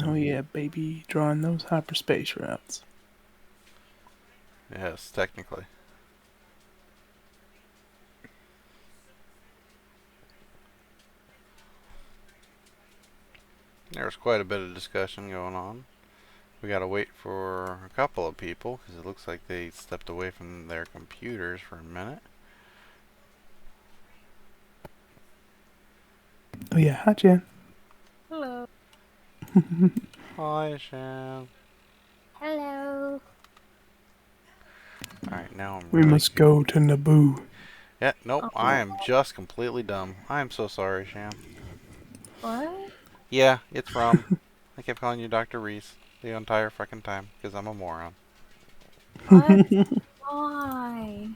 Oh yeah, baby, drawing those hyperspace routes. Yes, technically. There's quite a bit of discussion going on. We gotta wait for a couple of people because it looks like they stepped away from their computers for a minute. Oh yeah, hi Jen. Hello. Hi, Shan. Hello. Alright, now I'm We really... must go to Naboo. Yeah, nope, Oh. I am just completely dumb. I am so sorry, Shan. What? Yeah, it's from... I kept calling you Dr. Reese the entire fucking time because I'm a moron. What? Why?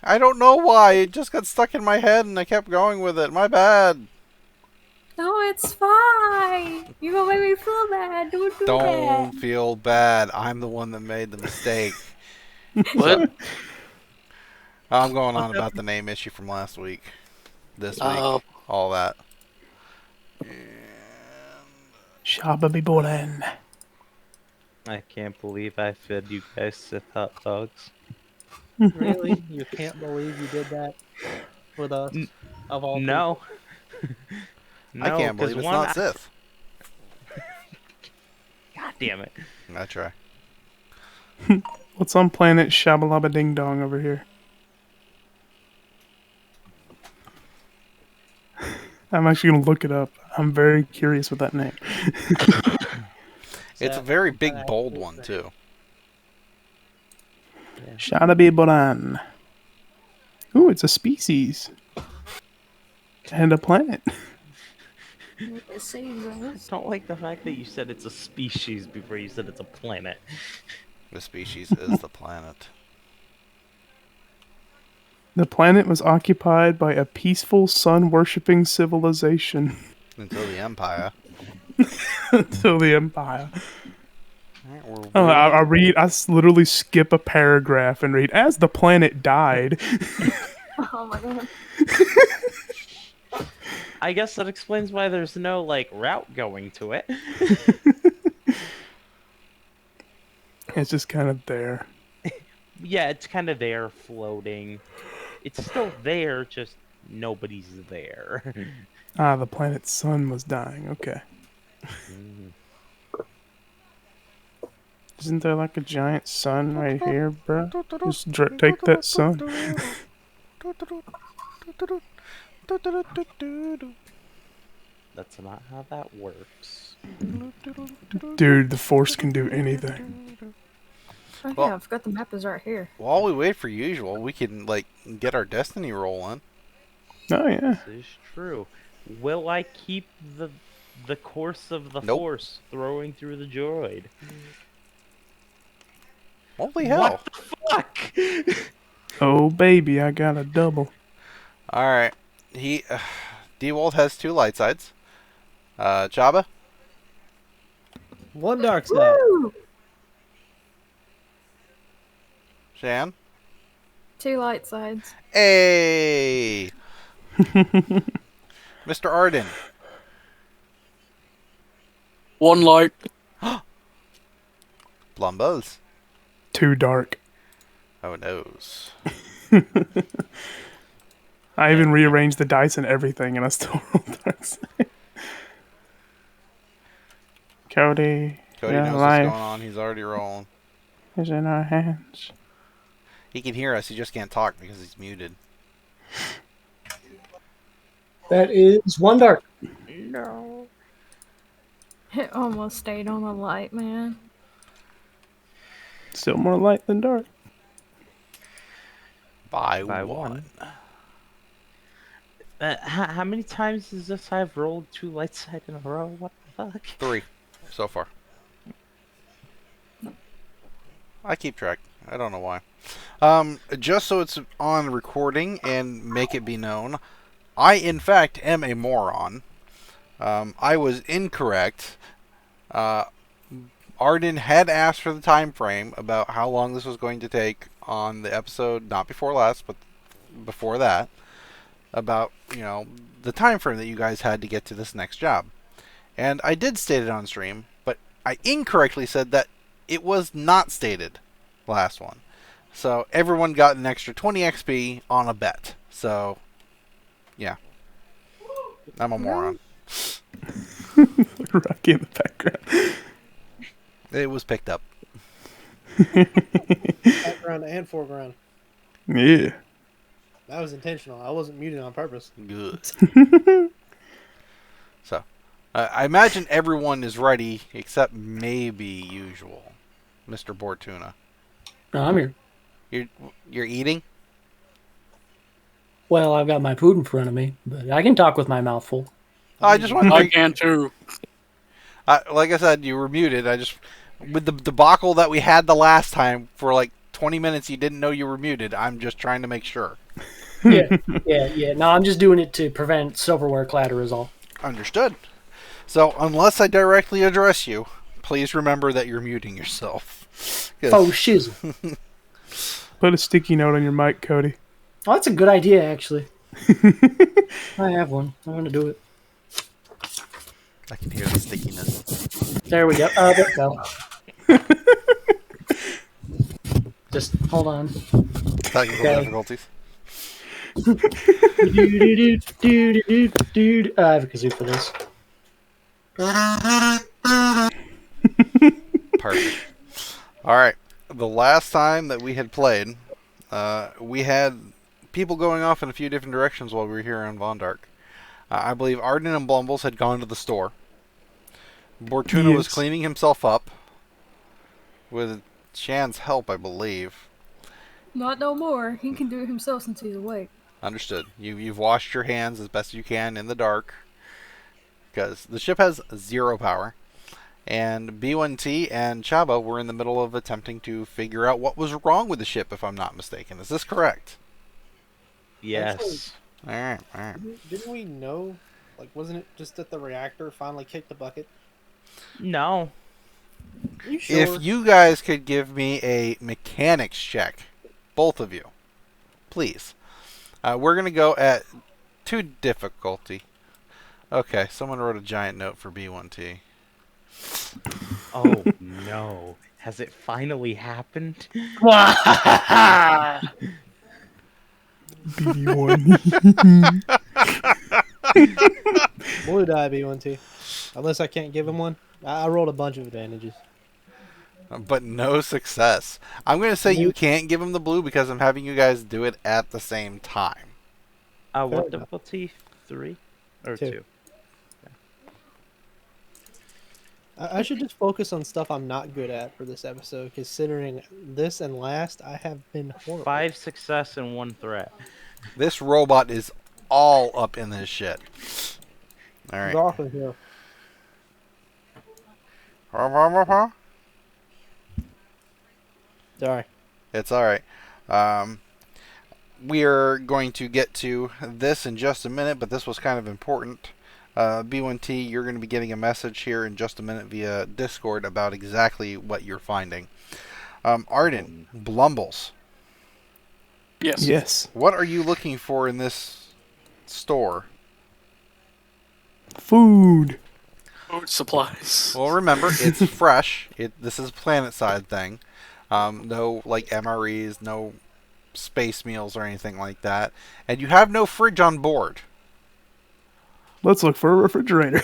I don't know why. It just got stuck in my head and I kept going with it. My bad. No, it's fine. You gonna make me feel bad. Don't do Don't that. feel bad. I'm the one that made the mistake. What? I'm going on about the name issue from last week. This week. All that. And... Chabba the Jawa. I can't believe I fed you guys Sith hot dogs. Really? You can't believe you did that with us? Of all No. people? No, I can't 'cause believe it's one, not Sith. God damn it. I try. What's on planet Shabalaba Ding Dong over here? I'm actually gonna look it up. I'm very curious with that name. It's a very big, bold one, too. Shadabi Boran. Ooh, it's a species. And a planet. It saves I us. don't like the fact that you said it's a species before you said it's a planet. The species is the planet. The planet was occupied by a peaceful sun-worshipping civilization. Until the Empire. Until the Empire. Right, Oh, I read. Literally skip a paragraph and read, as the planet died. Oh my god. I guess that explains why there's no, like, route going to it. It's just kind of there. Yeah, it's kind of there, floating. It's still there, just nobody's there. Ah, the planet's sun was dying. Okay. Isn't there like a giant sun right here, bro? Just take that sun. That's not how that works. Dude, the Force can do anything. Oh Well- yeah, I forgot the map is right here. While we wait for usual, we can, like, get our destiny rolling. Oh, yeah. This is true. Will I keep the course of the Nope. Force throwing through the droid? Holy hell. What the fuck? Oh, baby, I got a double. Alright. D-Walt has 2 light sides. Chabba? One dark side. Woo! Shan? 2 light sides. Hey! Mr. Arden? One light. Blumbles? Too dark. Oh, noes. I even rearranged the dice and everything, and I still rolled dark side. Cody, Cody your knows what's life going on. He's already rolling. is in our hands. He can hear us. He just can't talk because he's muted. That is one dark. No. It almost stayed on the light, man. Still more light than dark. By By one. How many times is this I've rolled 2 light side in a row? What the fuck? 3 so far. I keep track. I don't know why. Just so it's on recording and make it be known, I in fact am a moron. I was incorrect. Arden had asked for the time frame about how long this was going to take on the episode, not before last, but before that, about, you know, the time frame that you guys had to get to this next job. And I did state it on stream, but I incorrectly said that it was not stated last one. So everyone got an extra 20 XP on a bet. So, yeah. I'm a moron. Rocky in the background. It was picked up. Background and foreground. Yeah. That was intentional. I wasn't muted on purpose. Good. So, I imagine everyone is ready except maybe usual. Mr. Bortuna. No, I'm here. You're eating? Well, I've got my food in front of me, but I can talk with my mouth full. I just want to I can too. like I said, you were muted. With the debacle that we had the last time for like 20 minutes, you didn't know you were muted. I'm just trying to make sure. Yeah. No, I'm just doing it to prevent silverware clatter is all. Understood. So, unless I directly address you, please remember that you're muting yourself. Faux shizzle. Put a sticky note on your mic, Cody. Oh, that's a good idea, actually. I have one. I'm going to do it. I can hear the stickiness. There we go. There we go. Just hold on. Technical difficulties. I have a kazoo for this. Perfect. Alright. The last time that we had played, we had people going off in a few different directions while we were here on Vondark. I believe Arden and Blumbles had gone to the store. Bortuna was cleaning himself up with Shan's help, I believe. Not no more. He can do it himself since he's awake. Understood. You've washed your hands as best you can in the dark because the ship has 0 power. And B1T and Chabba were in the middle of attempting to figure out what was wrong with the ship, if I'm not mistaken. Is this correct? Yes. Alright. Didn't we know? Like, wasn't it just that the reactor finally kicked the bucket? No. Are you sure? If you guys could give me a mechanics check, both of you, please. We're going to go at 2 difficulty. Okay, someone wrote a giant note for B1T. Oh no. Has it finally happened? BD1. Blue die B1T. Unless I can't give him one. I rolled a bunch of advantages. But no success. I'm going to say you can't give him the blue because I'm having you guys do it at the same time. What difficulty? 3 or 2? I should just focus on stuff I'm not good at for this episode, considering this and last I have been horrible. 5 success and 1 threat. This robot is all up in this shit. Alright. Exactly, yeah. Sorry. It's alright. We are going to get to this in just a minute, but this was kind of important. B1T, you're going to be getting a message here in just a minute via Discord about exactly what you're finding. Arden, Blumbles. Yes. What are you looking for in this store? Food. Food supplies. Well, remember, it's fresh. This is a planet-side thing. No, like, MREs, no space meals or anything like that. And you have no fridge on board. Let's look for a refrigerator.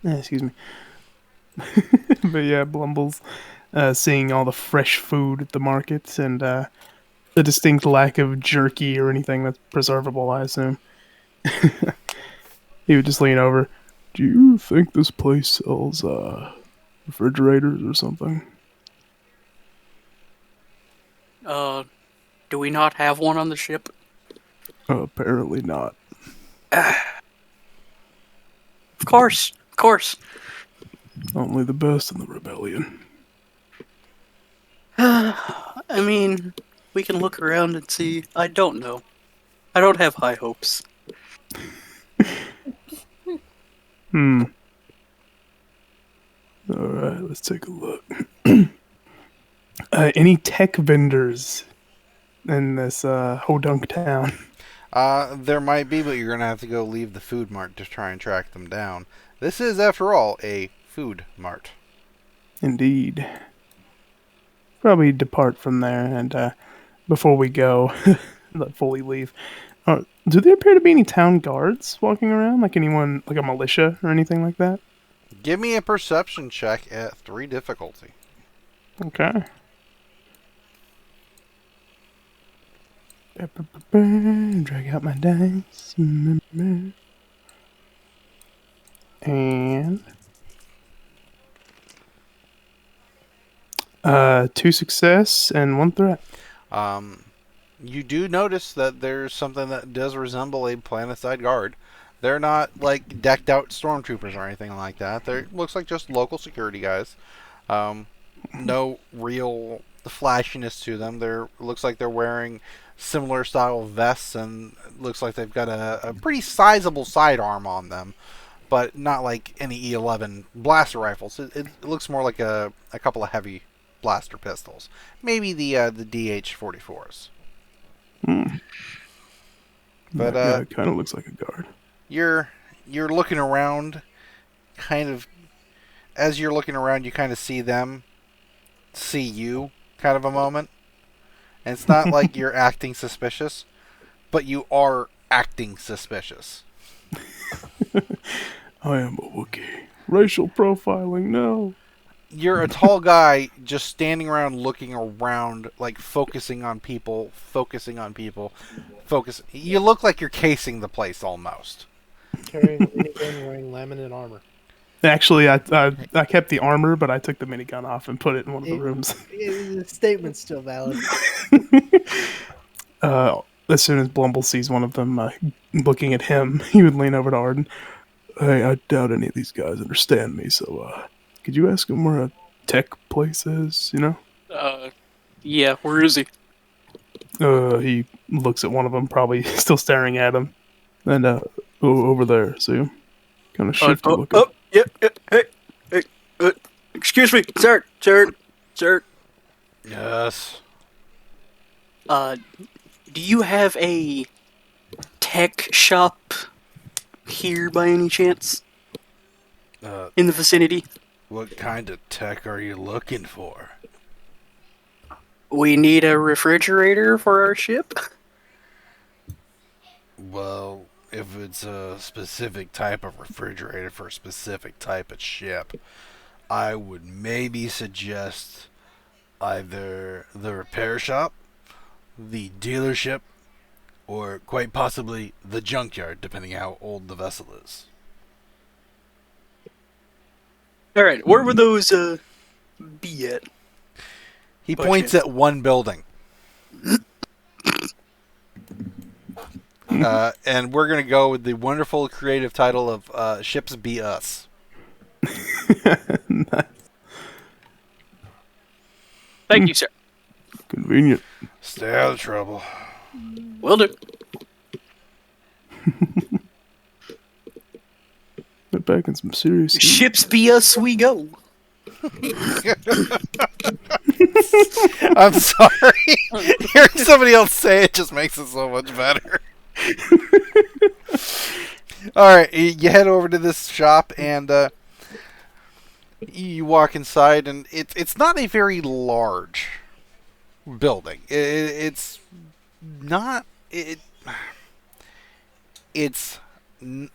Excuse me. But yeah, Blumbles seeing all the fresh food at the market and the distinct lack of jerky or anything that's preservable, I assume. He would just lean over. Do you think this place sells refrigerators or something? Do we not have one on the ship? Apparently not. Of course. Only the best in the rebellion. I mean, we can look around and see. I don't know. I don't have high hopes. Alright, let's take a look. Any tech vendors in this Hodunk town? There might be, but you're gonna have to go leave the food mart to try and track them down. This is, after all, a food mart. Indeed. Probably depart from there, and before we go, before we leave, do there appear to be any town guards walking around? Like anyone, like a militia or anything like that? Give me a perception check at 3 difficulty. Okay. Drag out my dice. And 2 success and 1 threat. You do notice that there's something that does resemble a planet-side guard. They're not like decked out stormtroopers or anything like that. They looks like just local security guys. No real flashiness to them. Looks like they're wearing similar style vests, and looks like they've got a pretty sizable sidearm on them, but not like any E11 blaster rifles. It looks more like a couple of heavy blaster pistols. Maybe the DH-44s. But that guy kind of looks like a guard. You're looking around, kind of. As you're looking around, you kind of see them see you, kind of a moment. And it's not like you're acting suspicious, but you are acting suspicious. I am a Wookiee. Racial profiling, no. You're a tall guy just standing around looking around, like focusing on people. You look like you're casing the place almost. Carrying a minigun, wearing laminate armor. Actually, I kept the armor, but I took the minigun off and put it in one of the rooms. The statement's still valid. As soon as Blumble sees one of them looking at him, he would lean over to Arden. Hey, I doubt any of these guys understand me, so could you ask him where a tech place is, you know? Yeah, where is he? He looks at one of them, probably still staring at him. And, over there, see him? Kind of shifty looking. Yeah, hey, excuse me, sir. Yes. Do you have a tech shop here by any chance? In the vicinity? What kind of tech are you looking for? We need a refrigerator for our ship. Well, if it's a specific type of refrigerator for a specific type of ship, I would maybe suggest either the repair shop, the dealership, or quite possibly the junkyard, depending how old the vessel is. Alright, where would those be at? He points at one building. And we're going to go with the wonderful creative title of Ships Be Us. Nice. Thank you, sir. Convenient. Stay out of trouble. Will do. They're back in some serious heat. Ships be us, we go. I'm sorry. Hearing somebody else say it just makes it so much better. Alright, you head over to this shop and you walk inside, and it's not a very large building. It's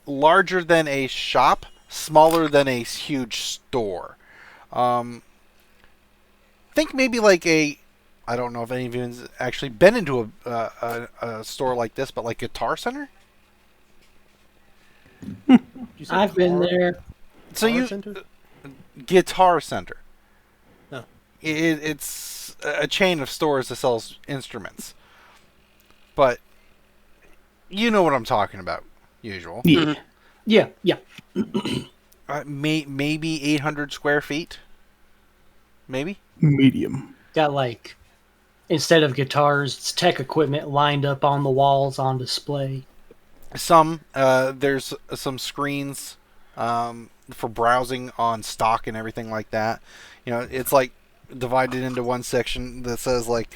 larger than a shop, smaller than a huge store. Think maybe like I don't know if any of you have actually been into a store like this, but like Guitar Center? I've been there. So Guitar Center. Oh. It's a chain of stores that sells instruments. But you know what I'm talking about, usual. Yeah. Yeah. Maybe 800 square feet? Maybe? Medium. Got like, instead of guitars, it's tech equipment lined up on the walls on display. There's some screens for browsing on stock and everything like that. You know, it's like divided into one section that says like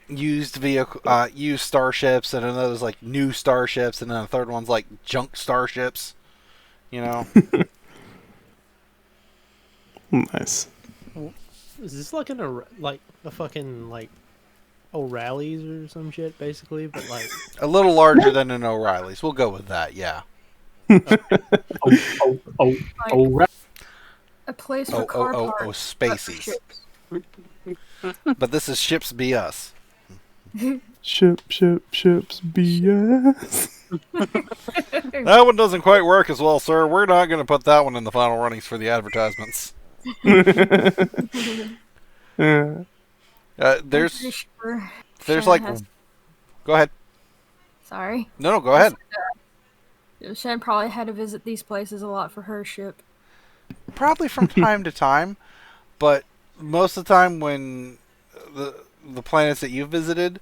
used vehicle, used starships, and another's like new starships, and then the third one's like junk starships. You know. Nice. Is this like like a fucking like O'Reilly's or some shit, basically? But like A little larger than an O'Reilly's. We'll go with that. Yeah. Like, a place for car parts. Oh, not for spacies. ships. But this is ships BS. Ships BS. That one doesn't quite work as well, sir. We're not going to put that one in the final runnings for the advertisements. Yeah. There's I'm pretty sure like. Shannon has- Go ahead. Sorry. No, go ahead. Shan probably had to visit these places a lot for her ship. Probably from time to time, but most of the time when the planets that you've visited,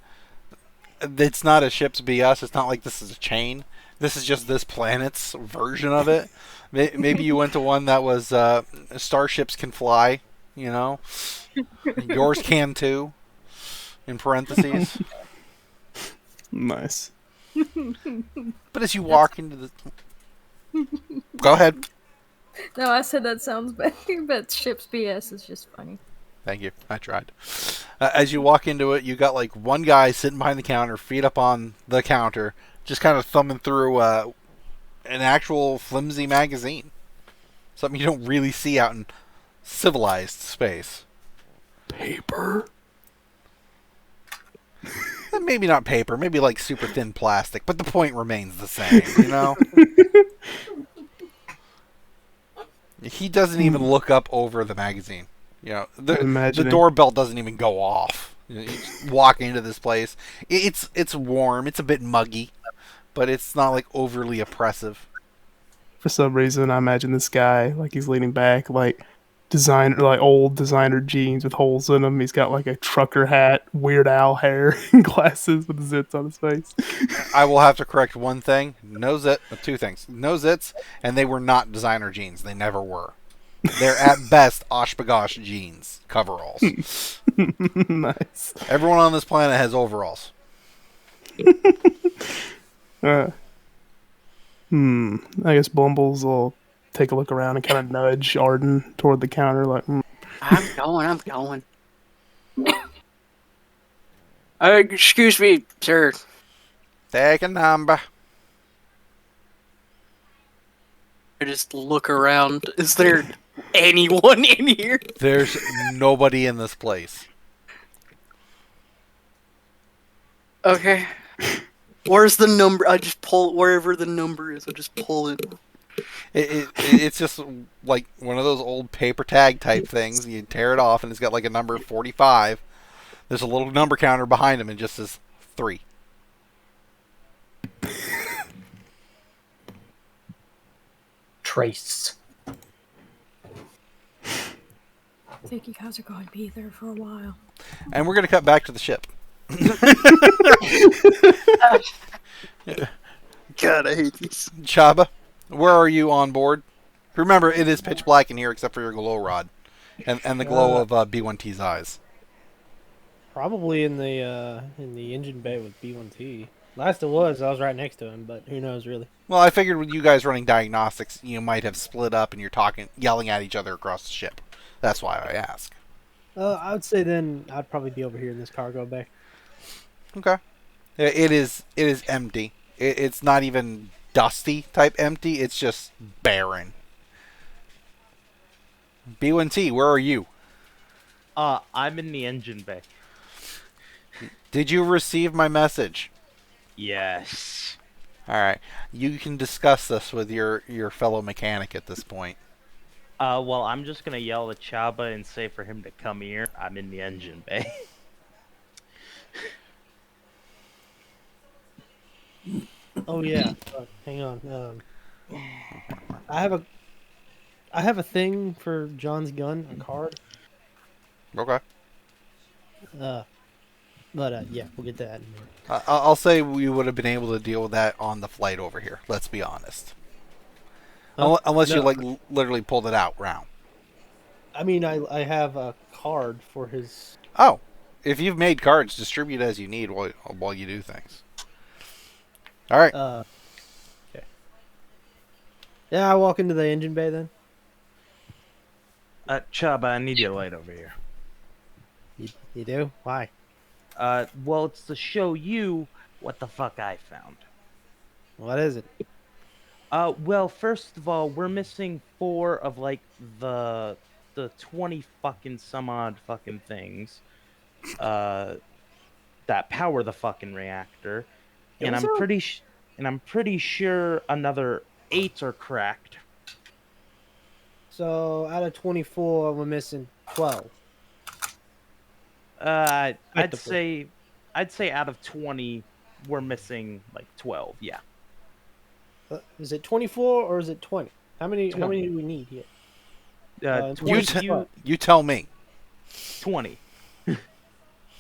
it's not a ship's BS. It's not like this is a chain. This is just this planet's version of it. Maybe you went to one that was starships can fly, you know. Yours can too, in parentheses. Nice. But as you walk into the... Go ahead. No, I said that sounds better, but ship's BS is just funny. Thank you. I tried. As you walk into it, you got like one guy sitting behind the counter, feet up on the counter, just kind of thumbing through an actual flimsy magazine. Something you don't really see out in civilized space. Paper. Maybe not paper, maybe like super thin plastic, but the point remains the same, you know? He doesn't even look up over the magazine. You know, the doorbell doesn't even go off. You just walk into this place. It's warm. It's a bit muggy, but it's not like overly oppressive. For some reason, I imagine this guy like he's leaning back, like old designer jeans with holes in them. He's got like a trucker hat, Weird Al hair, and glasses with zits on his face. I will have to correct one thing. Two things. No zits, and they were not designer jeans. They never were. They're at best Oshbagosh jeans coveralls. Nice. Everyone on this planet has overalls. I guess Blumbles will take a look around and kind of nudge Arden toward the counter, like, I'm going. Excuse me, sir. Take a number. I just look around. Is there anyone in here? There's nobody in this place. Okay. Where's the number? I just pull wherever the number is. I just pull it. It's just like one of those old paper tag type things. You tear it off, and it's got like a number 45. There's a little number counter behind him, and it just says 3. Trace. I think you guys are going to be there for a while. And we're going to cut back to the ship. God, I hate these. Chabba, where are you on board? Remember, it is pitch black in here except for your glow rod and the glow of B1T's eyes. Probably in the engine bay with B1T. Last it was, I was right next to him, but who knows really. Well, I figured with you guys running diagnostics, you might have split up and you're yelling at each other across the ship. That's why I ask. I would say then I'd probably be over here in this cargo bay. Okay. It is empty. It's not even dusty type empty. It's just barren. B1T, where are you? I'm in the engine bay. Did you receive my message? Yes. Alright. You can discuss this with your fellow mechanic at this point. Well, I'm just gonna yell at Chabba and say for him to come here. I'm in the engine bay. Oh yeah. Hang on. I have a thing for John's gun, a card. Okay. But yeah, we'll get to that in a minute. I'll say we would have been able to deal with that on the flight over here. Let's be honest. Unless you like literally pulled it out round. I mean, I have a card for his. Oh, if you've made cards, distribute as you need while you do things. All right. Okay. Yeah, I walk into the engine bay then. Chabba, I need your light over here. You do? Why? Well, it's to show you what the fuck I found. What is it? Well, first of all, we're missing 4 of like the 20 fucking some odd fucking things that power the fucking reactor, and I'm pretty sure another 8 are cracked. So out of 24, we're missing 12. I'd Effectively. say out of 20, we're missing like 12. Yeah, Is it 24 or is it 20? How many 20. do we need here? You tell me. 20.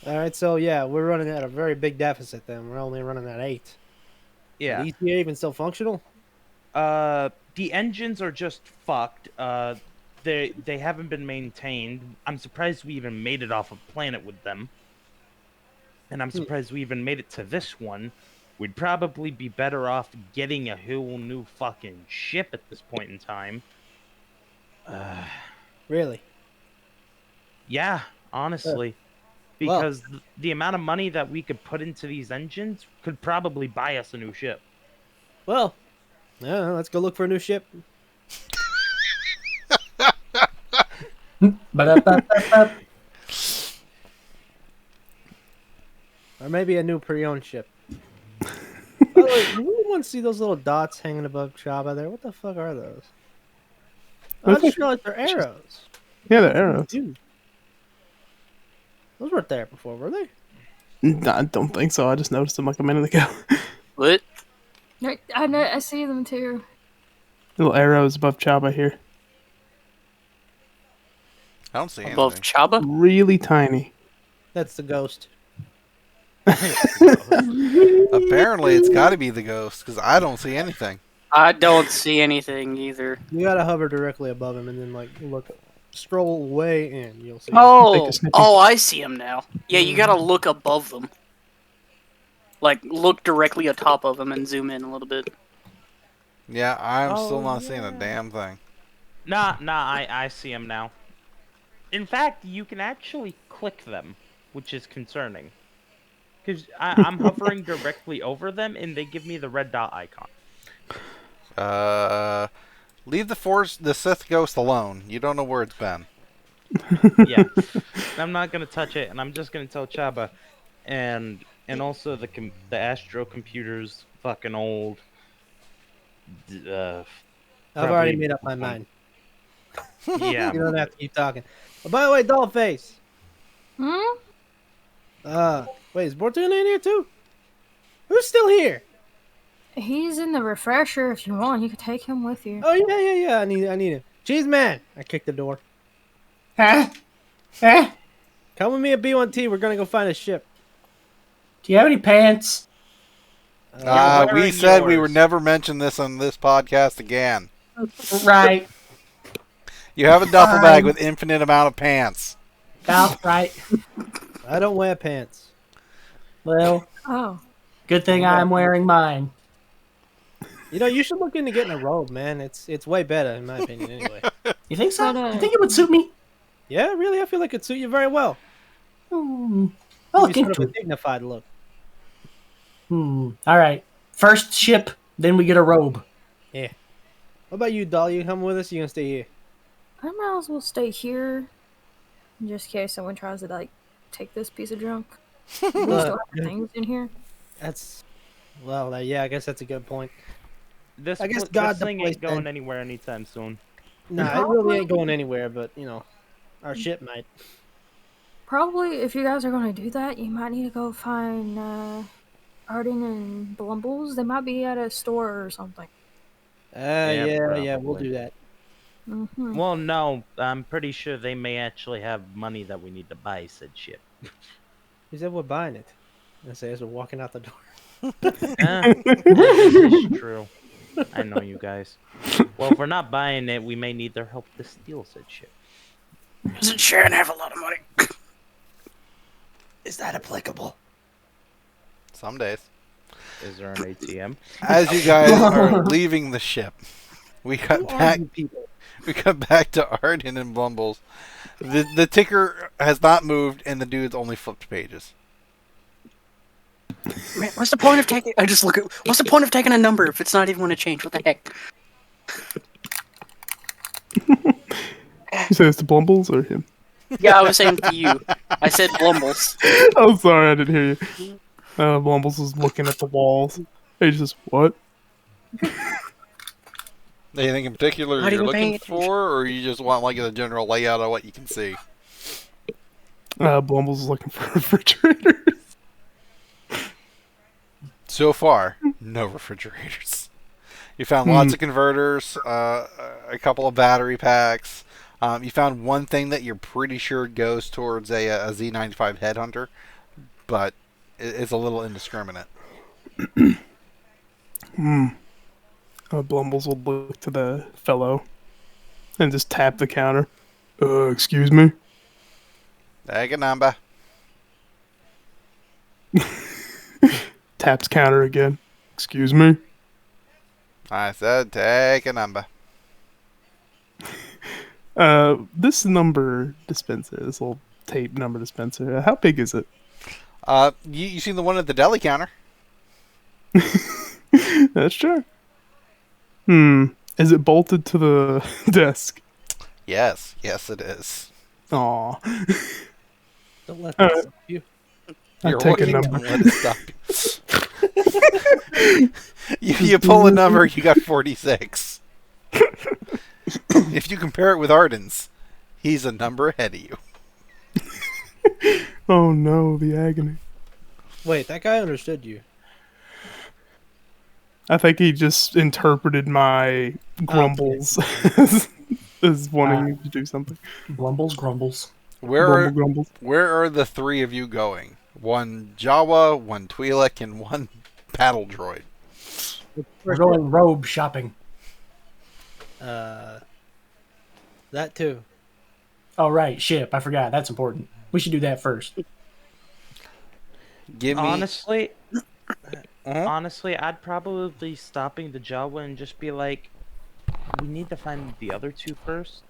All right, so yeah, we're running at a very big deficit then. We're only running at 8. Yeah. Is the ETA even still functional? The engines are just fucked. They haven't been maintained. I'm surprised we even made it off a planet with them. And I'm surprised we even made it to this one. We'd probably be better off getting a whole new fucking ship at this point in time. Really? Yeah, honestly. well- Because the amount of money that we could put into these engines could probably buy us a new ship. Well, yeah, let's go look for a new ship. Ba-da-ba-ba-ba. Or maybe a new pre-owned ship. By the way, do you want to see those little dots hanging above Chabba there? What the fuck are those? I Those just are- realized they're arrows. Yeah, they're arrows. Dude. Those weren't there before, were they? Nah, I don't think so. I just noticed them like a minute ago. What? I know. I see them too. Little arrows above Chaba here. I don't see Above anything. Chabba? Really tiny. That's the ghost. Apparently, it's got to be the ghost because I don't see anything. I don't see anything either. You gotta hover directly above him and then like stroll way in. You'll see. Oh, a snippy. oh, I see him now. Yeah, you gotta look above them. Like, look directly atop of them and zoom in a little bit. Yeah, I'm still Oh, not seeing a yeah. damn thing. Nah, I see them now. In fact, you can actually click them, which is concerning. Because I'm hovering directly over them, and they give me the red dot icon. Leave the Sith ghost alone. You don't know where it's been. Yeah. I'm not going to touch it, and I'm just going to tell Chaba. And also the Astro computer's fucking old. I've already probably- made up my mind. Yeah. You don't have to keep talking. Oh, by the way, Dollface. Hmm? Wait, is Bortuna in here too? Who's still here? He's in the refresher. If you want, you could take him with you. Oh yeah. I need him. Cheese man. I kicked the door. Huh? Huh? Come with me at B1T. We're gonna go find a ship. Do you have any pants? We wearing said we yours. would never mention this on this podcast again. Right. You have a duffel bag Fine. with infinite amount of pants. About right. I don't wear pants. Well, Oh. good thing I'm wearing mine. You know, you should look into getting a robe, man. It's way better in my opinion, anyway. You think so? But, You think it would suit me? Yeah, really, I feel like it'd suit you very well. I'll look Give you sort into of a it. dignified look. All right. First ship, then we get a robe. What about you, Doll? You come with us? Or you gonna stay here? I might as well stay here, just in case someone tries to like take this piece of junk. We still have things in here. That's well, yeah. I guess that's a good point. This, I guess this God the thing place ain't going then. anywhere anytime soon. Nah, it really ain't going anywhere. But you know, our ship might. Probably, if you guys are going to do that, you might need to go find Arden and Blumbles. They might be at a store or something. Yeah, we'll probably. do that. Mm-hmm. Well, no, I'm pretty sure they may actually have money that we need to buy said ship. He said we're buying it. I say as we're walking out the door. This is true. I know you guys. Well, if we're not buying it, we may need their help to steal said ship. Doesn't Sharon have a lot of money? Is that applicable? Some days. Is there an ATM? As you guys are leaving the ship, we cut Who are back. you people? We cut back to Arden and Blumbles. The ticker has not moved, and the dude's only flipped pages. Man, what's the point of taking? I just look at. What's the point of taking a number if it's not even going to change? What the heck? You say it's to Blumbles or him? Yeah, I was saying to you. I said Blumbles. I'm sorry, I didn't hear you. Blumbles was looking at the walls. He's just, what? Anything in particular Not you're even looking paying for, or you just want like the general layout of what you can see? Blumbles was looking for refrigerators. So far, no refrigerators. You found lots of converters, a couple of battery packs. You found one thing that you're pretty sure goes towards a Z95 headhunter, but it's a little indiscriminate. Blumbles will look to the fellow and just tap the counter. Excuse me? Take a number. Taps counter again. Excuse me? I said take a number. This number dispenser, this little tape number dispenser, how big is it? You seen the one at the deli counter? That's true. Is it bolted to the desk? Yes, it is. Aw. Don't let that stop you. You're take a working, number. don't let it stop you. you pull a number, you got 46. If you compare it with Arden's, he's a number ahead of you. Oh no, the agony. Wait, that guy understood you. I think he just interpreted my grumbles as wanting me to do something. Blumbles, grumbles. Grumbles. Where are the three of you going? One Jawa, one Twi'lek, and one paddle droid. We're going robe shopping. That too. Oh, right, ship. I forgot. That's important. We should do that first. Give me Honestly, I'd probably stopping the Jawa and just be like, we need to find the other two first,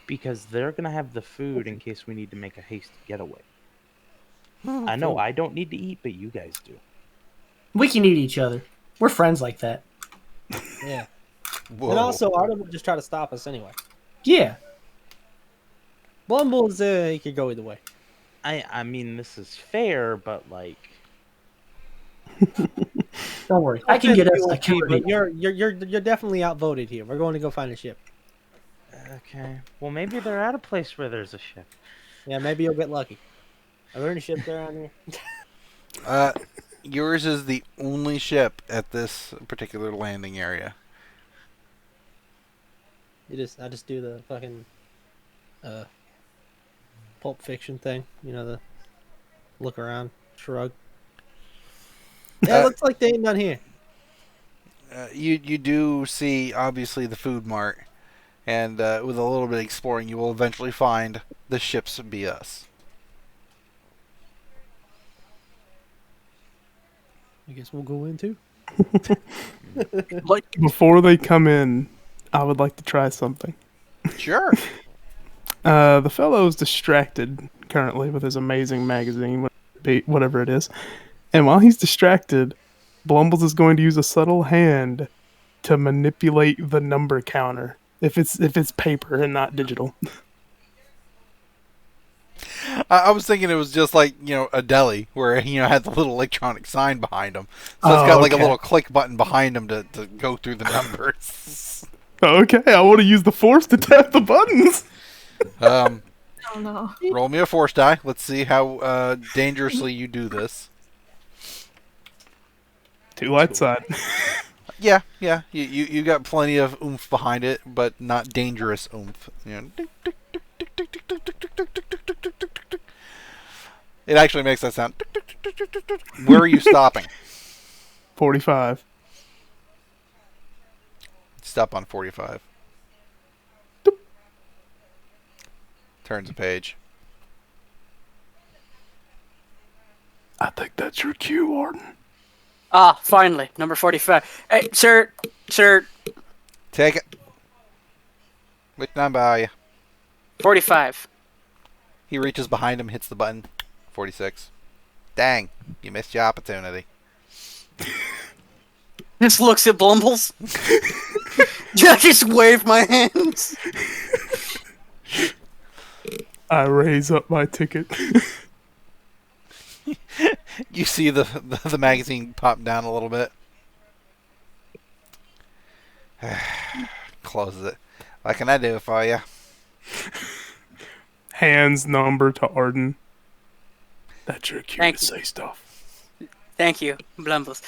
because they're gonna have the food in case we need to make a hasty getaway. I know I don't need to eat, but you guys do. We can eat each other. We're friends like that. Yeah. Whoa. And also, Arden would just try to stop us anyway. Yeah. Blumbles, he could go either way. I mean, this is fair, but like, Don't worry. I can get us But security. you're definitely outvoted here. We're going to go find a ship. okay, well maybe they're at a place where there's a ship. Yeah, maybe you'll get lucky. Are there any ships around here? Yours is the only ship at this particular landing area. I just do the fucking Pulp Fiction thing. You know, the look around, shrug. Yeah, it looks like they ain't none here. You do see, obviously, the food mart. And with a little bit of exploring, you will eventually find the ships be us. I guess we'll go in too. Like, Before they come in, I would like to try something. Sure. The fellow is distracted currently with his amazing magazine, whatever it is. And while he's distracted, Blumbles is going to use a subtle hand to manipulate the number counter. If it's paper and not digital. I was thinking it was just like, a deli where, had the little electronic sign behind him. So it's got like a little click button behind him to go through the numbers. Okay, I want to use the force to tap the buttons. Oh no. Roll me a force die. Let's see how dangerously you do this. 2 light side. Yeah. You got plenty of oomph behind it, but not dangerous oomph. It actually makes that sound. Where are you stopping? 45. Stop on 45. Turns a page. I think that's your cue, Arden. Ah, finally, number 45. Hey, sir. Take it. Which number are you? 45. He reaches behind him, hits the button. 46. Dang, you missed your opportunity. Just looks at Blumbles. I just wave my hands. I raise up my ticket. You see the magazine pop down a little bit. Closes it. What can I do for you? Hands number to Arden. That's your cue Thank to you. say stuff. Thank you, Blumbles.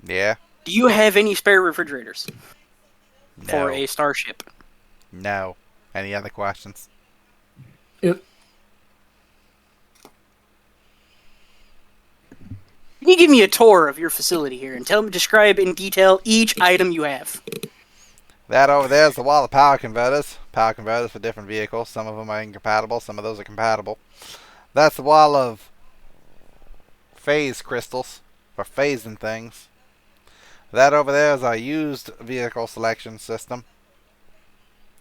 Yeah? Do you have any spare refrigerators for No. a starship? No. Any other questions? Can you give me a tour of your facility here and describe in detail each item you have? That over there is the wall of power converters. Power converters for different vehicles. Some of them are incompatible. Some of those are compatible. That's the wall of phase crystals for phasing things. That over there is our used vehicle selection system.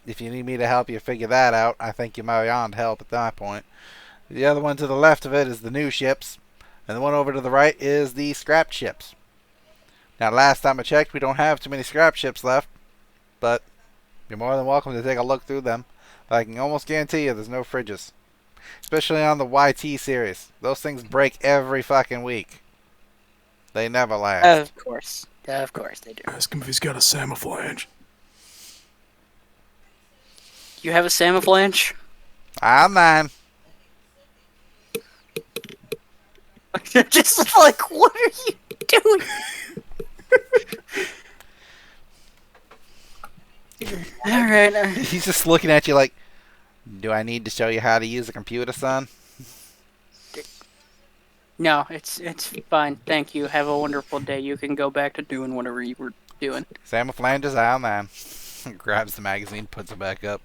If you need me to help you figure that out, I think you're beyond help at that point. The other one to the left of it is the new ships. And the one over to the right is the scrap ships. Now, last time I checked, we don't have too many scrap ships left. But you're more than welcome to take a look through them. But I can almost guarantee you there's no fridges. Especially on the YT series. Those things break every fucking week. They never last. Of course they do. Ask him if he's got a Samaflange. You have a Samaflange? I'm mine. Just like, what are you doing? Alright. He's just looking at you like, do I need to show you how to use a computer, son? No, it's fine. Thank you. Have a wonderful day. You can go back to doing whatever you were doing. Sam of Flanders, I'm man. Grabs the magazine, puts it back up.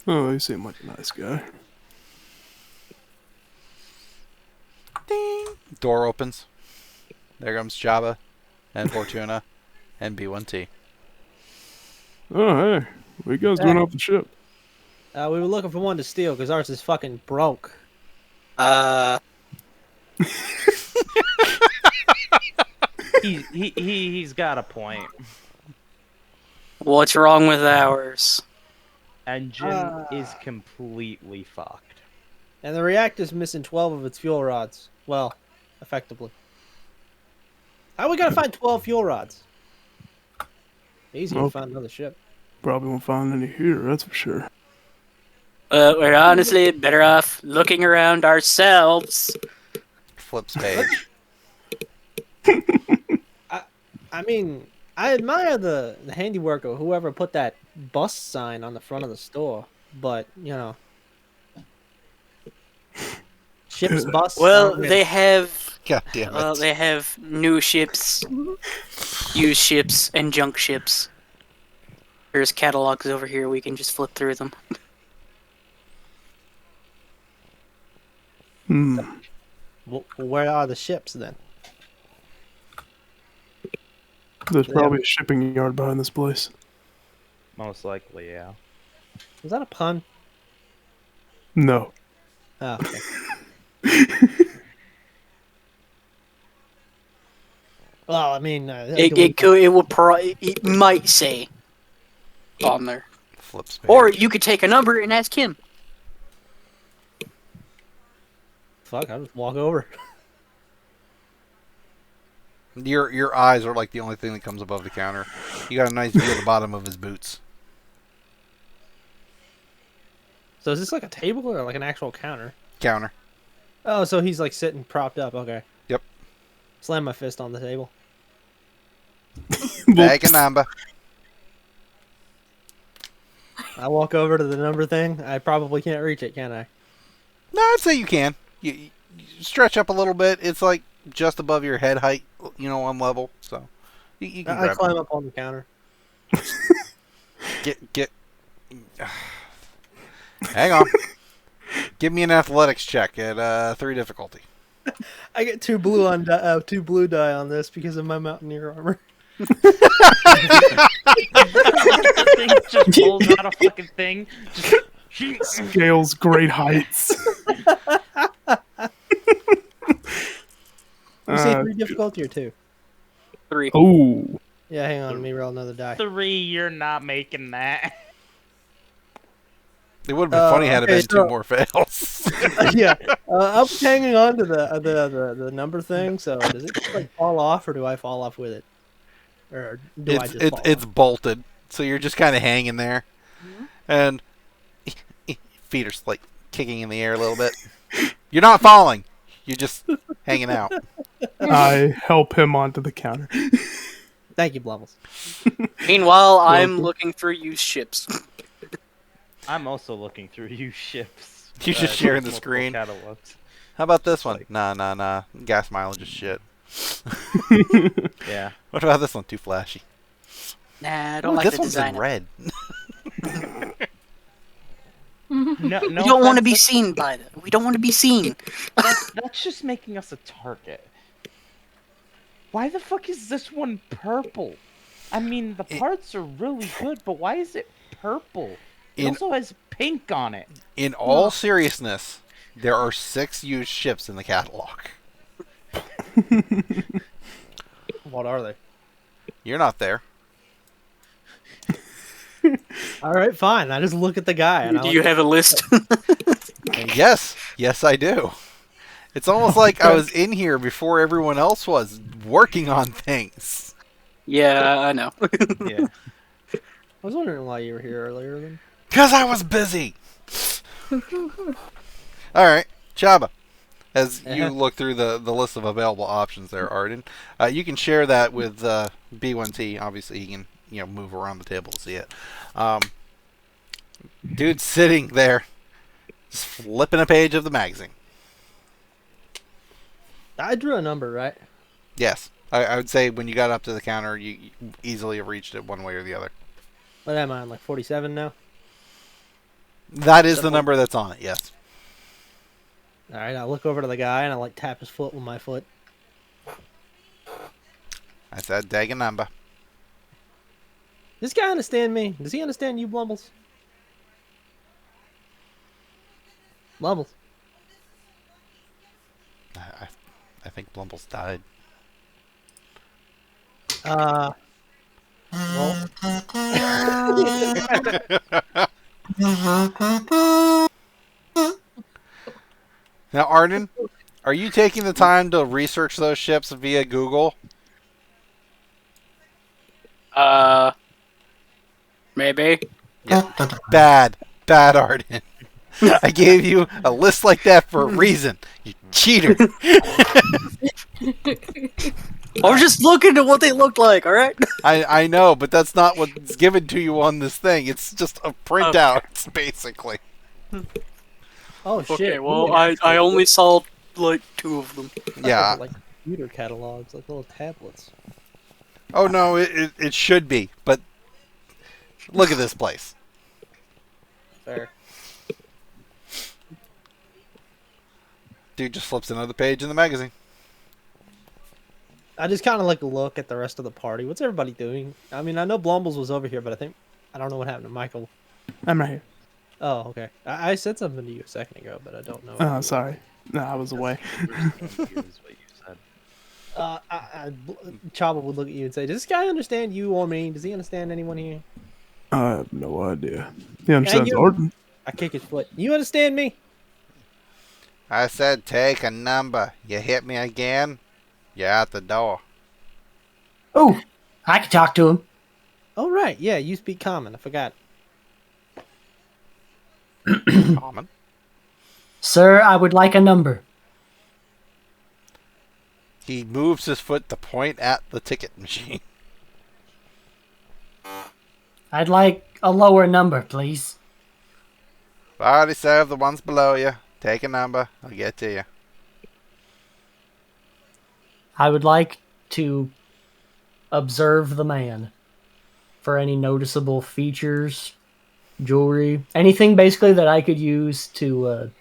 Oh, you seem like a nice guy. Ding! Door opens. There comes Chabba and Bortuna and B1T. Oh, hey. What you guys doing off the ship? We were looking for one to steal because ours is fucking broke. He's got a point. What's wrong with ours? Engine is completely fucked. And the reactor's missing 12 of its fuel rods. Well, effectively. How we gotta find 12 fuel rods? Easy to find another ship. Probably won't find any here, that's for sure. We're honestly better off looking around ourselves. Flips page. I mean, I admire the handiwork of whoever put that bus sign on the front of the store, but, you know. Ship's bus. Well, they have God damn it. they have new ships, used ships, and junk ships. There's catalogs over here. We can just flip through them. Where are the ships then? There's probably a shipping yard behind this place. Most likely, yeah. Was that a pun? No. Oh, okay. Well, I mean, It might say on there, Flips page. or you could take a number and ask him. Fuck, I'll just walk over. Your eyes are like the only thing that comes above the counter. You got a nice view of the bottom of his boots. So is this like a table or like an actual counter? Counter. Oh, so he's like sitting propped up. Okay. Yep. Slam my fist on the table. Take a number. I walk over to the number thing. I probably can't reach it, can I? No, I'd say you can. You stretch up a little bit. It's like just above your head height, you know, on level. So you can I grab climb it. up on the counter. Get. Hang on. Give me an athletics check at 3 difficulty. I get 2 blue die on this because of my Mountaineer armor. The thing just pulls out a fucking thing. Just Scales great heights. You say 3 difficulty or 2? 3. Oh, Yeah, hang on. Let me roll another die. 3, you're not making that. It would have been funny had it been 2 more fails. Yeah, I'm hanging on to the number thing. So does it just, like, fall off, or do I fall off with it, or do I just fall it's off? bolted, so you're just kind of hanging there, and feet are like kicking in the air a little bit. You're not falling. You're just hanging out. I help him onto the counter. Thank you, Blumbles. Meanwhile, I'm looking for used ships. I'm also looking through used ships. You're just sharing the multiple screen. catalogs. How about this one? Nah. Gas mileage is shit. Yeah. What about this one? Too flashy. Nah, I don't Ooh, like this the one's design. in red. No, We don't want to be offense, seen by them. We don't want to be seen. That's just making us a target. Why the fuck is this one purple? I mean, the parts are really good, but why is it purple? It also has pink on it. In all seriousness, there are 6 used ships in the catalog. What are they? You're not there. All right, fine. I just look at the guy. And Do you have a list? Yes, I do. It's almost like I was in here before everyone else was working on things. Yeah, I know. Yeah. I was wondering why you were here earlier. Then. Because I was busy. Alright, Chabba. As you look through the list of available options there, Arden, you can share that with B1T. Obviously, he can move around the table to see it. Dude's sitting there, just flipping a page of the magazine. I drew a number, right? Yes. I would say when you got up to the counter, you easily have reached it one way or the other. What am I on, like 47 now? That is the number that's on it, yes. All right, I look over to the guy and I like tap his foot with my foot. I said, take a number. This guy understand me? Does he understand you, Blumbles? Blumbles. I think Blumbles died. Well, Now, Arden, are you taking the time to research those ships via Google? Maybe. Yeah. Bad, Arden. I gave you a list like that for a reason. You cheater. I was just looking at what they looked like, alright? I know, but that's not what's given to you on this thing. It's just a printout, basically. oh shit. Okay, well, I only saw, like, 2 of them. Yeah. Like computer catalogs, like little tablets. Oh, no, it should be, but look at this place. Fair. Dude just flips another page in the magazine. I just kind of like look at the rest of the party. What's everybody doing? I mean, I know Blumbles was over here, but I don't know what happened to Michael. I'm right here. Oh, okay. I said something to you a second ago, but I don't know. Oh, sorry. No, I was away. Chabba would look at you and say, "Does this guy understand you or me? Does he understand anyone here?" I have no idea. He understands you- Arden. I kick his foot. You understand me? I said take a number. You hit me again, you're out the door. Oh, I can talk to him. Oh, right. Yeah, you speak common. I forgot. Common. Sir, I would like a number. He moves his foot to point at the ticket machine. I'd like a lower number, please. I've already served the ones below you. Take a number. I'll get to you. I would like to observe the man for any noticeable features, jewelry, anything basically that I could use to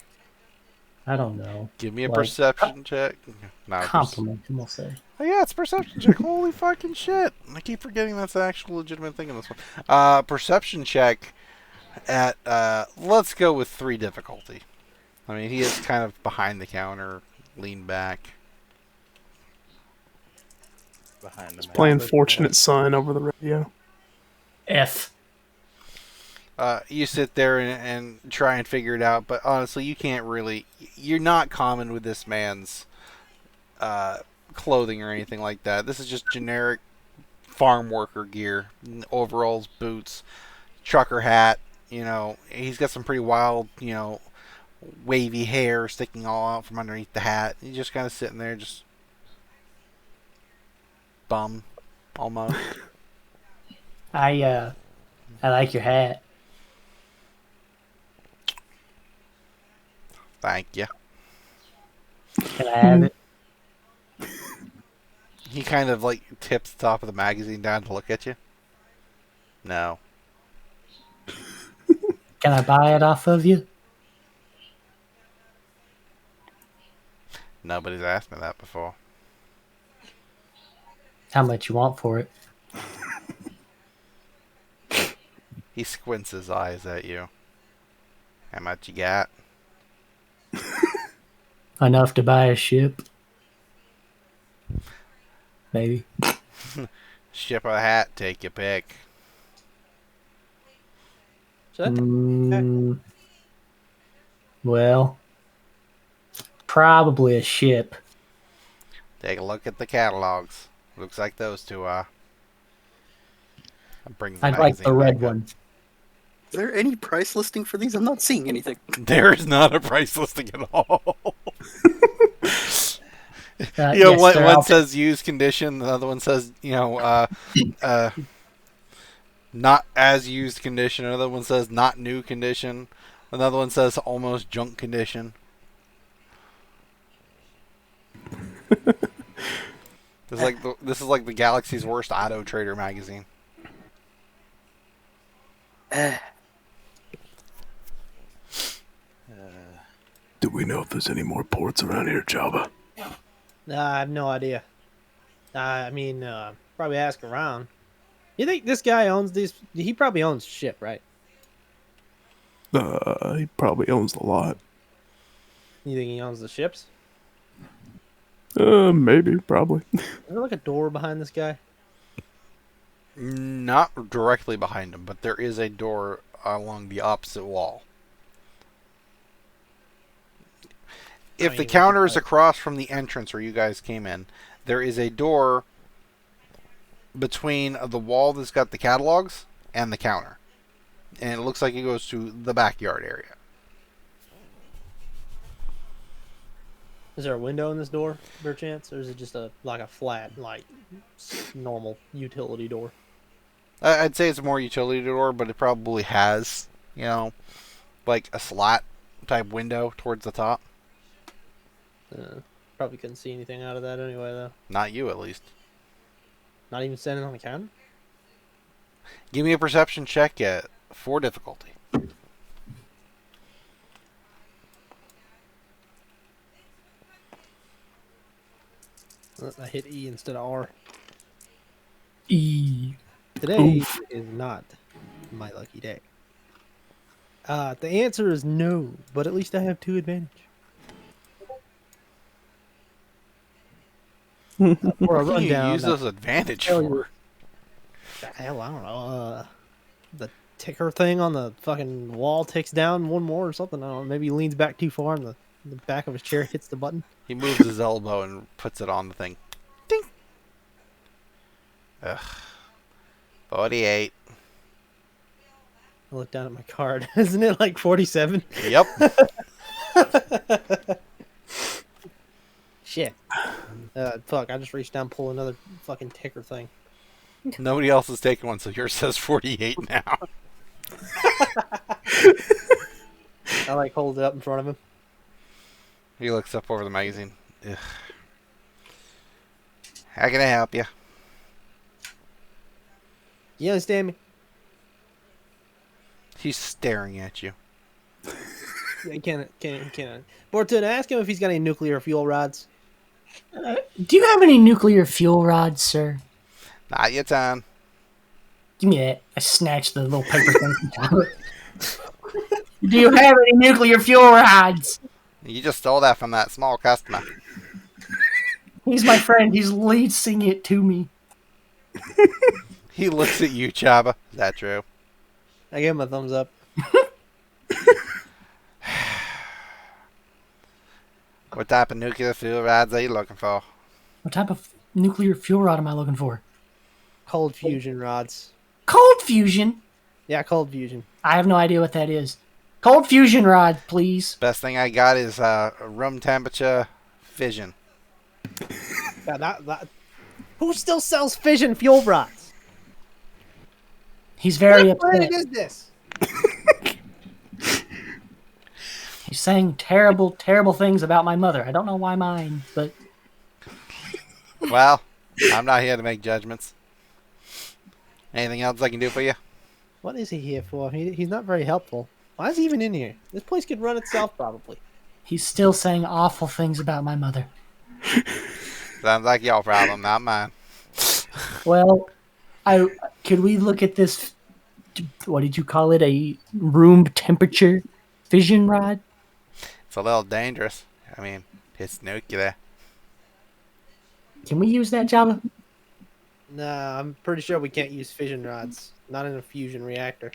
I don't know. Give me a Like, perception check. No, Compliment him, we'll say. Oh yeah, it's perception check. Holy fucking shit! I keep forgetting that's an actual legitimate thing in this one. Perception check at let's go with 3 difficulty. I mean, he is kind of behind the counter, leaned back. Behind him. Playing Fortunate Son over the radio. F. You sit there and try and figure it out, but honestly, you can't really. You're not common with this man's clothing or anything like that. This is just generic farm worker gear, overalls, boots, trucker hat. You know, he's got some pretty wild, wavy hair sticking all out from underneath the hat. He's just kind of sitting there, just bum, almost. I like your hat. Thank you. Can I have it? He kind of tips the top of the magazine down to look at you. No. Can I buy it off of you? Nobody's asked me that before. How much you want for it? He squints his eyes at you. How much you got? Enough to buy a ship? Maybe. Ship a hat, take your pick. Well, probably a ship. Take a look at the catalogs. Looks like those two are. I'd like the red one. Is there any price listing for these? I'm not seeing anything. There is not a price listing at all. Yes, one says used condition, the other one says, not as used condition, another one says not new condition, another one says almost junk condition. This is like the Galaxy's Worst Auto Trader magazine. Do we know if there's any more ports around here, Chabba? I have no idea. Probably ask around. You think this guy owns these? He probably owns ship, right? He probably owns the lot. You think he owns the ships? Maybe, probably. Is there like a door behind this guy? Not directly behind him, but there is a door along the opposite wall. If the counter is across from the entrance where you guys came in, there is a door between the wall that's got the catalogs and the counter. And it looks like it goes to the backyard area. Is there a window in this door, per chance? Or is it just a flat, normal utility door? I'd say it's a more utility door, but it probably has, a slat type window towards the top. Probably couldn't see anything out of that anyway, though. Not you, at least. Not even standing on the counter? Give me a perception check at 4 difficulty. I hit E instead of R. E. Today is not my lucky day. The answer is no, but at least I have 2 advantage. For a What do you rundown, use those advantage tell you- for? Hell, I don't know. The ticker thing on the fucking wall ticks down 1 more or something. I don't know. Maybe he leans back too far and the back of his chair hits the button. He moves his elbow and puts it on the thing. Ding! Ugh. 48. I look down at my card. Isn't it like 47? Yep. Shit. Fuck, I just reached down and pulled another fucking ticker thing. Nobody else has taken one, so yours says 48 now. I hold it up in front of him. He looks up over the magazine. Ugh. How can I help you? You understand me? He's staring at you. He can't. Bortuna, ask him if he's got any nuclear fuel rods. Do you have any nuclear fuel rods, sir? Not your time. Give me that. I snatched the little paper thing from Jabba. Do you have any nuclear fuel rods? You just stole that from that small customer. He's my friend. He's leasing it to me. He looks at you, Chabba. Is that true? I gave him a thumbs up. What type of nuclear fuel rods are you looking for? What type of nuclear fuel rod am I looking for? Cold fusion rods. Cold fusion? Yeah, cold fusion. I have no idea what that is. Cold fusion rod, please. Best thing I got is room temperature fission. Yeah, who still sells fission fuel rods? He's very What planet upset. is this? He's saying terrible, terrible things about my mother. I don't know why mine, but Well, I'm not here to make judgments. Anything else I can do for you? What is he here for? He's not very helpful. Why is he even in here? This place could run itself, probably. he's still saying awful things about my mother. Sounds like your problem, not mine. Well, could we look at this? What did you call it? A room temperature fission rod? It's a little dangerous. I mean, it's nuclear. Can we use that, Jabba? Nah, I'm pretty sure we can't use fission rods. Not in a fusion reactor.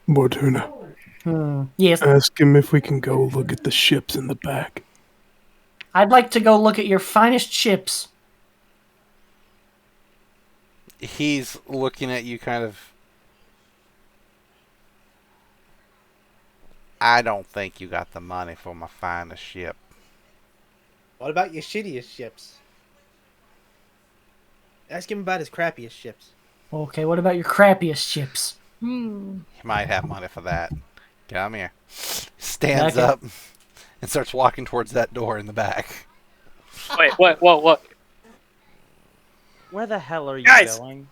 Bortuna, Yes, ask him if we can go look at the ships in the back. I'd like to go look at your finest ships. He's looking at you kind of... I don't think you got the money for my finest ship. What about your shittiest ships? Ask him about his crappiest ships. Okay, what about your crappiest ships? Hmm. You might have money for that. Come here. Stands Okay. up and starts walking towards that door in the back. Wait, what? Where the hell are you Guys! going?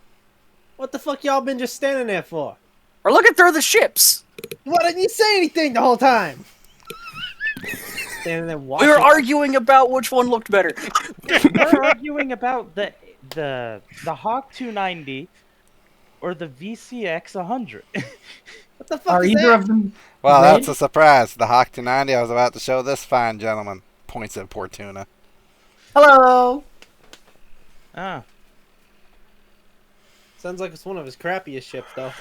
What the fuck y'all been just standing there for? We're looking through the ships. Why didn't you say anything the whole time? Standing there We watching. were arguing about which one looked better. We're arguing about the Hawk 290 or the VCX 100. What the fuck Are is either that? of them Well, red? that's a surprise. The Hawk 290 I was about to show this fine gentleman. Points at Bortuna. Hello. Ah, Sounds like it's one of his crappiest ships, though.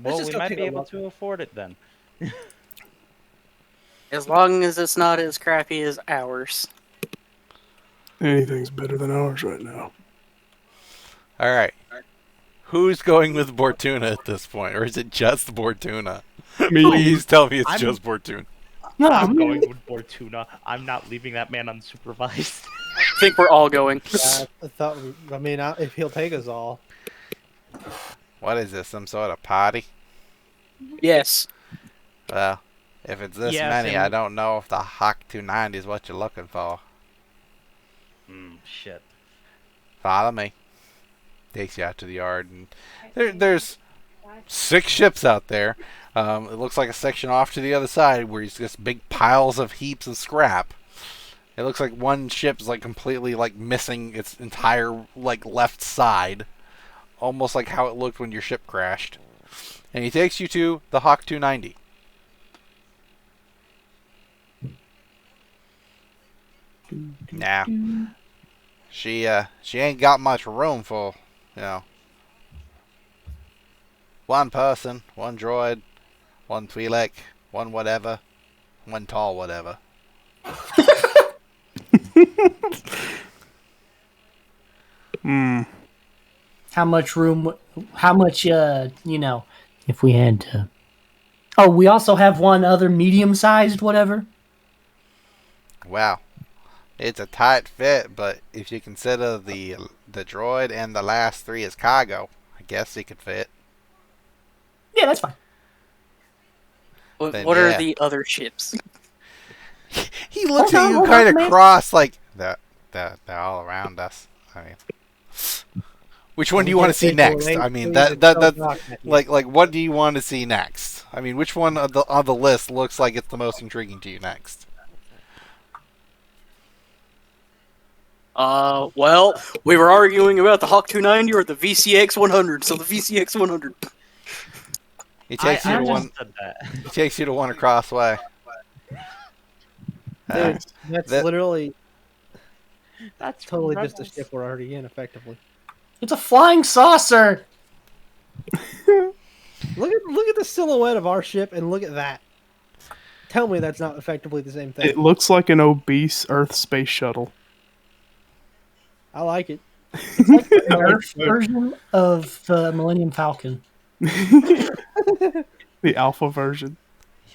well, just we go might take be a able look. to afford it then. As long as it's not as crappy as ours. Anything's better than ours right now. Alright. Who's going with Bortuna at this point? Or is it just Bortuna? Please tell me it's just Bortuna. No, I'm going with Bortuna. I'm not leaving that man unsupervised. I think we're all going. I thought. If he'll take us all. What is this? Some sort of party? Yes. Well, if it's this Yes, many, and- I don't know if the Hawk 290 is what you're looking for. Shit. Follow me. Takes you out to the yard, and there's 6 ships out there. It looks like a section off to the other side where it's just big piles of heaps of scrap. It looks like one ship is like completely like missing its entire like left side, almost like how it looked when your ship crashed. And he takes you to the Hawk 290. Now, she ain't got much room for, one person, one droid, one Twi'lek, one whatever, one tall whatever. How much room? How much? If we had to. Oh, we also have one other medium-sized whatever. Wow. It's a tight fit, but if you consider the droid and the last 3 as cargo, I guess he could fit. Yeah, that's fine. Then, What yeah. are the other ships? He looks Hold at on, you hold kind on, of man. cross, like they're all around us. I mean, which one do you want to see next? I mean, that what do you want to see next? I mean, which one on the list looks like it's the most intriguing to you next? Well, we were arguing about the Hawk 290 or the VCX 100, so the VCX 100. He takes you to one. understood that. He takes you to one across way. Dude, that's that- literally That's totally from just a Rebels. ship we're already in, effectively. It's a flying saucer. Look at the silhouette of our ship and look at that. Tell me that's not effectively the same thing. It looks like an obese Earth space shuttle. I like it. It's like the Earth version of the Millennium Falcon. The alpha version.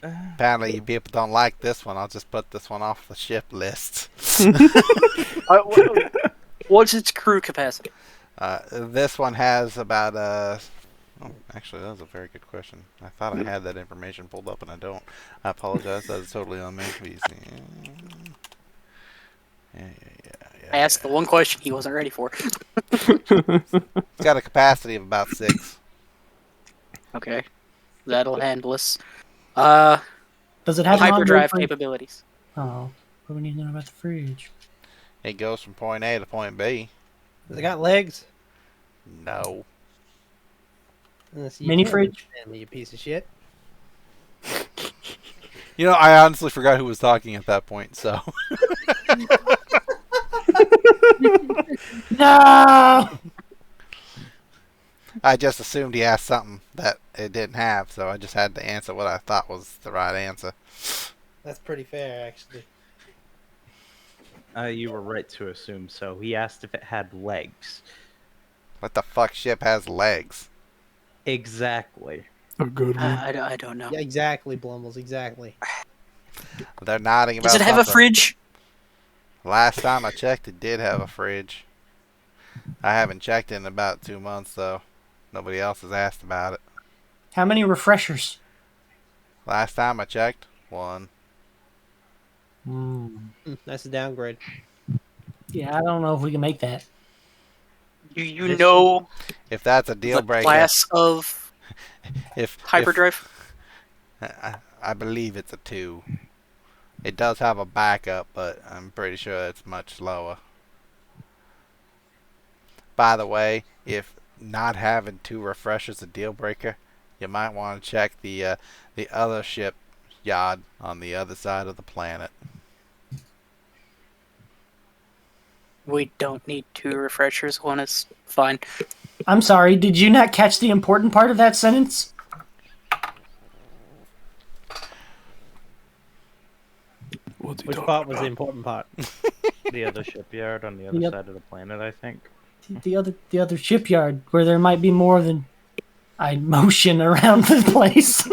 Apparently, you people don't like this one. I'll just put this one off the ship list. What's its crew capacity? This one has about Oh, actually, that was a very good question. I thought I had that information pulled up, and I don't. I apologize. That's totally on me. Yeah. I asked the one question he wasn't ready for. It's got a capacity of about 6. Okay. That'll handle us. Does it have an Hyperdrive onboard- capabilities. Oh, what do we need to know about the fridge? It goes from point A to point B. They got legs. No. You Mini can't fridge? understand me, you piece of shit. You know, I honestly forgot who was talking at that point, so. No! I just assumed he asked something that it didn't have, so I just had to answer what I thought was the right answer. That's pretty fair, actually. You were right to assume so. He asked if it had legs. What the fuck ship has legs? Exactly. A good one. I don't know. Yeah, exactly, Blumbles, exactly. They're nodding about Does it have a something. fridge? Last time I checked, it did have a fridge. I haven't checked in about 2 months, though. Nobody else has asked about it. How many refreshers? Last time I checked, 1. That's a downgrade. Yeah, I don't know if we can make that. Do you know If that's a deal the breaker, class of if hyperdrive? I believe it's a 2. It does have a backup, but I'm pretty sure it's much lower. By the way, if not having 2 refreshers a deal breaker, you might want to check the other ship yard on the other side of the planet. We don't need 2 refreshers. 1 is fine. I'm sorry, did you not catch the important part of that sentence? What's he Which talking part was the about? important part? The other shipyard on the other Yep. side of the planet, I think. The other shipyard where there might be more than motion around the place.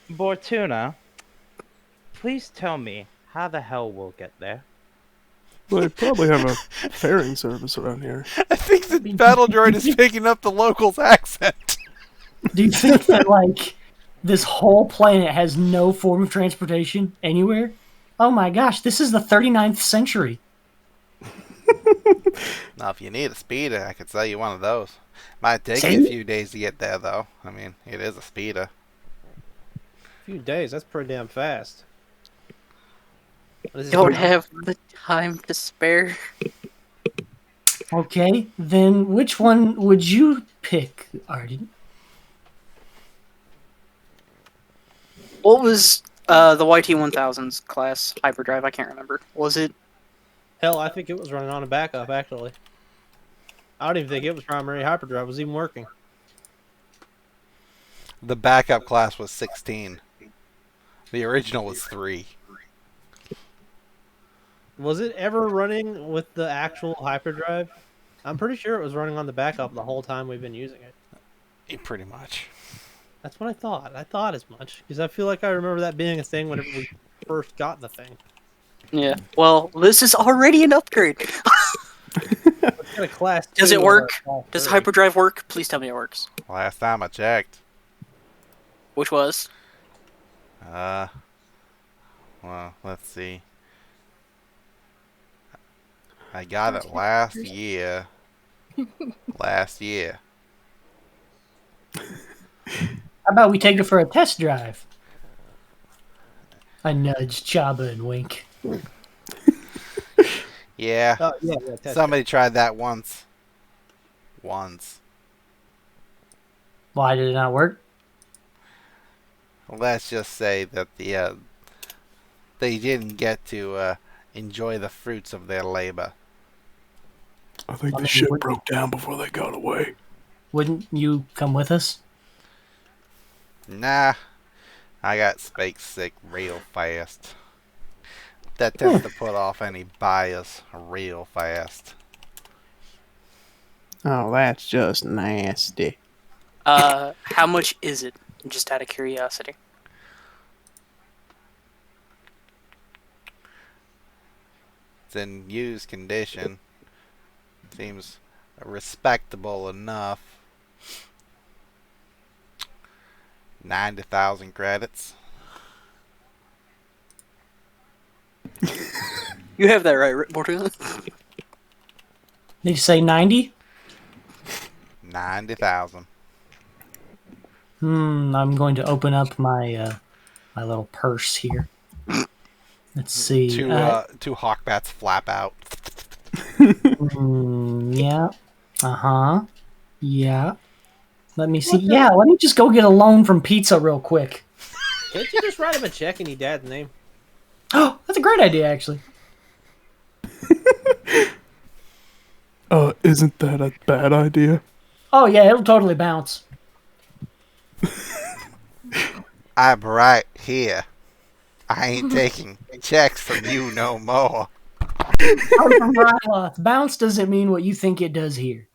Bortuna, please tell me how the hell we'll get there. Well, they probably have a ferrying service around here. I think the battle droid is picking up the locals' accent. Do you think that like this whole planet has no form of transportation anywhere? Oh my gosh, this is the 39th century. Now, if you need a speeder, I could sell you one of those. Might take See? you a few days to get there, though. I mean, it is a speeder. A few days, that's pretty damn fast. What is Don't this? have the time to spare. Okay, then which one would you pick, Arden? What was the YT-1000's class hyperdrive? I can't remember. Was it? Hell, I think it was running on a backup, actually. I don't even think it was primary hyperdrive was even working. The backup class was 16. The original was 3. Was it ever running with the actual hyperdrive? I'm pretty sure it was running on the backup the whole time we've been using it. Pretty much. That's what I thought. I thought as much. Because I feel like I remember that being a thing whenever we first got the thing. Yeah. Well, this is already an upgrade. What kind of class Does 2 it or work? a class Does 3? hyperdrive work? Please tell me it works. Last time I checked. Which was? Well, let's see. I got it last year. How about we take it for a test drive? I nudge Chabba and wink. Yeah. Oh yeah, test Somebody tried that once. Once. Why did it not work? Let's just say that they didn't get to enjoy the fruits of their labor. I think I the mean, ship would- broke down before they got away. Wouldn't you come with us? Nah, I got space sick real fast. That tends to put off any buyers real fast. Oh, that's just nasty. How much is it? Just out of curiosity. It's in used condition. Seems respectable enough. 90,000 credits. You have that right, Bortuna? Did you say 90? 90,000. I'm going to open up my my little purse here. Let's see. Two hawkbats flap out. Yeah. Yeah. Let me see. Yeah, let me just go get a loan from Pizza real quick. Can't you just write him a check in your dad's name? Oh, that's a great idea, actually. Isn't that a bad idea? Oh, yeah, it'll totally bounce. I'm right here. I ain't taking checks from you no more. I'm from Ryloth. Bounce doesn't mean what you think it does here.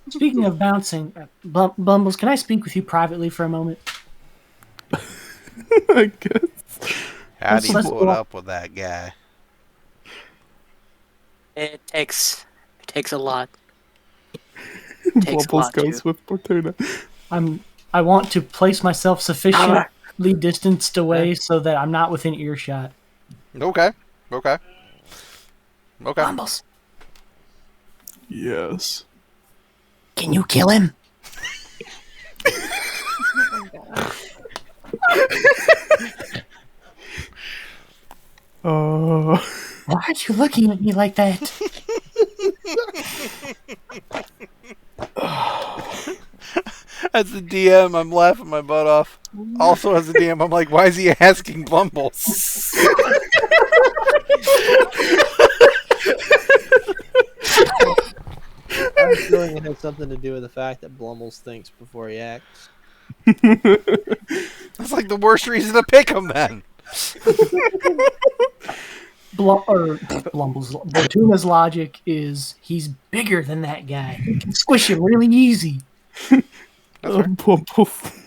Speaking of bouncing, Blumbles, can I speak with you privately for a moment? I guess. How do you Let's put go. up with that guy? It takes a lot. Takes a Blumbles lot, goes too. with Bortuna. I want to place myself sufficiently distanced away so that I'm not within earshot. Okay. Okay. Okay. Blumbles, Yes. can you kill him? Why are you looking at me like that? As the DM, I'm laughing my butt off. Also, as a DM, I'm like, why is he asking Blumbles? I have a feeling it has something to do with the fact that Blumbles thinks before he acts. That's like the worst reason to pick him then. Bortuna's logic is he's bigger than that guy. He can squish him really easy. Blumbles.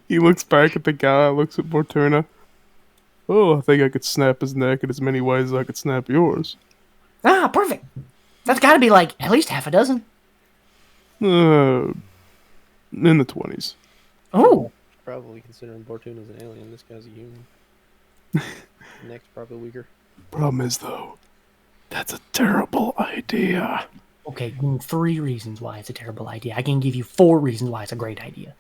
He looks back at the guy, looks at Bortuna. Oh, I think I could snap his neck in as many ways as I could snap yours. Ah, perfect. That's got to be like at least half a dozen. In the 20s. Oh, Probably considering Bortuna's an alien, this guy's a human. Next, probably weaker. Problem is, though, that's a terrible idea. okay. 3 reasons why it's a terrible idea. I can give you 4 reasons why it's a great idea.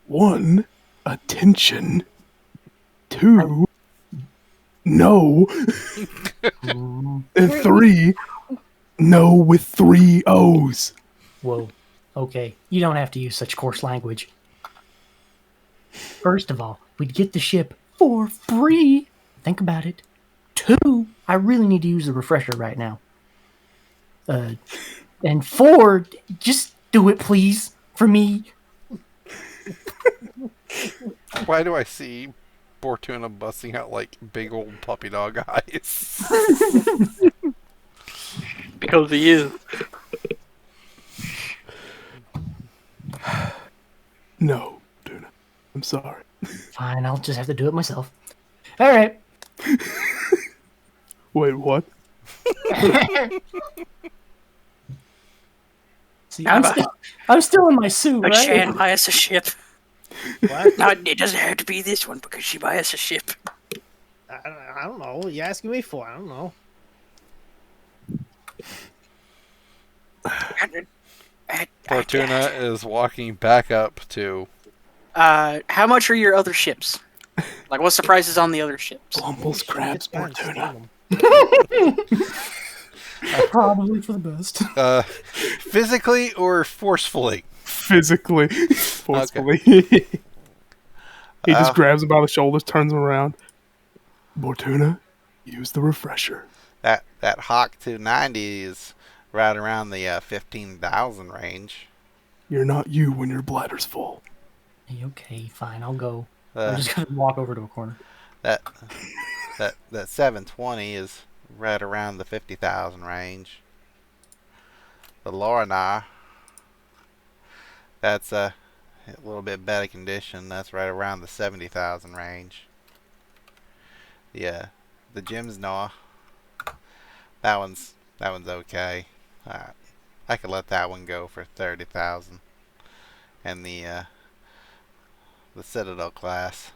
1, attention. 2, no. And 3, no with 3 O's. Whoa. Okay, you don't have to use such coarse language. First of all, we'd get the ship for free. Think about it. 2, I really need to use the refresher right now. And 4, just do it, please, for me. Why do I see Bortuna busting out like big old puppy dog eyes? Because he is. No, Tuna. I'm sorry. Fine, I'll just have to do it myself. All right. Wait, what? See, I'm still in my suit, Like right? Shan buy us a ship. What? No, it doesn't have to be this one because she buy us a ship. I don't know. What are you asking me for? I don't know. Bortuna is walking back up to. How much are your other ships? Like, what's the prices on the other ships? Blumbles grabs It's fine, Bortuna. steal 'em. Probably for the best. Physically or forcefully? Physically, forcefully. He just grabs him by the shoulders, turns him around. Bortuna, use the refresher. That Hawk 290 is right around the 15,000 range. You're not you when your bladder's full. Hey, okay, fine, I'll go. Uh, I'm just gonna walk over to a corner. that 720 is right around the 50,000 range. The Lorna, that's a little bit better condition. That's right around the 70,000 range. Yeah, the Jim's Noah. That one's okay. I could let that one go for 30,000. And the Citadel class,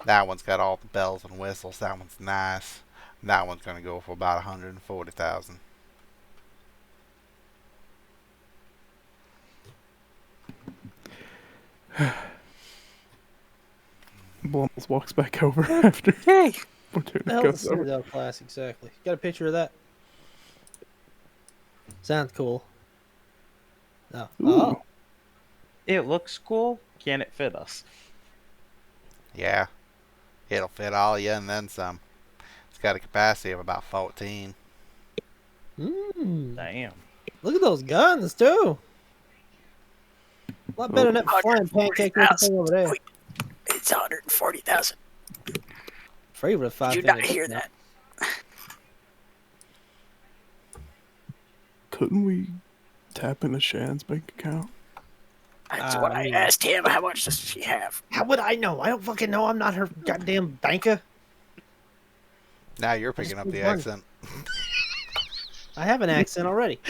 that one's got all the bells and whistles. That one's nice. That one's gonna go for about 140,000. Blumbles walks back over after Hey, Bortuna The hell goes is over. Citadel class exactly? Got a picture of that? Sounds cool. No. Oh, It looks cool. Can it fit us? Yeah, it'll fit all you and then some. It's got a capacity of about 14. Damn. Look at those guns too. A lot better than that flying pancake looking thing over there. Wait, it's 140,000. Favorite of five. Did you not hear that? Couldn't we tap into Shan's bank account? That's what I asked him. How much does she have? How would I know? I don't fucking know. I'm not her goddamn banker. Now you're picking up the accent. I have an accent already.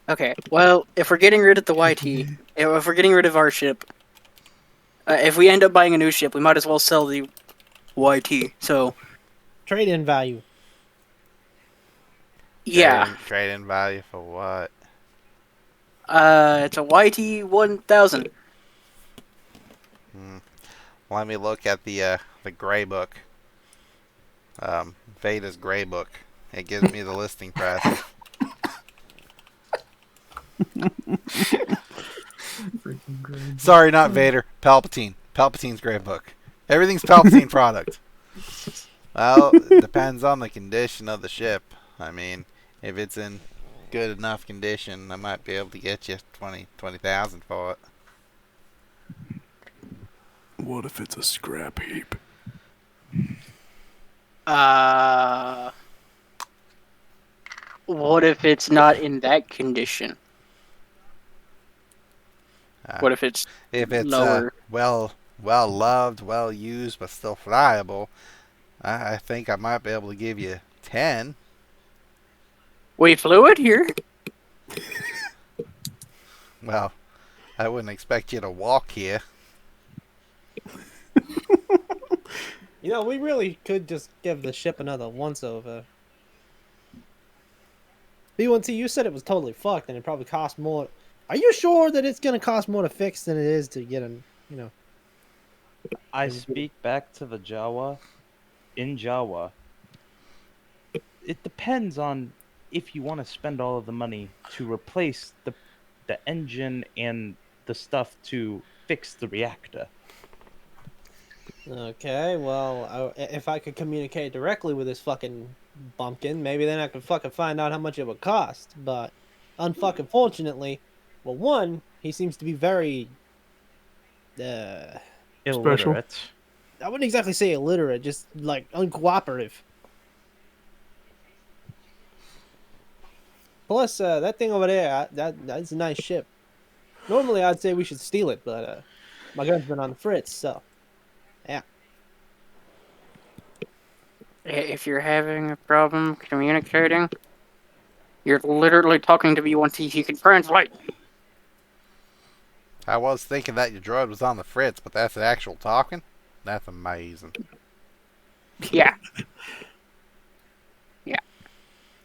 Okay, well, if we're getting rid of the YT, if we're getting rid of our ship, if we end up buying a new ship, we might as well sell the YT. So, Trade-in value. yeah, Trade-in value for what? it's a YT 1000. Let me look at the gray book. Veda's gray book. It gives me the listing price. Freaking great. Sorry, not Vader. Palpatine. Palpatine's gray book. Everything's Palpatine product. Well, it depends on the condition of the ship. I mean, if it's in good enough condition, I might be able to get you 20,000 for it. What if it's a scrap heap? What if it's not in that condition? What if it's lower? Well loved, well used, but still flyable, I think I might be able to give you 10. We flew it here. Well, I wouldn't expect you to walk here. You know, we really could just give the ship another once-over. B1T, you said it was totally fucked and it probably cost more. Are you sure that it's going to cost more to fix than it is to get an, you know? I speak back to the Jawa. In Jawa, it depends on if you want to spend all of the money to replace the engine and the stuff to fix the reactor. Okay, well, if I could communicate directly with this fucking bumpkin, maybe then I could fucking find out how much it would cost. But, unfucking fortunately, well, one, he seems to be very, Illiterate. I wouldn't exactly say illiterate, just like uncooperative. Plus, that thing over there, that's a nice ship. Normally, I'd say we should steal it, but my gun's been on the fritz, so yeah. If you're having a problem communicating, you're literally talking to B1T. He can translate. I was thinking that your droid was on the fritz, but that's the actual talking. That's amazing. Yeah.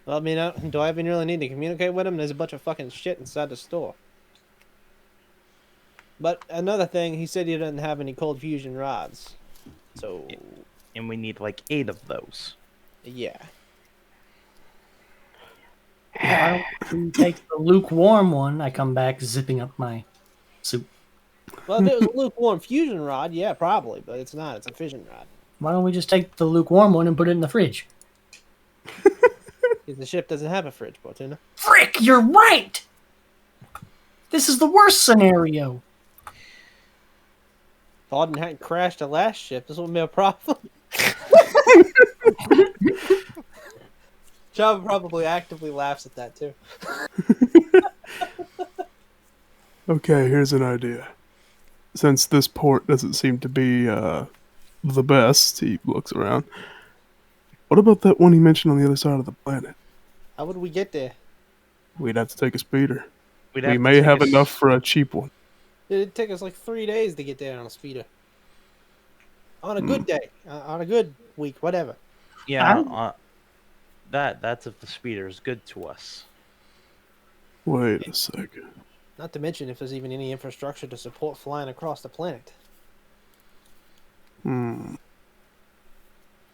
Well, I mean, do I even really need to communicate with him? There's a bunch of fucking shit inside the store. But another thing, he said he doesn't have any cold fusion rods. So, And we need like 8 of those. yeah. Why don't we take the lukewarm one? I come back zipping up my suit. Well, if it was a lukewarm fusion rod, yeah, probably. But it's not. It's a fission rod. Why don't we just take the lukewarm one and put it in the fridge? Because the ship doesn't have a fridge, Bortuna. Frick, you're right! This is the worst scenario. If Arden hadn't crashed the last ship, this wouldn't be a problem. Chabba probably actively laughs at that, too. Okay, here's an idea. Since this port doesn't seem to be the best, he looks around. What about that one he mentioned on the other side of the planet? How would we get there? We'd have to take a speeder. We'd We to may take have a s- enough for a cheap one. It'd take us like 3 days to get there on a speeder. On a good day. On a good week, whatever. Yeah, that's if the speeder is good to us. Wait a second. Not to mention if there's even any infrastructure to support flying across the planet. I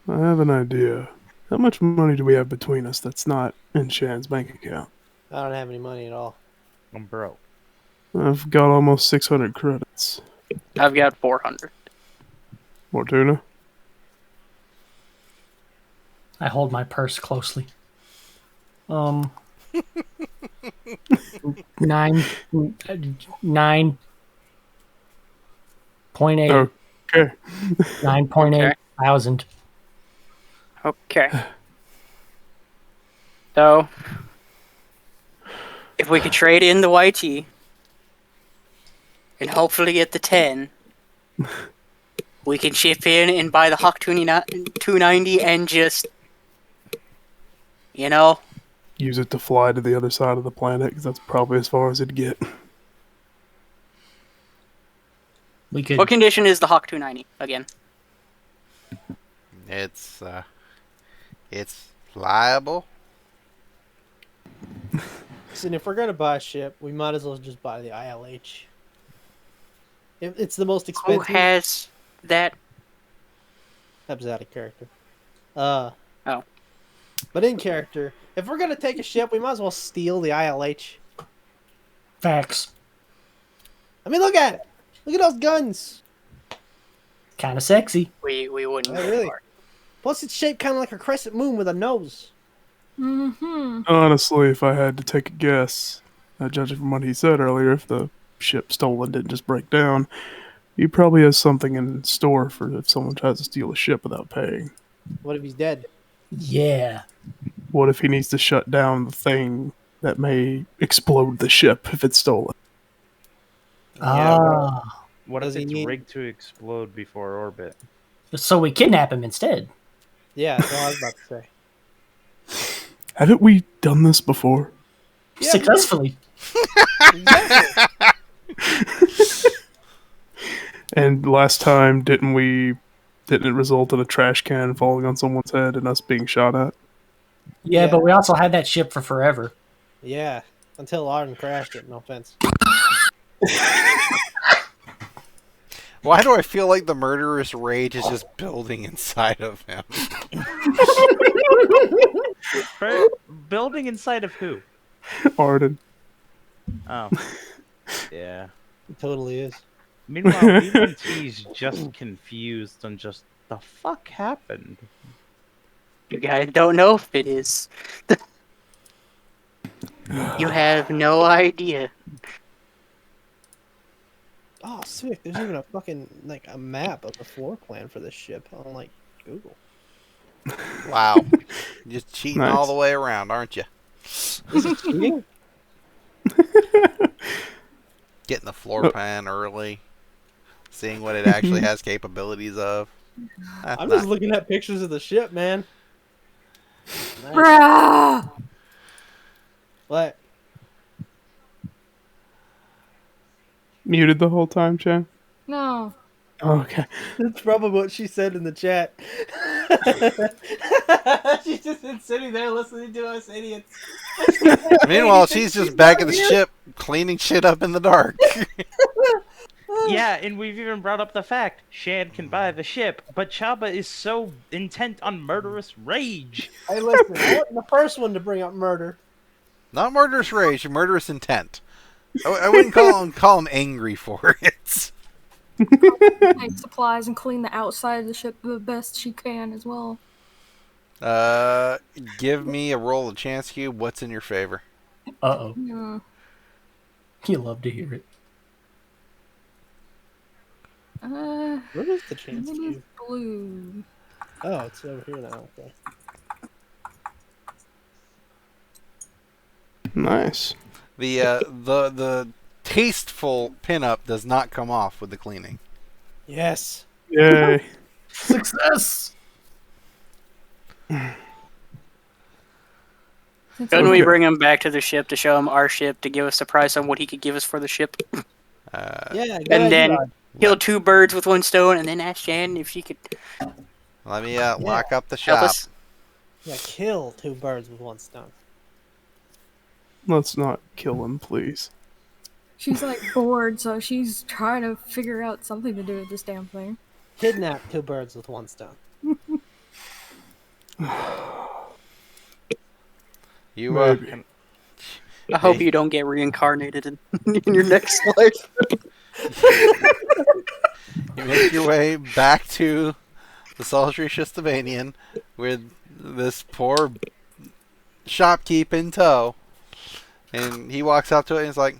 have an idea. How much money do we have between us that's not in Shan's bank account? I don't have any money at all. I'm broke. I've got almost 600 credits. I've got 400. Bortuna? I hold my purse closely. 9.8. Okay. 9.8 Okay. thousand. Okay. So, if we could trade in the YT and hopefully get the 10, we can chip in and buy the Hawk 290 and just, you know, Use it to fly to the other side of the planet, because that's probably as far as it'd get. We could. what condition is the Hawk 290 again? It's liable. Listen, if we're gonna buy a ship, we might as well just buy the ILH. If it's the most Who expensive. has that? That was out of character. Oh. But in character, if we're gonna take a ship, we might as well steal the ILH. Facts. I mean, look at it. Look at those guns. Kind of sexy. We wouldn't. Oh, go really? for it. Plus, it's shaped kind of like a crescent moon with a nose. Mm-hmm. Honestly, if I had to take a guess, judging from what he said earlier, if the ship stolen didn't just break down, he probably has something in store for if someone tries to steal a ship without paying. What if he's dead? Yeah. What if he needs to shut down the thing that may explode the ship if it's stolen? Ah. What Does if he it's need- rigged to explode before orbit? So we kidnap him instead. Yeah, that's all I was about to say. Haven't we done this before? Yeah, Successfully. Exactly. And last time, didn't it result in a trash can falling on someone's head and us being shot at? Yeah, Yeah. but we also had that ship for forever. Yeah, until Arden crashed it. No offense. Why do I feel like the murderous rage is just building inside of him? Building inside of who? Arden. Oh. Yeah. It totally is. Meanwhile, BMT's just confused on just the fuck happened. You guys don't know if it is. You have no idea. Oh, sick. There's even a fucking, like, a map of the floor plan for this ship on, like, Google. Wow. Just cheating all Nice. the way around, aren't you? Is it cheating? Getting the floor plan early. Seeing what it actually has capabilities of. That's I'm not- just looking at pictures of the ship, man. Nice. Bruh! What? Muted the whole time, Chan? No. Okay. That's probably what she said in the chat. She's just been sitting there listening to us idiots. Meanwhile, she's just back at the ship cleaning shit up in the dark. Yeah, and we've even brought up the fact Shan can buy the ship, but Chabba is so intent on murderous rage. Hey, listen, I wasn't the first one to bring up murder. Not murderous rage, murderous intent. I wouldn't call him angry for it. Take supplies and clean the outside of the ship the best she can as well. Give me a roll of chance cube. What's in your favor? Uh-oh. Yeah. You love to hear it. Where is the chance It is cube? blue. Oh, it's over here now. Okay. Nice. The tasteful pinup does not come off with the cleaning. Yes. Yay. Success! Couldn't we Okay. bring him back to the ship to show him our ship to give us a price on what he could give us for the ship? Yeah. And then kill two birds with one stone, and then ask Jan if she could Let me lock up the help shop. us. Yeah, kill two birds with one stone. Let's not kill him, please. She's like bored, so she's trying to figure out something to do with this damn thing. Kidnap two birds with one stone. You Maybe. I hope you don't get reincarnated in your next life. you make your way back to the sultry Shistavanen with this poor shopkeep in tow, and he walks up to it and he's like,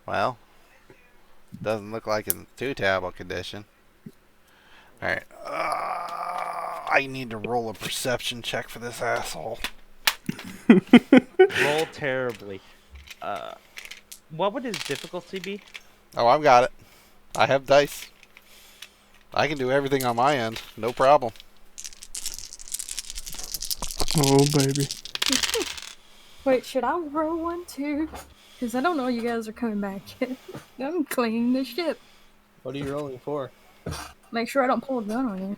"Well, doesn't look like it's in too terrible condition." All right, I need to roll a perception check for this asshole. Roll terribly. What would his difficulty be? Oh, I've got it. I have dice. I can do everything on my end. No problem. Oh, baby. Wait, should I roll one too? Because I don't know you guys are coming back yet. I'm cleaning the ship. What are you rolling for? Make sure I don't pull a gun on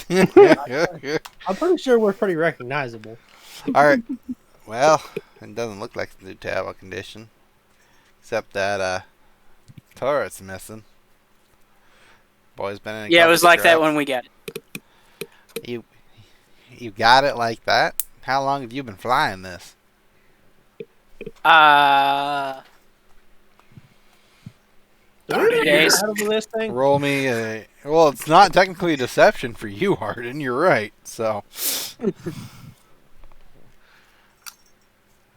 you. I'm pretty sure we're pretty recognizable. All right. Well, it doesn't look like it's in terrible condition, except that turret's missing. Boy's been in. Yeah, it was like that when we got it. You got it like that? How long have you been flying this? 30 days. Out of this thing? Roll me a. Well, it's not technically a deception for you, Arden. You're right. So.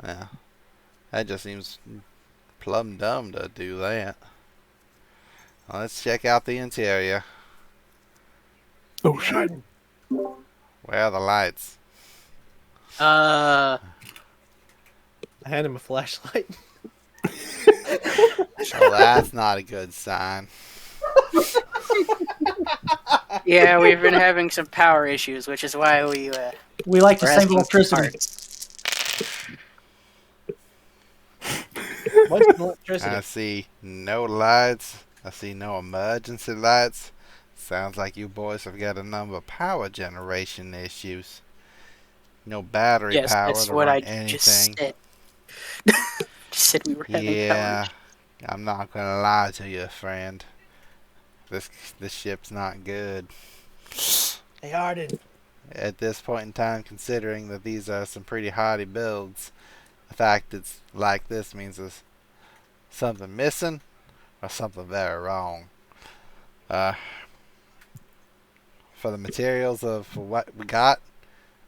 Yeah. That just seems plumb dumb to do that. Well, let's check out the interior. Oh, shit. Where are the lights? I hand him a flashlight. Well, that's not a good sign. Yeah, we've been having some power issues, which is why We like to we're save asking for electricity. parts. What's electricity? I see no lights. I see no emergency lights. Sounds like you boys have got a number of power generation issues. No battery Yes, power that's to what run I anything. just said. Just said we were having Yeah, power. I'm not gonna lie to you, friend. This ship's not good. Hey, Arden. At this point in time, considering that these are some pretty hardy builds, the fact it's like this means there's something missing or something very wrong. For the materials of what we got,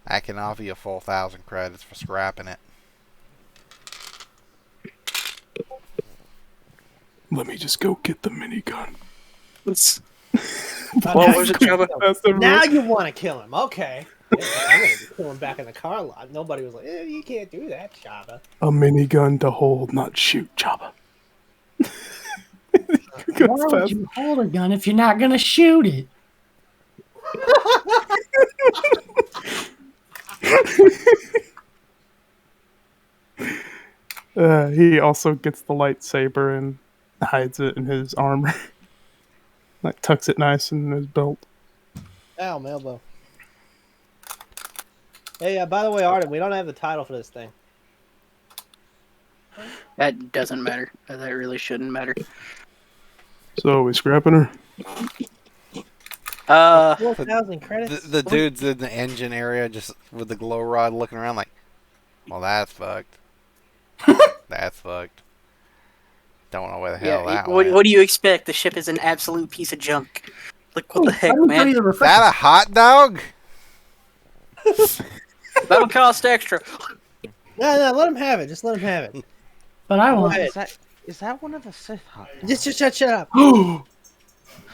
I can offer you 4,000 credits for scrapping it. Let me just go get the minigun. What was it, Chabba? That's the Now you want to kill him. Okay. Yeah, I'm going to kill him back in the car lot. Nobody was like, you can't do that, Chabba. A minigun to hold, not shoot, Chabba. Why would you hold a gun if you're not going to shoot it? He also gets the lightsaber and hides it in his armor. Like tucks it nice in his belt. Ow, my elbow. Hey, by the way, Arden, we don't have the title for this thing. That doesn't matter. That really shouldn't matter. So are we scrapping her? 4,000 credits. The dude's in the engine area just with the glow rod looking around like, well, that's fucked. That's fucked. Don't know where the hell that went. What do you expect? The ship is an absolute piece of junk. Like, what the heck, Let me tell man? you the Is refresher. that a hot dog? That'll cost extra. No, let him have it. Just let him have it. But I Go want. ahead. Is that one of the Sith hot dogs? Just shut up. You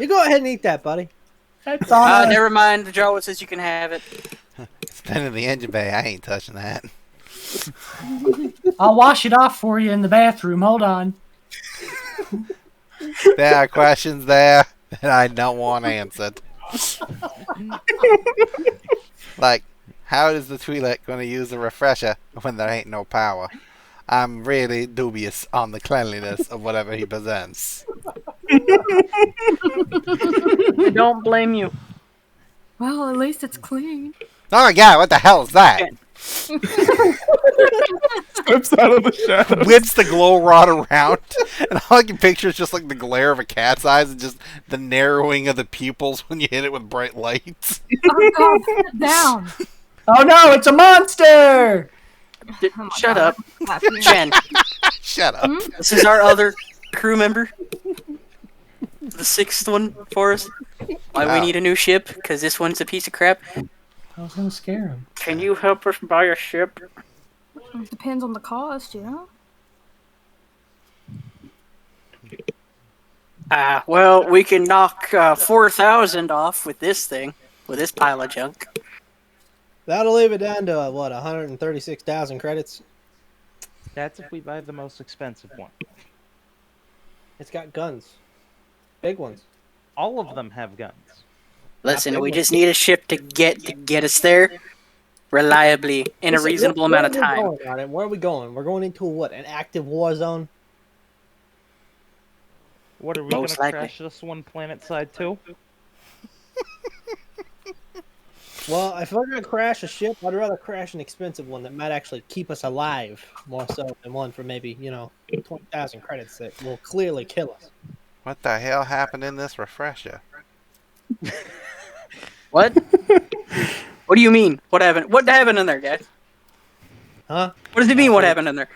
go ahead and eat that, buddy. That's on. Never mind. The Jawa says you can have it. It's been in the engine bay. I ain't touching that. I'll wash it off for you in the bathroom. Hold on. There are questions there that I don't want answered. Like, how is the Twi'lek going to use a refresher when there ain't no power? I'm really dubious on the cleanliness of whatever he presents. I don't blame you. Well, at least it's clean. Oh my god, what the hell is that? Steps out of the shadow. Whips the glow rod around, and all I can picture is just like the glare of a cat's eyes and just the narrowing of the pupils when you hit it with bright lights. Oh God, sit down. Oh no, it's a monster! Oh my Shut God. up. Jen, Shut up. this is our other crew member. The sixth one for us. Why we need a new ship? Because this one's a piece of crap. I was gonna scare him. Can you help us buy a ship? It depends on the cost, you know? Well, we can knock 4,000 off with this thing. With this pile of junk. That'll leave it down to, 136,000 credits? That's if we buy the most expensive one. It's got guns. Big ones. All of them have guns. Listen, we just need a ship to get us there reliably in a Listen, reasonable amount of time. Where are we going? We're going into an active war zone? What, are we going Most to likely. crash this one planet side too? Well, if we're going to crash a ship, I'd rather crash an expensive one that might actually keep us alive more so than one for maybe, 20,000 credits that will clearly kill us. What the hell happened in this refresher? What? What do you mean? What happened? What happened in there, guys? Huh? What does it mean? What happened in there?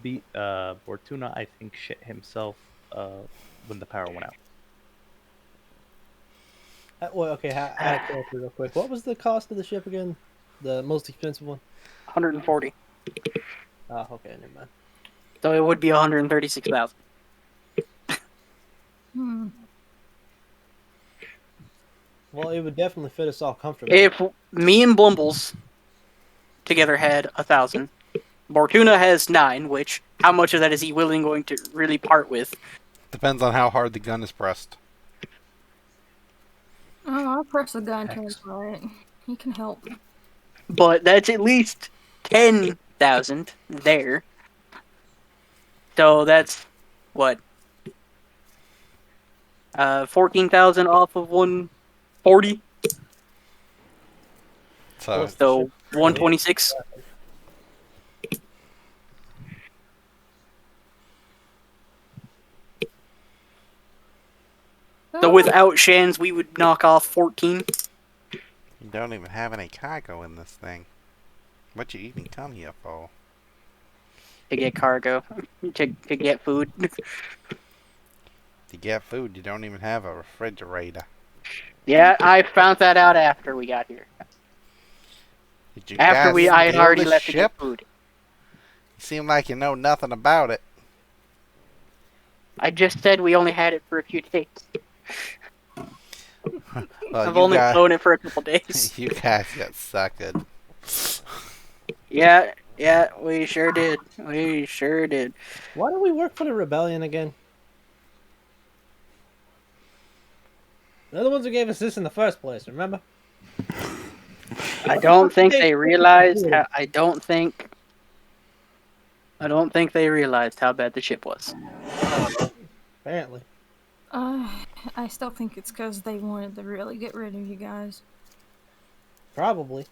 Bortuna, I think, shit himself when the power went out. Well, okay, out of character real quick. What was the cost of the ship again? The most expensive one? 140. Oh, okay, never mind. So it would be 136,000. Well, it would definitely fit us all comfortably. If me and Blumbles together had 1,000, Bortuna has 9. Which how much of that is he going to really part with? Depends on how hard the gun is pressed. Oh, I'll press the gun to his right. He can help. But that's at least 10,000 there. So that's what? 14,000 off of 140. So So 126. So without Shans, we would knock off 14. you don't even have any cargo in this thing. What you even come here for? To get cargo. To get food. To get food, you don't even have a refrigerator. Yeah, I found that out after we got here. Did you After guys I had steal already the left to ship? get food. You seem like you know nothing about it. I just said we only had it for a few days. Well, I've only flown it for a couple days. You guys got suckered. Yeah, we sure did. We sure did. Why do we work for the rebellion again? They're the ones who gave us this in the first place, remember? I don't think they realized how. I don't think they realized how bad the ship was. Apparently. I still think it's because they wanted to really get rid of you guys. Probably.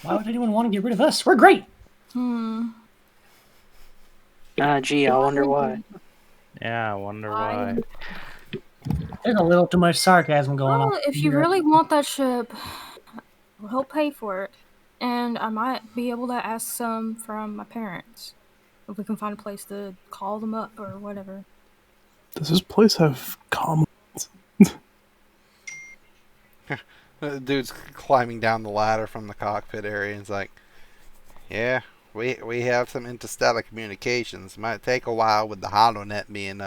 Why would anyone want to get rid of us? We're great. Gee, I wonder why. Yeah, I wonder why. There's a little too much sarcasm going on. Well, if you really want that ship, he'll pay for it. And I might be able to ask some from my parents. If we can find a place to call them up or whatever. Does this place have common? The dude's climbing down the ladder from the cockpit area and it's like, yeah, we have some interstellar communications. Might take a while with the HoloNet being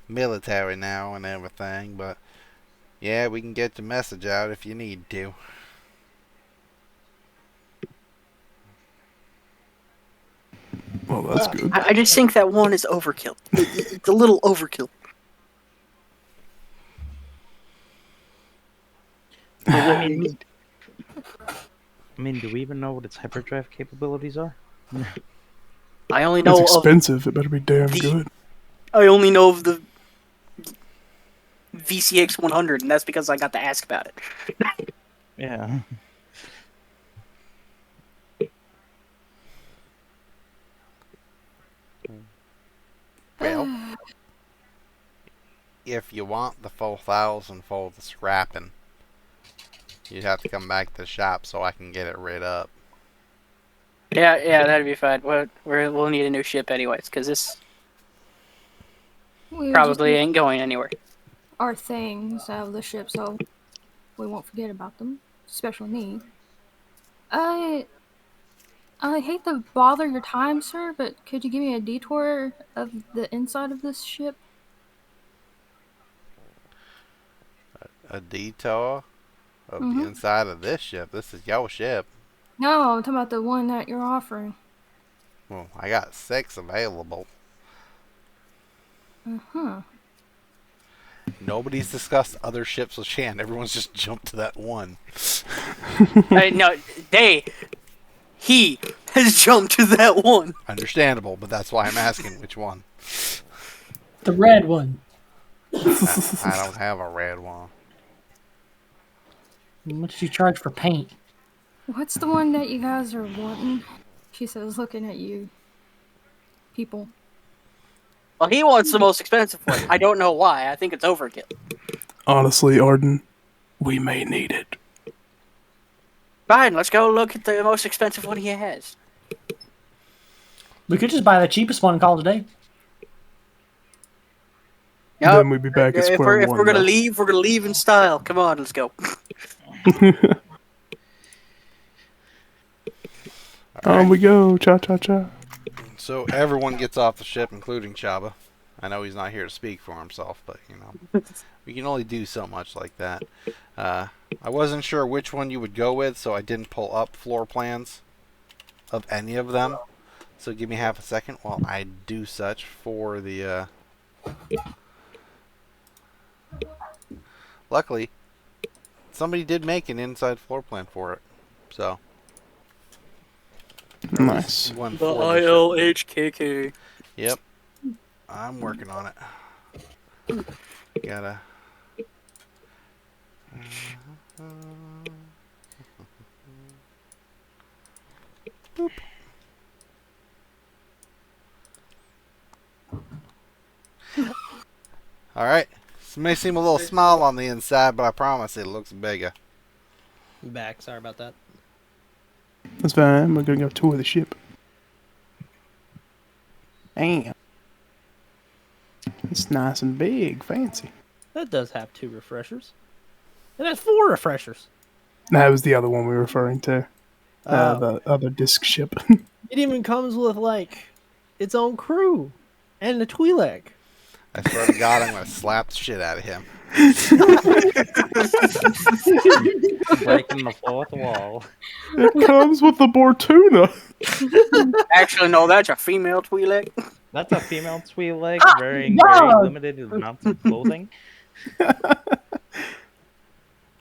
military now and everything, but yeah, we can get the message out if you need to. Well, that's good. I just think that one is overkill. It's a little overkill. I mean, do we even know what its hyperdrive capabilities are? I only It's know of expensive. It better be damn good. I only know of the VCX 100, and that's because I got to ask about it. Yeah. Well, if you want the 4,000 for the scrapping, you'd have to come back to the shop so I can get it rid up. Yeah, that'd be fine. We'll need a new ship anyways, because this We probably just ain't going anywhere. our things out of the ship, so we won't forget about them. Especially me. I hate to bother your time, sir, but could you give me a detour of the inside of this ship? A detour of the inside of this ship. This is your ship. No, I'm talking about the one that you're offering. Well, I got 6 available. Nobody's discussed other ships with Shan. Everyone's just jumped to that one. No, he has jumped to that one. Understandable, but that's why I'm asking which one. The red one. I don't have a red one. How much do you charge for paint? What's the one that you guys are wanting? She says, looking at you. People. Well, he wants the most expensive one. I don't know why. I think it's overkill. Honestly, Arden, we may need it. Fine, let's go look at the most expensive one he has. We could just buy the cheapest one and call it a day. Yep. Then we'd be back at If square we're one. gonna leave, we're gonna leave in style. Come on, let's go. On we go, cha cha cha. So everyone gets off the ship, including Chabba. I know he's not here to speak for himself, but you know, we can only do so much like that. I wasn't sure which one you would go with, so I didn't pull up floor plans of any of them. So give me half a second while I do such for the. Luckily, somebody did make an inside floor plan for it, so. Nice. One The for the ship. ILHKK. Yep. I'm working on it. Gotta. Boop. Alright. This may seem a little small on the inside, but I promise it looks bigger. I'm back. Sorry about that. That's fine. We're gonna go tour the ship. Damn. It's nice and big, fancy. That does have 2 refreshers. It has 4 refreshers. That was the other one we were referring to. Oh. The other disc ship. It even comes with, like, its own crew. And the Twi'lek. I swear to God, I'm gonna slap the shit out of him. Breaking the fourth wall. It comes with the Bortuna. Actually, no, that's a female Twi'lek. That's a female Twi'lek wearing yeah. very limited amounts of clothing.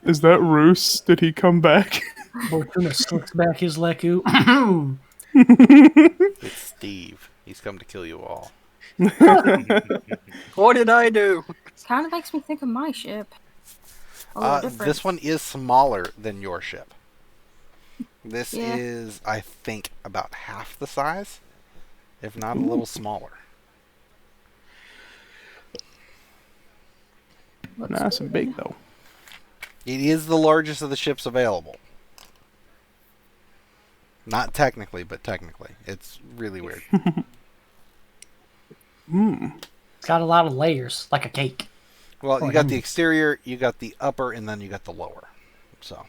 Is that Roos? Did he come back? Bortuna slicks back his Leku. It's Steve. He's come to kill you all. What did I do? Kind of makes me think of my ship. A little different. This one is smaller than your ship. This Yeah. is, I think, about half the size, if not a little smaller. Looks Nice and good. big though. It is the largest of the ships available. Not technically, but technically. It's really weird. It's got a lot of layers, like a cake. Well, you Oh, got the yeah. exterior, you got the upper, and then you got the lower. So,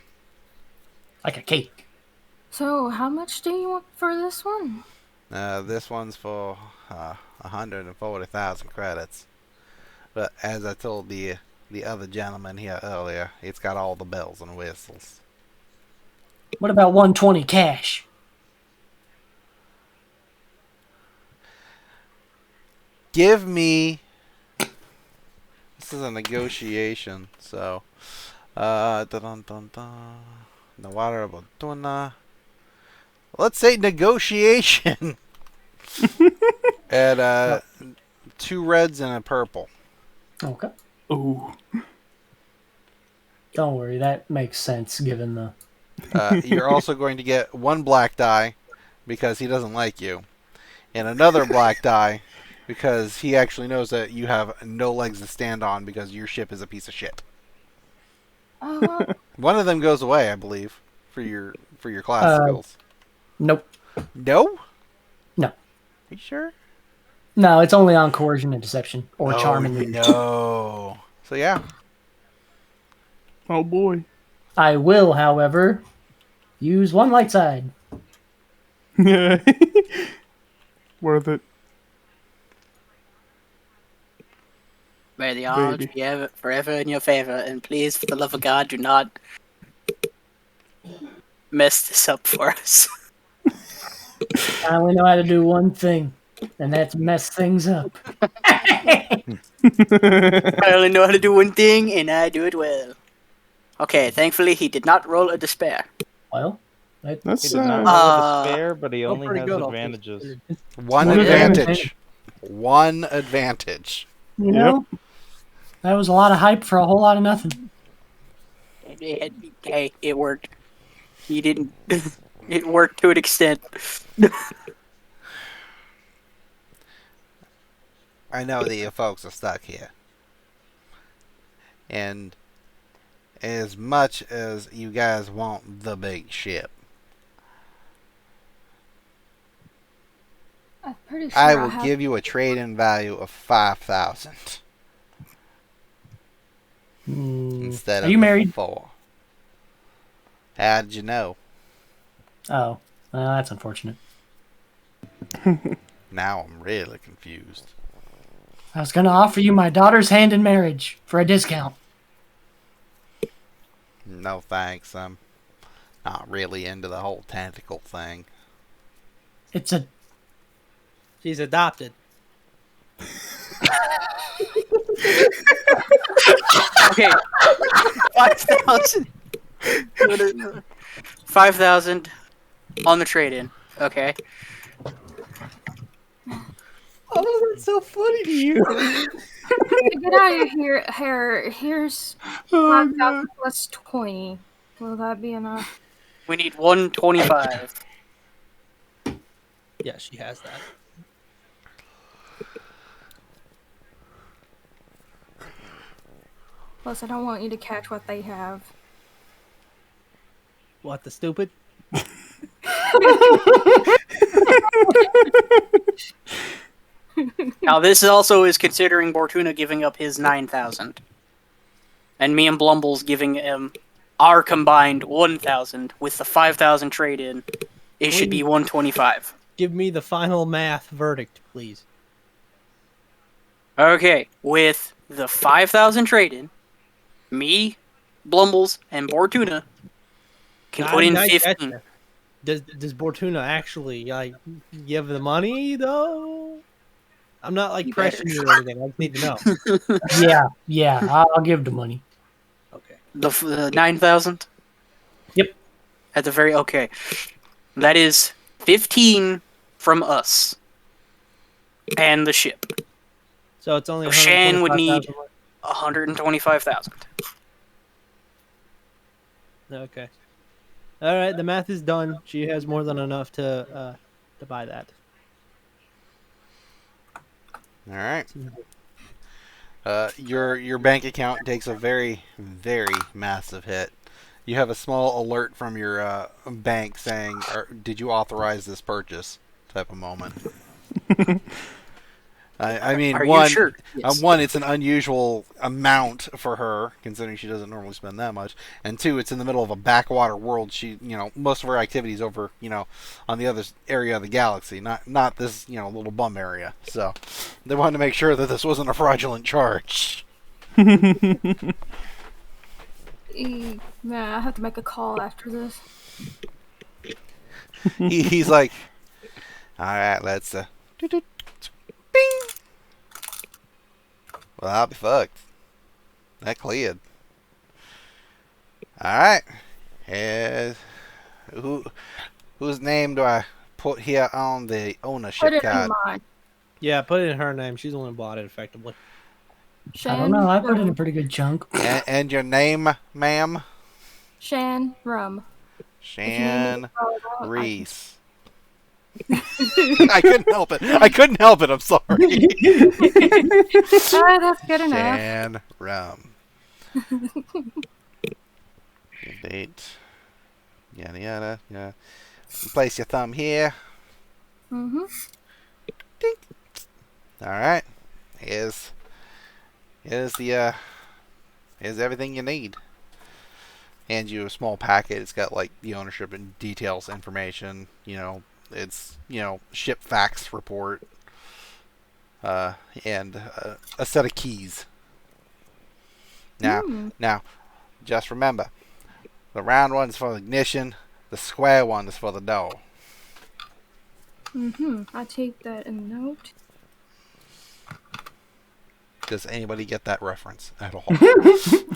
Like a cake. So, how much do you want for this one? this one's for 140,000 credits. But as I told the other gentleman here earlier, it's got all the bells and whistles. What about 120 cash? Give me... This is a negotiation, so... The water of Bortuna. Let's say negotiation. At 2 reds and a purple. Okay. Ooh. Don't worry, that makes sense given the... You're also going to get 1 black die because he doesn't like you, and another black die because he actually knows that you have no legs to stand on because your ship is a piece of shit. One of them goes away, I believe, for your class skills. Nope. No? No. Are you sure? No, it's only on coercion and deception. Or charm and leadership. No. So yeah. Oh boy. I will, however, use 1 light side. Yeah. Worth it. May the odds Baby. be forever in your favor, and please, for the love of God, do not mess this up for us. I only know how to do one thing, and that's mess things up. I only know how to do one thing, and I do it well. Okay, thankfully he did not roll a despair. Well, He That's did not roll a despair, but he only pretty has good, advantages. One What advantage. One advantage. you know, that was a lot of hype for a whole lot of nothing. Hey, it worked. He didn't. It worked to an extent. I know that you folks are stuck here. And as much as you guys want the big ship, I'm pretty sure I will have... give you a trade-in value of 5,000 instead Are of you the married? 4. How did you know? Oh, well, that's unfortunate. Now I'm really confused. I was going to offer you my daughter's hand in marriage for a discount. No thanks. I'm not really into the whole tentacle thing. It's a... She's adopted. Okay, 5,000. 5,000 on the trade-in. Okay. Oh, that's so funny to you. To get out of here, here's 5,000 plus 20. Will that be enough? We need 125. Yeah, she has that. Plus, I don't want you to catch what they have. What, the stupid? Now, this also is considering Bortuna giving up his 9,000. And me and Blumbles giving him our combined 1,000 with the 5,000 trade-in. It should be 125. Give me the final math verdict, please. Okay, with the 5,000 trade-in, me, Blumbles, and Bortuna can put in I 15. getcha. Does Bortuna actually like give the money though? I'm not like You pressuring better. you or anything. I just need to know. Yeah, I'll give the money. Okay. The 9,000? Yep. At the very... Okay. That is 15 from us. and the ship. So it's only So Shan would need 125,000. 125,000. Okay. All right, the math is done. She has more than enough to buy that. All right. Your bank account takes a very, very massive hit. You have a small alert from your bank saying, "Did you authorize this purchase?" type of moment. I mean, Are one, you sure? Yes. one, it's an unusual amount for her, considering she doesn't normally spend that much. And two, it's in the middle of a backwater world. She, most of her activities over, on the other area of the galaxy, not this, little bum area. So they wanted to make sure that this wasn't a fraudulent charge. Man, I have to make a call after this. He's like, all right, let's bing. Well, I'll be fucked. That cleared. All right. Whose name do I put here on the ownership Put it in card? mine. Yeah, put it in her name. She's the one who bought it effectively. Shan, I don't know. I put in a pretty good chunk. And your name, ma'am? Shan Rum. Shan Reese. I couldn't help it. I'm sorry. That's good enough. Shan Rum. Date. Yada yada. Yeah. Place your thumb here. Mm-hmm. Dink. All right. Here's everything you need. Hand you a small packet. It's got like the ownership and details information. It's ship fax report. And a set of keys. Now, just remember, the round one's for the ignition. The square one is for the door. Mm-hmm. I take that in note. Does anybody get that reference at all? The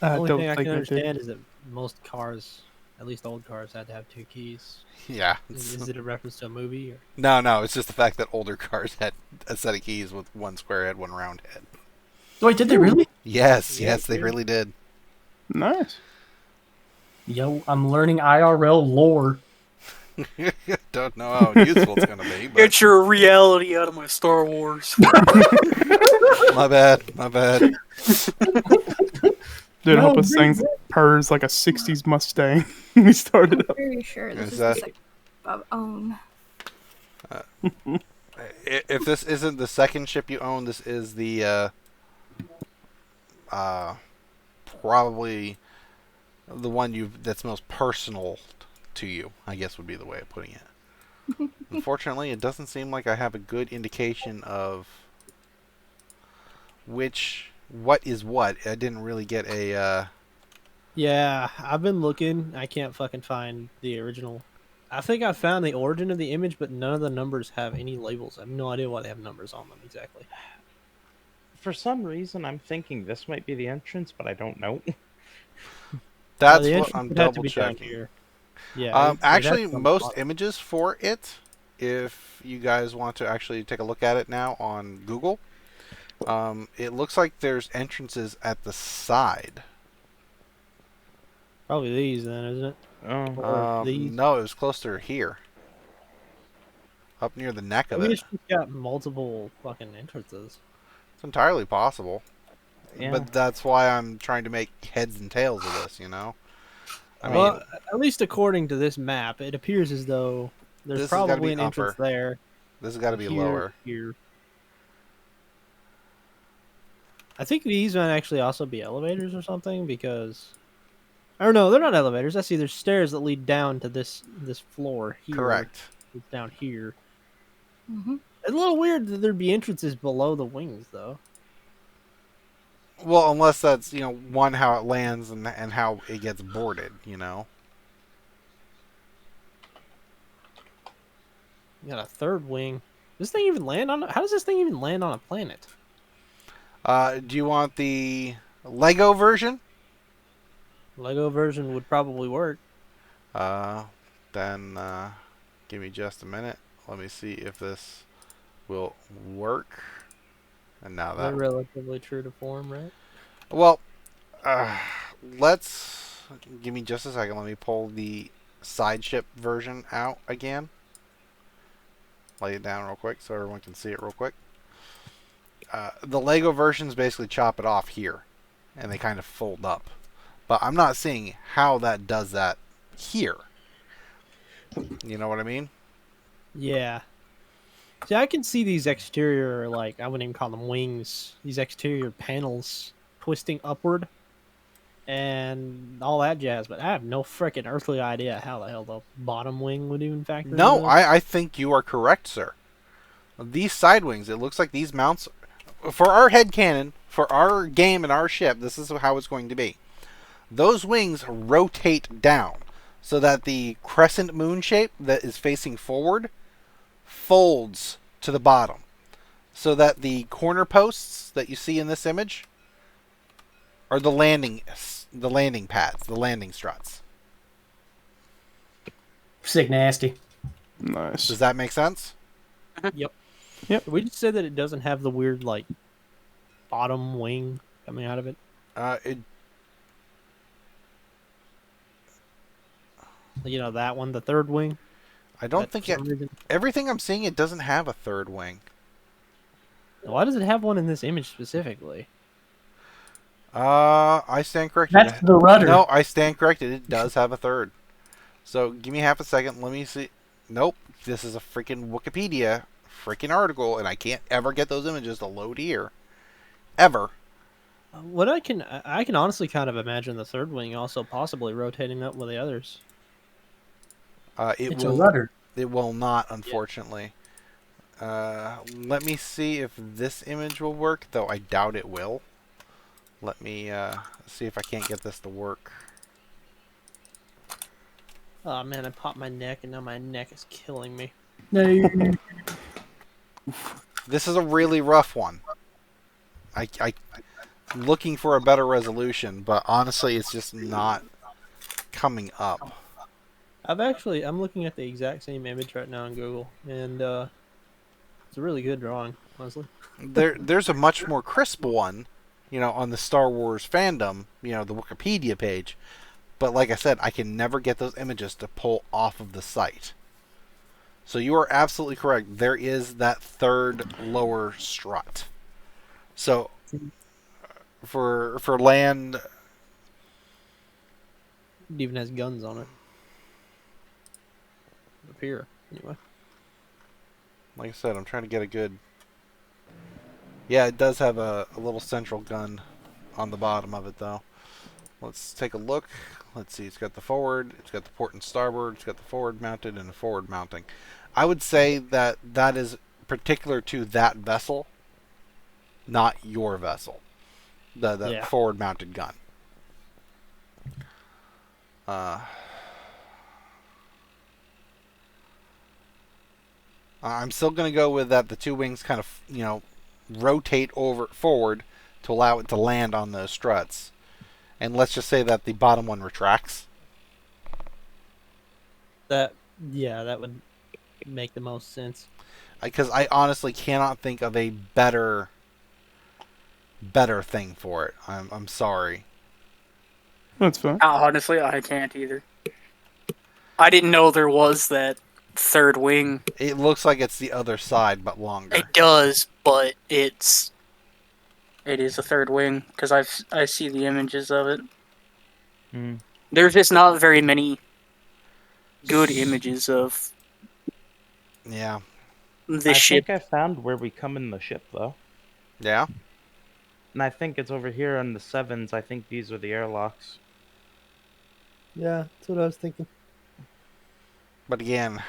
only Don't thing I think can I did. understand is that most cars, at least old cars, had to have 2 keys. Yeah. Is it a reference to a movie? Or? No. It's just the fact that older cars had a set of keys with one square head, one round head. Wait, did they really? Yes, Yeah, they really did. Nice. Yo, I'm learning IRL lore. Don't know how useful it's gonna be, but Get your reality out of my Star Wars. my bad. Dude, No, help us bring sing purrs like a 60s Mustang. We started I'm up. very sure this Is is that- the second I've owned. If this isn't the second ship you own, this is the probably the one that's most personal to you, I guess would be the way of putting it. Unfortunately, it doesn't seem like I have a good indication of what is what. I didn't really get a Yeah, I've been looking. I can't fucking find the original. I think I found the origin of the image, but none of the numbers have any labels. I have no idea why they have numbers on them exactly. For some reason, I'm thinking this might be the entrance, but I don't know. That's The what entrance I'm would have to double be down checking. here. Yeah. it'd Actually, have to be on the most bottom. images for it, if you guys want to actually take a look at it now on Google, it looks like there's entrances at the side. Probably these then, isn't it? Oh, Or these. No, it was closer here. Up near the neck of Maybe it. it's just got multiple fucking entrances. It's entirely possible. yeah. But that's why I'm trying to make heads and tails of this, I mean, Well, at least according to this map, it appears as though This there's has gotta probably be an entrance upper. there. this has got to be here, lower. Here. I think these might actually also be elevators or something because, or no, they're not elevators. I see there's stairs that lead down to this floor here. Correct. It's down here. Mm-hmm. It's a little weird that there'd be entrances below the wings, though. Well, unless that's, one, how it lands and how it gets boarded, You got a third wing. This thing even land on? How does this thing even land on a planet? Do you want the Lego version? Lego version would probably work. Then Give me just a minute. Let me see if this will work. And now They're that. relatively true to form, right? Well, let's. Give me just a second. Let me pull the side ship version out again. Lay it down real quick so everyone can see it real quick. The Lego versions basically chop it off here, and they kind of fold up. But I'm not seeing how that does that here. You know what I mean? Yeah. See, I can see these exterior, like, I wouldn't even call them wings, these exterior panels twisting upward and all that jazz, but I have no freaking earthly idea how the hell the bottom wing would even factor No, into I think you are correct, sir. These side wings, it looks like these mounts, for our headcanon, for our game and our ship, this is how it's going to be. Those wings rotate down so that the crescent moon shape that is facing forward folds to the bottom. So that the corner posts that you see in this image are the landing pads, the landing struts. Sick nasty. Nice. Does that make sense? Yep. Yep. We just said that it doesn't have the weird, like, bottom wing coming out of it. You know, that one, the third wing? I don't think it. Everything I'm seeing, it doesn't have a third wing. Why does it have one in this image specifically? I stand corrected. That's the rudder. No, I stand corrected. It does have a third. So give me half a second. Let me see. Nope. This is a freaking Wikipedia freaking article, and I can't ever get those images to load here. Ever. What I can honestly kind of imagine the third wing also possibly rotating up with the others. It's a rudder. It will not, unfortunately. Let me see if this image will work, though I doubt it will. Let me see if I can't get this to work. Oh man, I popped my neck and now my neck is killing me. No. This is a really rough one. I'm looking for a better resolution, but honestly, it's just not coming up. I'm looking at the exact same image right now on Google, and it's a really good drawing, honestly. There's a much more crisp one, on the Star Wars fandom, the Wikipedia page. But like I said, I can never get those images to pull off of the site. So you are absolutely correct. There is that third lower strut. So for land, It even has guns on it. Up here, anyway. like I said, I'm trying to get a good. Yeah, it does have a little central gun on the bottom of it, though. Let's take a look. Let's see. It's got the forward. It's got the port and starboard. It's got the forward mounted and the forward mounting. I would say that is particular to that vessel, not your vessel. The forward mounted gun. I'm still going to go with that. The two wings kind of, rotate forward to allow it to land on those struts. And let's just say that the bottom one retracts. That would make the most sense. Because I honestly cannot think of a better thing for it. I'm sorry. That's fine. Honestly, I can't either. I didn't know there was that third wing. It looks like it's the other side, but longer. It does, but it is a third wing because I see the images of it. Mm. There's just not very many good images of Yeah. this ship. I think I found where we come in the ship, though. Yeah? And I think it's over here on the 7s. I think these are the airlocks. Yeah, that's what I was thinking. But again,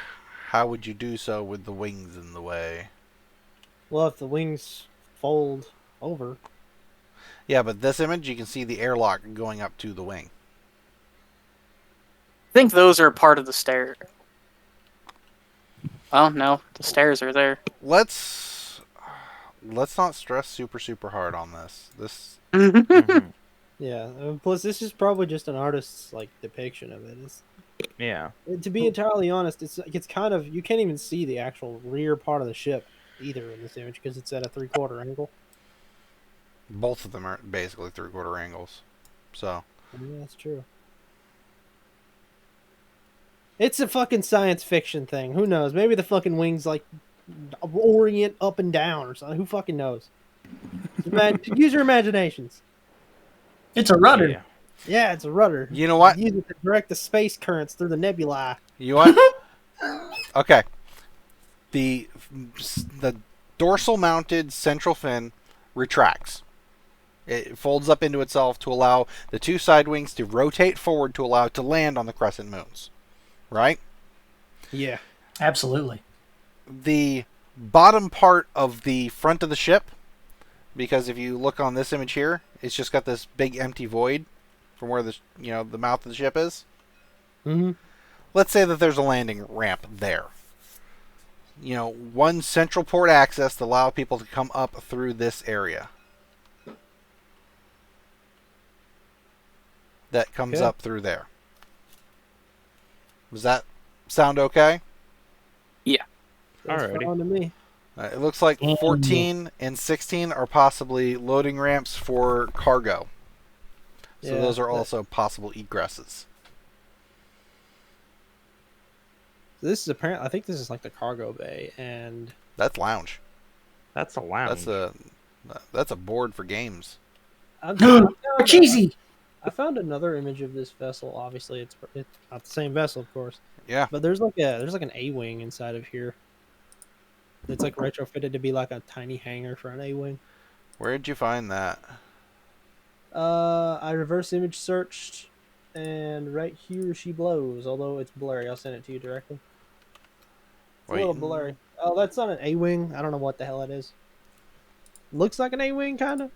how would you do so with the wings in the way? Well, if the wings fold over. Yeah, but this image, you can see the airlock going up to the wing. I think those are part of the stair. Oh no, the stairs are there. Let's not stress super hard on this. Mm-hmm. Yeah, plus this is probably just an artist's depiction of it. Yeah. To be entirely honest, it's kind of, you can't even see the actual rear part of the ship either in this image because it's at a 3/4 angle. Both of them are basically 3/4 angles. So. Yeah, that's true. It's a fucking science fiction thing. Who knows? Maybe the fucking wings like orient up and down or something. Who fucking knows? Use your imaginations. It's a rudder. Yeah. Yeah, it's a rudder. You know what? Use it to direct the space currents through the nebulae. You what? Okay. The dorsal mounted central fin retracts. It folds up into itself to allow the two side wings to rotate forward to allow it to land on the crescent moons. Right? Yeah. Absolutely. The bottom part of the front of the ship, because if you look on this image here, it's just got this big empty void from where the the mouth of the ship is. Mm-hmm. Let's say that there's a landing ramp there. One central port access to allow people to come up through this area. That comes up through there. Does that sound okay? That's Alrighty. fine to me. It looks like 14 and 16 are possibly loading ramps for cargo. So Yeah, those are also possible egresses. So this is apparently, I think this is like the cargo bay, and That's lounge. That's a lounge. That's a board for games. Cheesy. I found another image of this vessel. Obviously, it's not the same vessel, of course. Yeah. But there's like an A-wing inside of here. It's like retrofitted to be like a tiny hangar for an A-wing. Where'd you find that? I reverse image searched, and right here she blows. Although it's blurry, I'll send it to you directly. It's a little blurry. Oh, that's not an A-wing. I don't know what the hell it is. Looks like an A-wing, kind of.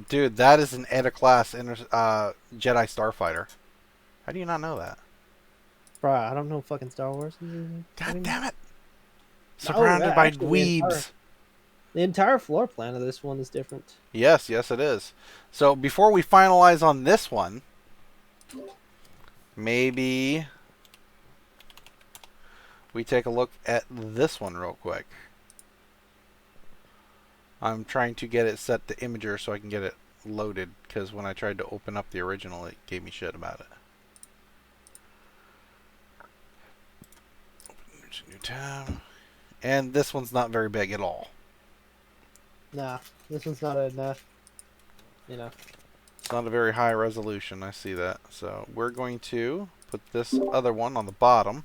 Dude, that is an Eta class Jedi starfighter. How do you not know that? Bro, I don't know fucking Star Wars. God damn it! Surrounded by dweebs. The entire floor plan of this one is different. Yes, it is. So before we finalize on this one, maybe we take a look at this one real quick. I'm trying to get it set to Imager so I can get it loaded, because when I tried to open up the original, it gave me shit about it. Open new tab. And this one's not very big at all. Nah, this one's not enough. It's not a very high resolution, I see that. So we're going to put this other one on the bottom.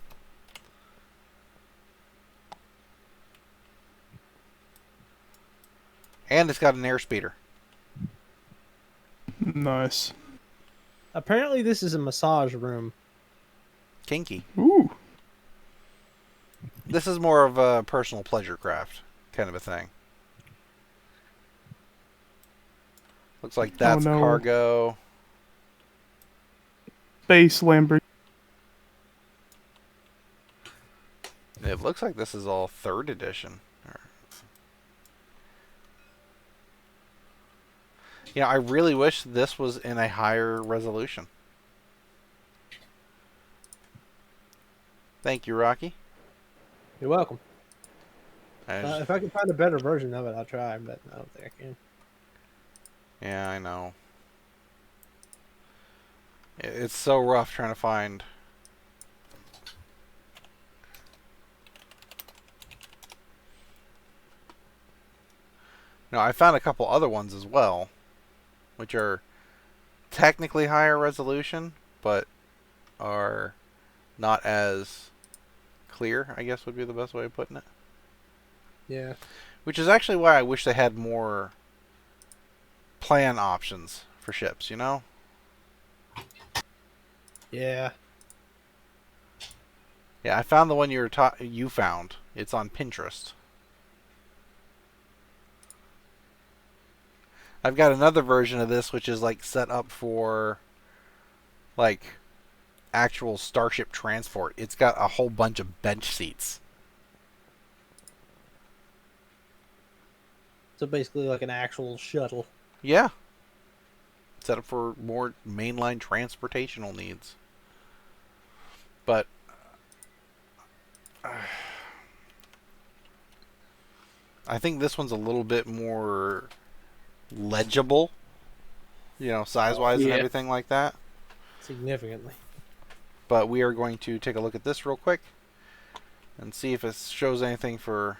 And it's got an airspeeder. Nice. Apparently, this is a massage room. Kinky. Ooh. This is more of a personal pleasure craft kind of a thing. Looks like that's no. cargo. Space Lambert. It looks like this is all 3rd edition. Yeah, I really wish this was in a higher resolution. Thank you, Rocky. You're welcome. I If I can find a better version of it, I'll try, but I don't think I can. Yeah, I know. It's so rough trying to find. No, I found a couple other ones as well, which are technically higher resolution, but are not as clear, I guess would be the best way of putting it. Yeah. Which is actually why I wish they had more plan options for ships, you know? Yeah. Yeah, I found the one you found. It's on Pinterest. I've got another version of this which is like set up for like actual starship transport. It's got a whole bunch of bench seats. So basically like an actual shuttle. Yeah. set up for more mainline transportational needs. But I think this one's a little bit more legible, you know, size-wise and Yeah. everything like that. Significantly. But we are going to take a look at this real quick and see if it shows anything for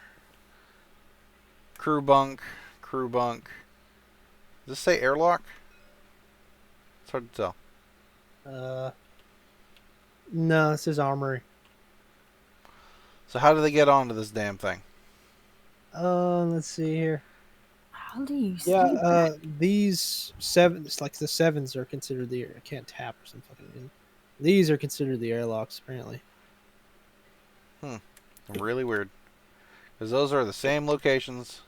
crew bunk. Does this say airlock? It's hard to tell. No, this is armory. So how do they get onto this damn thing? Let's see here. How do you see Yeah, that? these sevens, like the sevens, are considered the. I can't tap or some fucking reason. These are considered the airlocks, apparently. Really weird. Because those are the same locations,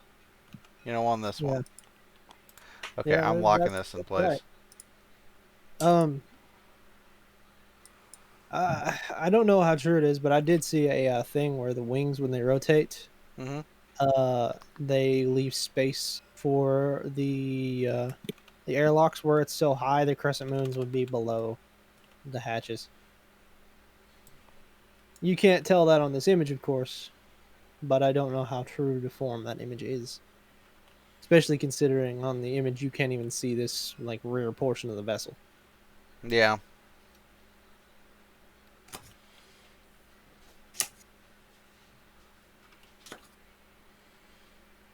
you know, on this one. Okay, Yeah, I'm locking this in place. right. I don't know how true it is, but I did see a thing where the wings, when they rotate, Mm-hmm. they leave space for the airlocks where it's so high. The crescent moons would be below the hatches. You can't tell that on this image, of course, but I don't know how true to form that image is. Especially considering on the image you can't even see this like rear portion of the vessel. Yeah.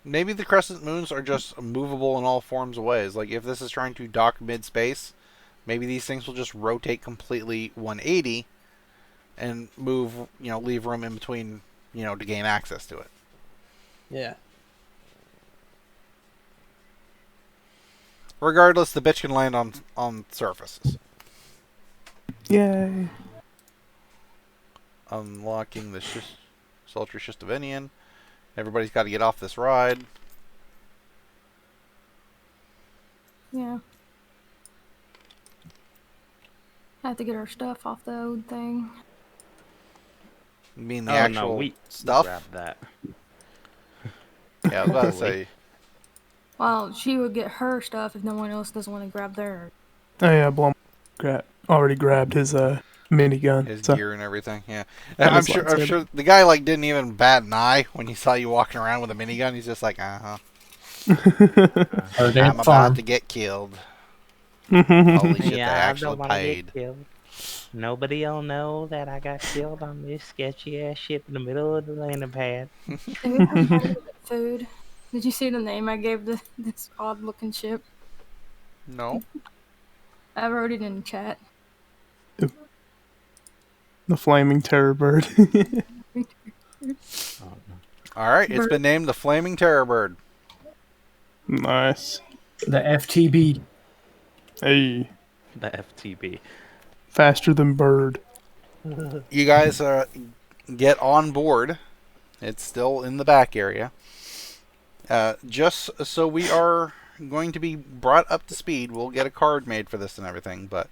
Maybe the crescent moons are just movable in all forms of ways. Like, if this is trying to dock mid-space, maybe these things will just rotate completely 180 and move, you know, leave room in between, you know, to gain access to it. Yeah. Regardless, the bitch can land on surfaces. Yay. Unlocking the sultry Shistavanen. Everybody's got to get off this ride. Yeah. Have to get our stuff off the old thing. You mean the Oh, actual no, we stuff? grab that. Yeah, I was about to say. Well, she would get her stuff if no one else doesn't want to grab theirs. Oh yeah, Blum already grabbed his minigun. His so. gear and everything, yeah. And I'm his sure lightsaber. the guy like didn't even bat an eye when he saw you walking around with a minigun. He's just like, Or I'm about to get killed. Holy shit, they actually paid. Nobody'll know that I got killed on this sketchy ass ship in the middle of the landing pad. Food. Did you see the name I gave this odd looking ship? No. I wrote it in the chat. The flaming terror bird. Alright, it's been named the Flaming Terror Bird. Nice. The FTB. Hey. The FTB. Faster than bird. You guys get on board. It's still in the back area. Just so we are going to be brought up to speed, we'll get a card made for this and everything, but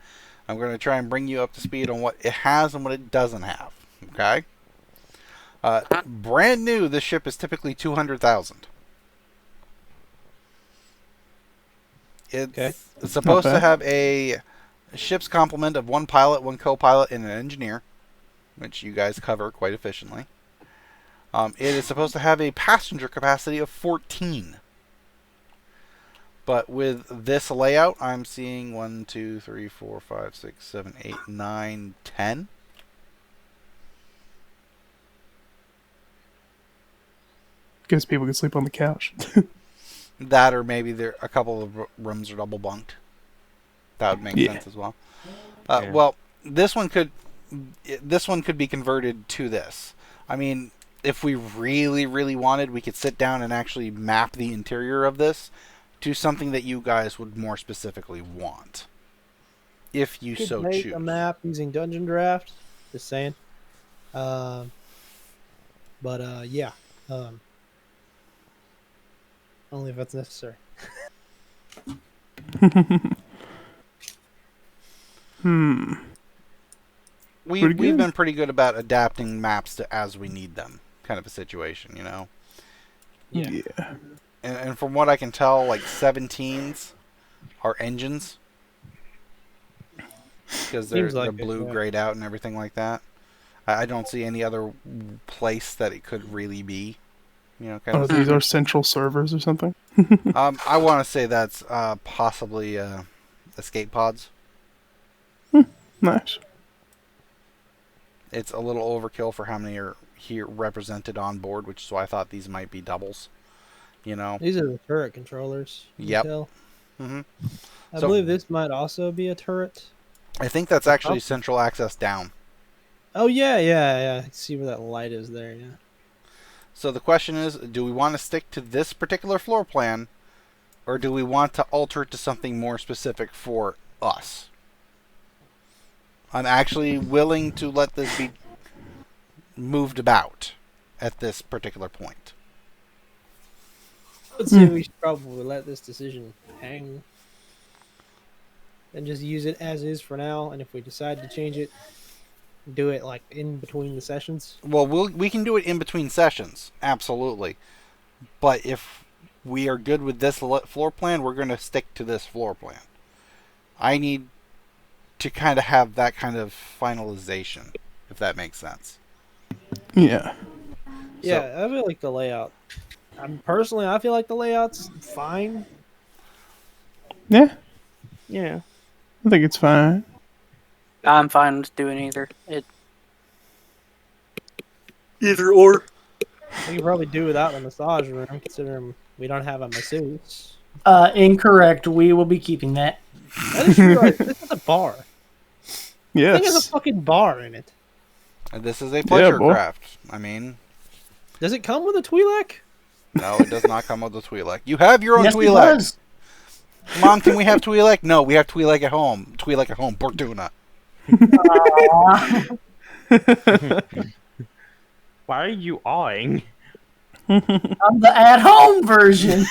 I'm going to try and bring you up to speed on what it has and what it doesn't have. Okay? Brand new, this ship is typically 200,000. It's supposed to have a ship's complement of 1 pilot, 1 co-pilot, and an engineer, which you guys cover quite efficiently. It is supposed to have a passenger capacity of 14. But with this layout, I'm seeing 1, 2, 3, 4, 5, 6, 7, 8, 9, 10. Guess people can sleep on the couch. That, or maybe there a couple of rooms are double bunked. That would make sense as well. Well, this one could be converted to this. I mean, if we really, really wanted, we could sit down and actually map the interior of this to something that you guys would more specifically want, if you so make choose. a map using Dungeon Draft. Just saying. Yeah. Only if that's necessary. We've been pretty good about adapting maps to as we need them, kind of a situation, you know. Yeah. And from what I can tell, like 17s are engines, because they're, Seems like it, blue yeah. grayed out and everything like that. I don't see any other place that it could really be. You know, kind Oh, of. these are central servers or something? I want to say that's possibly escape pods. Nice. It's a little overkill for how many are here represented on board, which is why I thought these might be doubles. You know. These are the turret controllers. you Yep. can tell. hmm I So- believe this might also be a turret. I think that's actually central access down. Oh yeah. I can see where that light is there. Yeah. So the question is, do we want to stick to this particular floor plan, or do we want to alter it to something more specific for us? I'm actually willing to let this be moved about at this particular point. I'd say we should probably let this decision hang and just use it as is for now. And if we decide to change it, do it like in between the sessions. Well, we can do it in between sessions, absolutely. But if we are good with this floor plan, we're going to stick to this floor plan. I need to kind of have that kind of finalization, if that makes sense. Yeah. Yeah, I feel like the layout. I feel like the layout's fine. Yeah. Yeah. I think it's fine. I'm fine with doing either. Either or. We can probably do without the massage room, considering we don't have a masseuse. Incorrect. We will be keeping that. I just realized this is a bar. I think there's a Yes. fucking bar in it. And this is a pleasure boy. craft. I mean, Does it come with a Twi'lek? no, it does not come with a Twi'lek. You have your own Yes, it Twi'lek. does. Mom, can we have Twi'lek? No, we have Twi'lek at home. Twi'lek at home. Bortuna. Why are you awing? I'm the at-home version.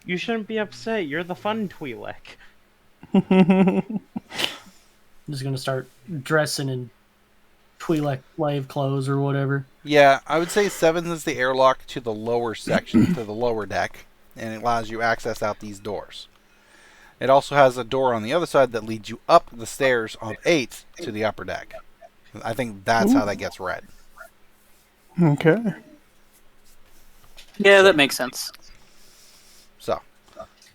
You shouldn't be upset. You're the fun Twi'lek. I'm just gonna start dressing in Twi'lek slave clothes or whatever. Yeah, I would say 7 is the airlock to the lower section, to the lower deck, and it allows you access out these doors. It also has a door on the other side that leads you up the stairs of 8 to the upper deck. I think that's how that gets read. Okay. Yeah, that makes sense. So,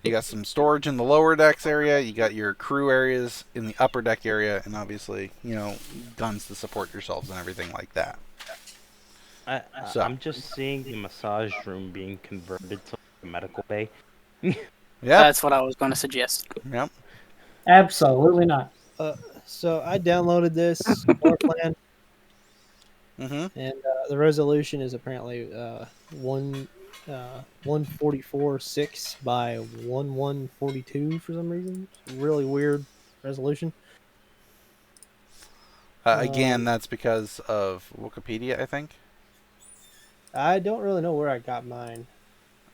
you got some storage in the lower decks area, you got your crew areas in the upper deck area, and obviously, guns to support yourselves and everything like that. So- I'm just seeing the massage room being converted to a medical bay. Yeah, That's what I was going to suggest. yep. Absolutely not. So I downloaded this floor plan, Mm-hmm. and the resolution is apparently 144.6 by 1142 for some reason. It's a really weird resolution. Again, that's because of Wikipedia, I think. I don't really know where I got mine.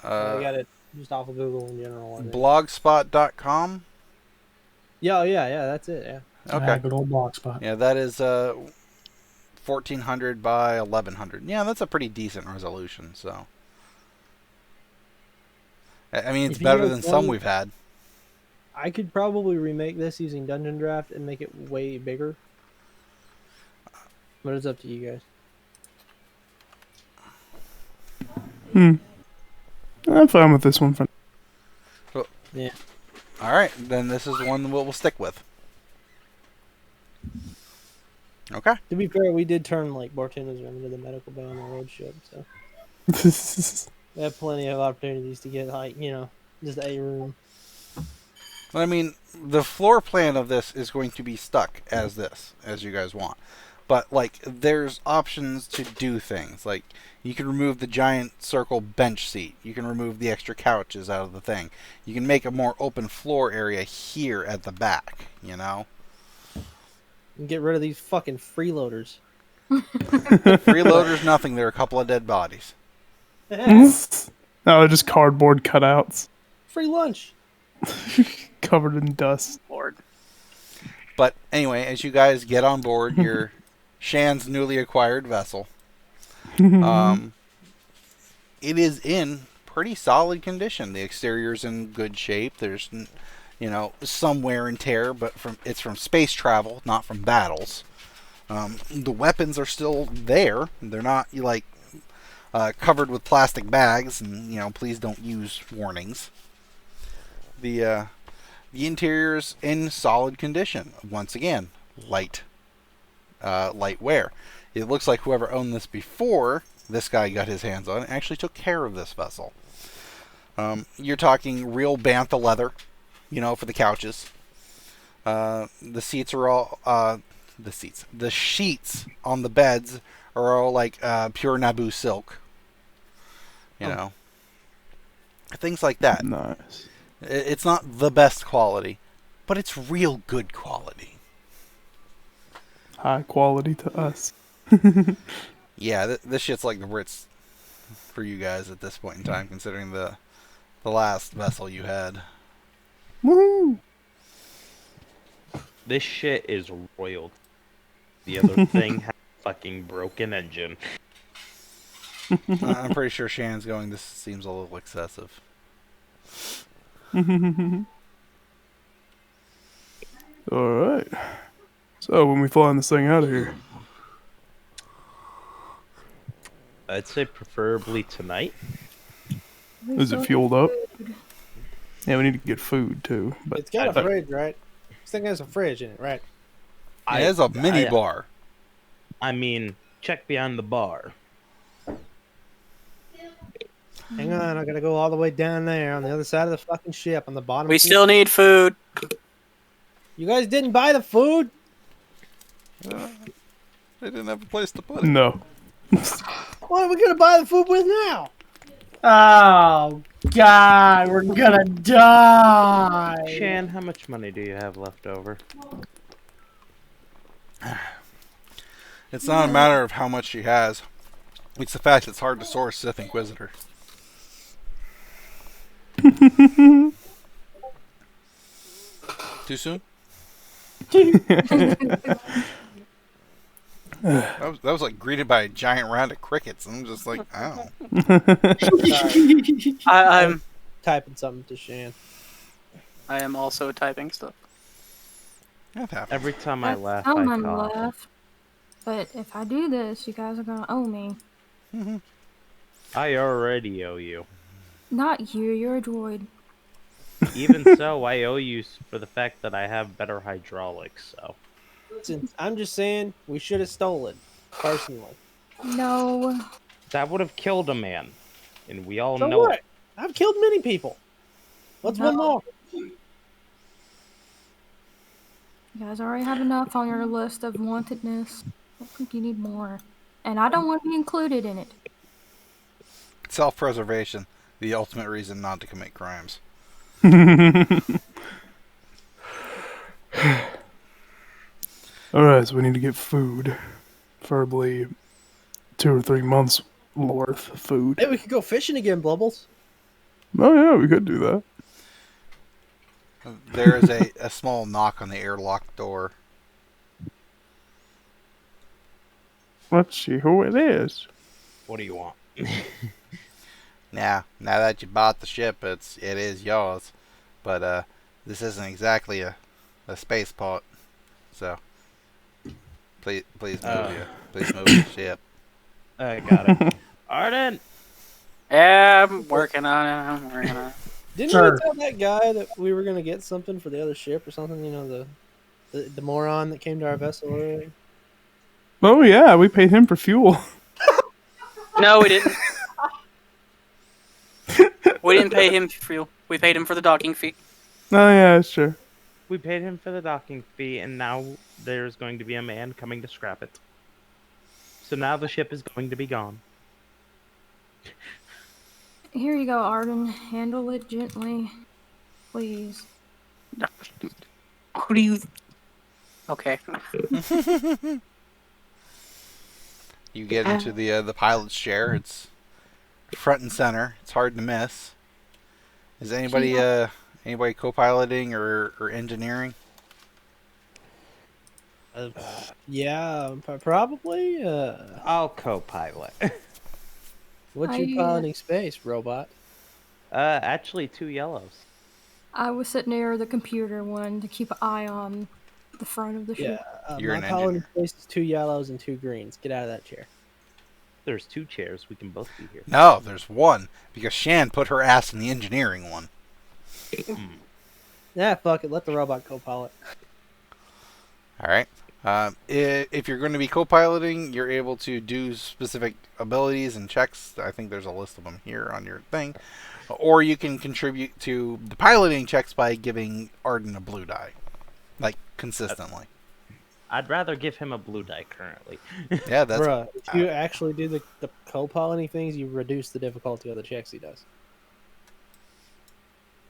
I got Uh, it just off of Google in general. I think. blogspot.com. Yeah, that's it. Yeah. Okay. Good old block spot. Yeah, that is 1400 by 1100. Yeah, that's a pretty decent resolution. So, I mean, it's If you better guys than some want- we've had. I could probably remake this using Dungeon Draft and make it way bigger. But it's up to you guys. I'm fine with this one. Yeah. All right, then this is the one we'll stick with. Okay. To be fair, we did turn like Bortuna's room into the medical bay on the road ship, so we have plenty of opportunities to get just a room. I mean, the floor plan of this is going to be stuck as this, as you guys want. But, there's options to do things. Like, you can remove the giant circle bench seat. You can remove the extra couches out of the thing. You can make a more open floor area here at the back, And get rid of these fucking freeloaders. Freeloaders, nothing. There are a couple of dead bodies. Oh, just cardboard cutouts Free lunch. covered in dust. Lord. But, anyway, as you guys get on board your Shan's newly acquired vessel, it is in pretty solid condition. The exterior's in good shape. There's, some wear and tear, but it's from space travel, not from battles. The weapons are still there. They're not covered with plastic bags, and please don't use warnings. The interior's in solid condition. Once again, light wear. It looks like whoever owned this before this guy got his hands on it actually took care of this vessel. You're talking real bantha leather, for the couches. The seats are all the sheets on the beds are all like pure Naboo silk. Things like that. Nice. It's not the best quality, but it's real good quality. High quality to us. Yeah, this shit's like the Ritz for you guys at this point in time, considering the last vessel you had. Woo! This shit is royal. The other thing has a fucking broken engine. I'm pretty sure Shannon's going, this seems a little excessive. Alright. So, when we flying this thing out of here? I'd say preferably tonight. Is it fueled up? Yeah, we need to get food, too. But It's got a fridge, right? This thing has a fridge in it, right? It has a mini bar. I mean, check behind the bar. Hang on, I gotta go all the way down there on the other side of the fucking ship on the bottom. We still need food. You guys didn't buy the food? They didn't have a place to put it. No. What are we gonna buy the food with now? Oh, God, we're gonna die. Shan, how much money do you have left over? It's not a matter of how much she has. It's the fact it's hard to source Sith Inquisitor. Too soon? That was like greeted by a giant round of crickets. I'm just like, ow. I'm Typing something to Shan. I am also typing stuff. That happens. Every time I laugh, I Someone cough. left. But if I do this, you guys are gonna owe me. I already owe you. Not you, you're a droid. Even so, I owe you for the fact that I have better hydraulics, so. Listen, I'm just saying we should have stolen, personally. No. That would have killed a man. And we all So know what? it. I've killed many people. What's one No. more? You guys already have enough on your list of wantedness. I don't think you need more. And I don't want to be included in it. Self-preservation, the ultimate reason not to commit crimes. Alright, so we need to get food. Preferably 2 or 3 months worth of food. Hey, we could go fishing again, Blumbles. Oh yeah, we could do that. There is a small knock on the airlock door. Let's see who it is. What do you want? Now that you bought the ship, it is yours. But this isn't exactly a spaceport. So please move the ship. I got it. Arden! Yeah, I'm working on it. Didn't Sure. we tell that guy that we were gonna get something for the other ship or something? You know, the moron that came to our vessel earlier. Oh yeah, we paid him for fuel. No, we didn't. We didn't pay him for fuel. We paid him for the docking fee. Oh yeah, sure. We paid him for the docking fee, and now there's going to be a man coming to scrap it. So now the ship is going to be gone. Here you go, Arden. Handle it gently. Please. Who do you... Okay. You get into the pilot's chair. It's front and center. It's hard to miss. Is anybody co-piloting or engineering? Yeah, probably. I'll co-pilot. What's your piloting space, robot? Actually, 2 yellows. I was sitting near the computer one to keep an eye on the front of the Yeah, ship. You're my an paladin engineer. space is 2 yellows and 2 greens. Get out of that chair. There's 2 chairs. We can both be here. No, there's one because Shan put her ass in the engineering one. Nah, fuck it. Let the robot co-pilot. All right. If you're going to be co-piloting, you're able to do specific abilities and checks. I think there's a list of them here on your thing. Or you can contribute to the piloting checks by giving Arden a blue die, like consistently. I'd rather give him a blue die currently. Yeah, that's Bruh, if you actually do the co-piloting things, you reduce the difficulty of the checks he does.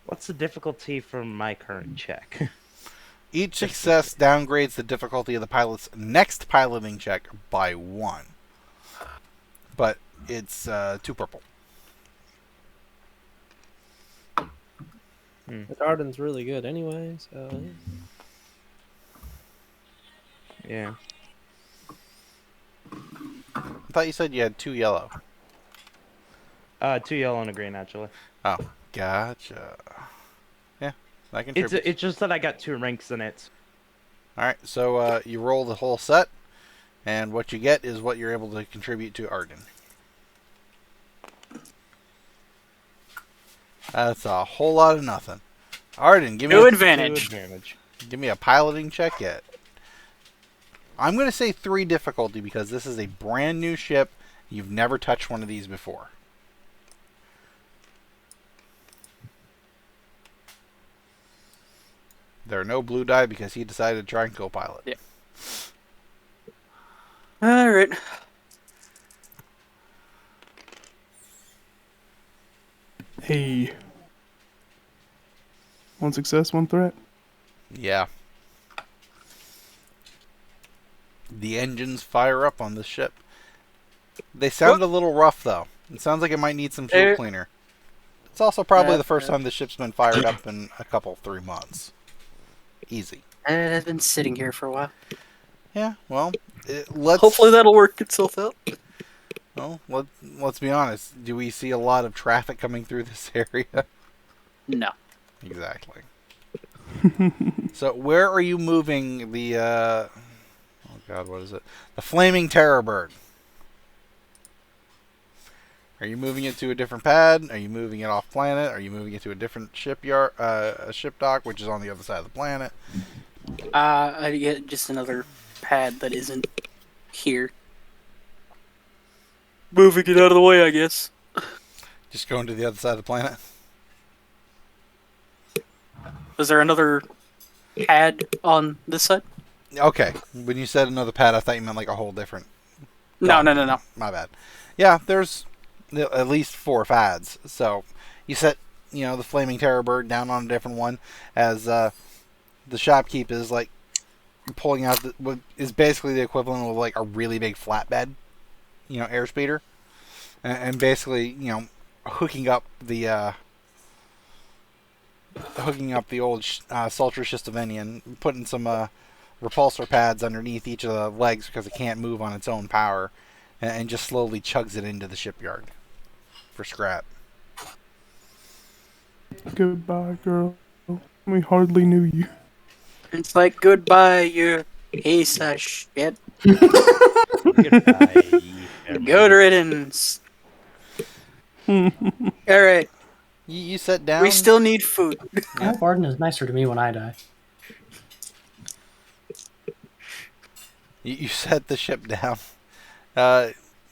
What's the difficulty for my current check? each success downgrades the difficulty of the pilot's next piloting check by 1. But it's 2 purple. But Arden's really good anyway, so... Yeah. I thought you said you had 2 yellow. 2 yellow and a green, actually. Oh, gotcha. Yeah, that contributes. It's just that I got 2 ranks in it. Alright, so you roll the whole set, and what you get is what you're able to contribute to Arden. That's a whole lot of nothing. Arden, give me No a, advantage. give me a piloting check yet. I'm going to say 3 difficulty because this is a brand new ship. You've never touched one of these before. There are no blue die because he decided to try and co-pilot. Yeah. Alright. Hey. 1 success, 1 threat. Yeah. The engines fire up on the ship. They sound a little rough, though. It sounds like it might need some fuel cleaner. It's also probably the first time the ship's been fired up in a couple, 3 months. Easy. I've been sitting here for a while. Yeah, well, let's... Hopefully that'll work itself out. Well, let's be honest. Do we see a lot of traffic coming through this area? No. Exactly. So, where are you moving the, oh god, what is it? The Flaming Terror Bird. Are you moving it to a different pad? Are you moving it off planet? Are you moving it to a different shipyard, a ship dock, which is on the other side of the planet? I get just another pad that isn't here. Moving it out of the way, I guess. Just going to the other side of the planet? Was there another pad on this side? Okay. When you said another pad, I thought you meant like a whole different... No. My bad. Yeah, there's at least 4 pads. So you set, the Flaming Terror Bird down on a different one as the shopkeep is like pulling out what is basically the equivalent of like a really big flatbed, airspeeder, and basically, hooking up the old Sultra Shistavanen, putting some repulsor pads underneath each of the legs because it can't move on its own power, and just slowly chugs it into the shipyard for scrap. Goodbye, girl. We hardly knew you. It's like goodbye, you piece of shit. Goodbye. Good riddance. Alright, You sit down. we still need food. I hope Arden is nicer to me when I die. You set the ship down.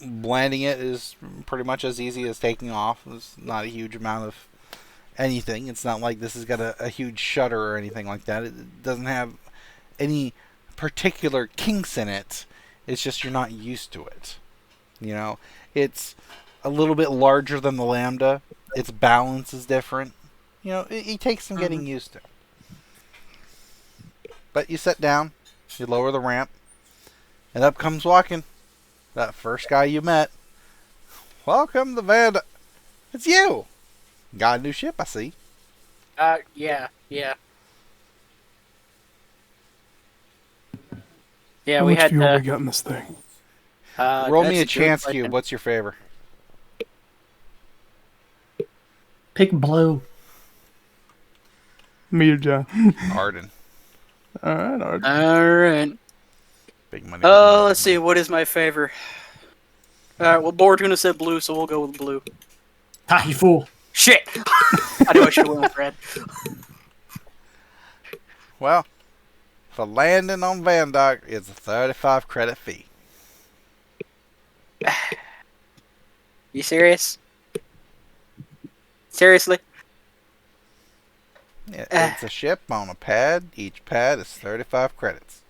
Landing it is pretty much as easy as taking off. It's not a huge amount of anything. It's not like this has got a huge shutter or anything like that. It doesn't have any particular kinks in it. It's just you're not used to it. It's a little bit larger than the Lambda. Its balance is different. It takes some getting used to. But you sit down, you lower the ramp, and up comes walking that first guy you met. Welcome, the Vanda. It's you. Got a new ship, I see. Yeah. Yeah, How we much had fuel we got in this thing? Roll me that's a good chance question. cube. What's your favor? Pick blue. Me or John? Arden. All right, Arden. Alright. Big money. Let's see. What is my favor? Alright, well, Bortuna said blue, so we'll go with blue. Ah, you fool. Shit! I knew I should have went with red. Well, for landing on Vandock, it's a 35 credit fee. You serious? Seriously? It's a ship on a pad. Each pad is 35 credits.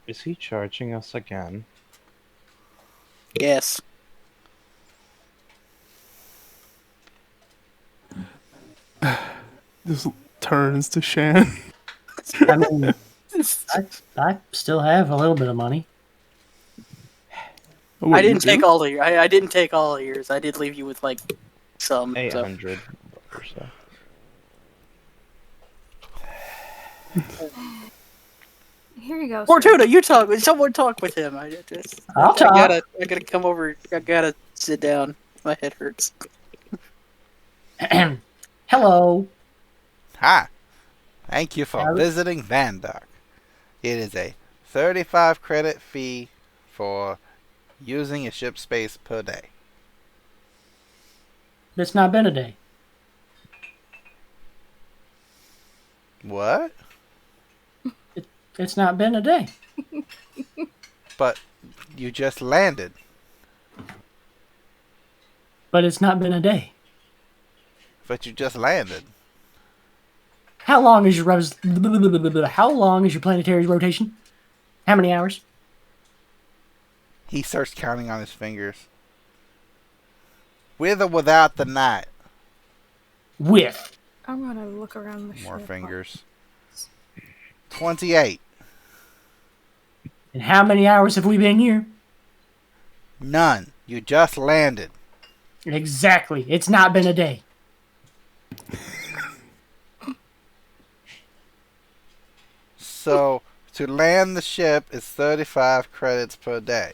Is he charging us again? Yes. Just turns to Shan. I mean, I still have a little bit of money. What, I didn't you take do? all of yours. I didn't take all of yours. I did leave you with, like, some. So. 800 or so. Here you go. sir. Bortuna, you talk. Someone talk with him. I'll talk. I gotta come over. I gotta sit down. My head hurts. Hello. Hi. Thank you for Howdy. visiting Vandock. It is a 35 credit fee for using a ship space per day. It's not been a day. What? It's not been a day. But you just landed. But it's not been a day. But you just landed. How long is your how long is your planetary rotation? How many hours? He starts counting on his fingers. With or without the night? With. I'm gonna look around the More ship. fingers. 28. And how many hours have we been here? None. You just landed. Exactly. It's not been a day. So, to land the ship is 35 credits per day.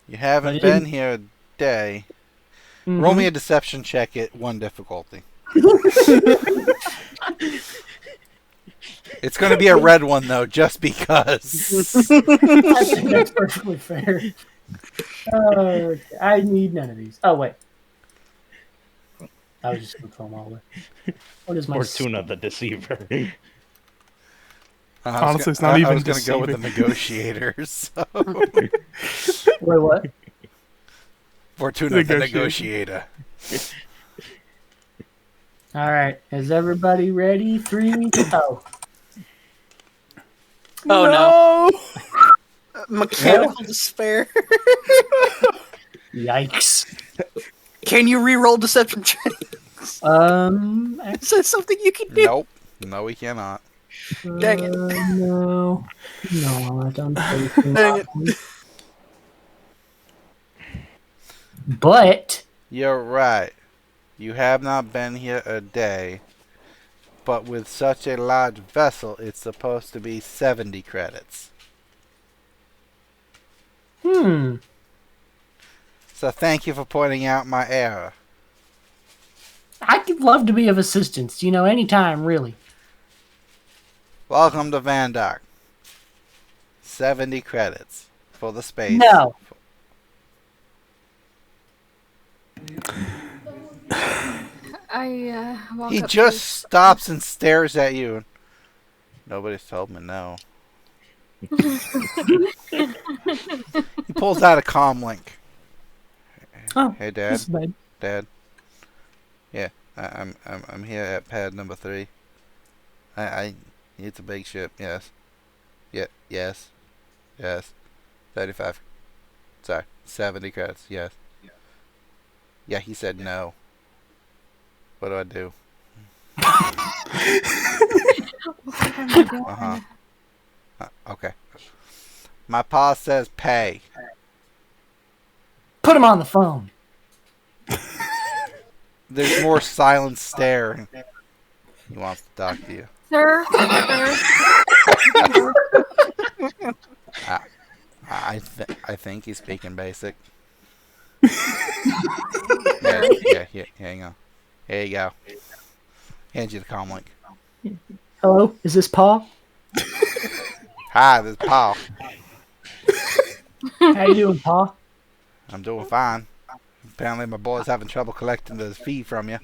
You haven't But it been didn't- here a day. Mhm. Roll me a deception check at 1 difficulty. It's going to be a red one, though, just because. I think that's perfectly fair. Oh, I need none of these. Oh, wait. I was just going to throw them all away. What is my... Bortuna the Deceiver. Honestly, it's not even I was going to go with the deceiving. negotiators. So. Wait, what? Fortuna the Negotiator. negotiator. All right. Is everybody ready? 3, go. Oh no! Mechanical despair. Yikes. Can you re-roll deception check? Is that something you can do? Nope. No, we cannot. Dang it. No. No, I don't think Dang it. But You're right. You have not been here a day. But with such a large vessel, it's supposed to be 70 credits. So thank you for pointing out my error. I'd love to be of assistance, anytime, really. Welcome to Vandock. 70 credits for the space. No. I walk He up just to stops and stares at you. Nobody's told me no. He pulls out a comm link. Oh, Hey, Dad. this is bad. Dad. Yeah, I'm here at pad number 3. It's a big ship. Yes. Yeah. Yes. 35. Sorry, 70 credits. Yes. Yeah, he said no. What do I do? Okay. My pa says pay. Put him on the phone. There's more silent staring. He wants to talk to you. Sir. I think he's speaking basic. here you go. Here you go. Hand you the comm link. Hello, is this Paul? Hi, this is Paul. How you doing, Paul? I'm doing fine. Apparently my boy's having trouble collecting the fee from you.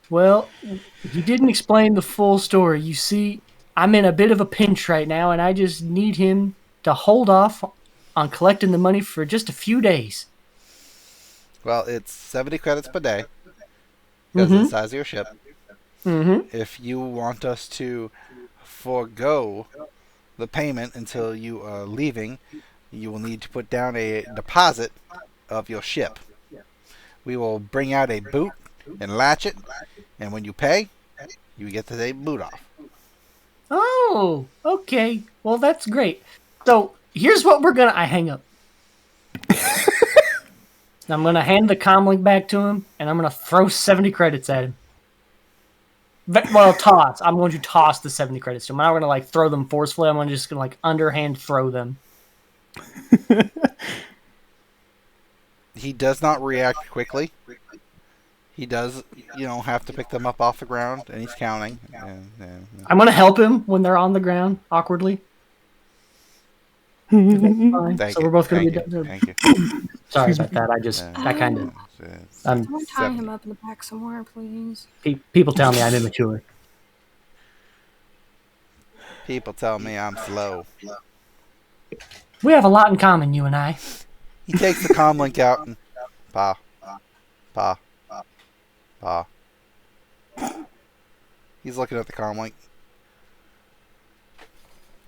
Well, you didn't explain the full story. You see, I'm in a bit of a pinch right now, and I just need him to hold off on collecting the money for just a few days. Well, it's 70 credits per day because of the size of your ship. Mm-hmm. If you want us to forego the payment until you are leaving, you will need to put down a deposit of your ship. We will bring out a boot and latch it, and when you pay, you get the boot off. Oh, okay. Well, that's great. So, here's what we're gonna... I hang up. I'm gonna hand the comm link back to him, and I'm gonna throw 70 credits at him. Well, toss. I'm going to toss the 70 credits to him. I'm not gonna, throw them forcefully. I'm just gonna, underhand throw them. He does not react quickly. He does, have to pick them up off the ground, and he's counting. I'm gonna help him when they're on the ground, awkwardly. Fine. Thank So you. we're both gonna Thank be you. done. Thank you. Sorry about that. I kind of... Can we tie him up in the back somewhere, please? People tell me I'm immature. People tell me I'm slow. We have a lot in common, you and I. He takes the comm link out and... Pa. He's looking at the comm link.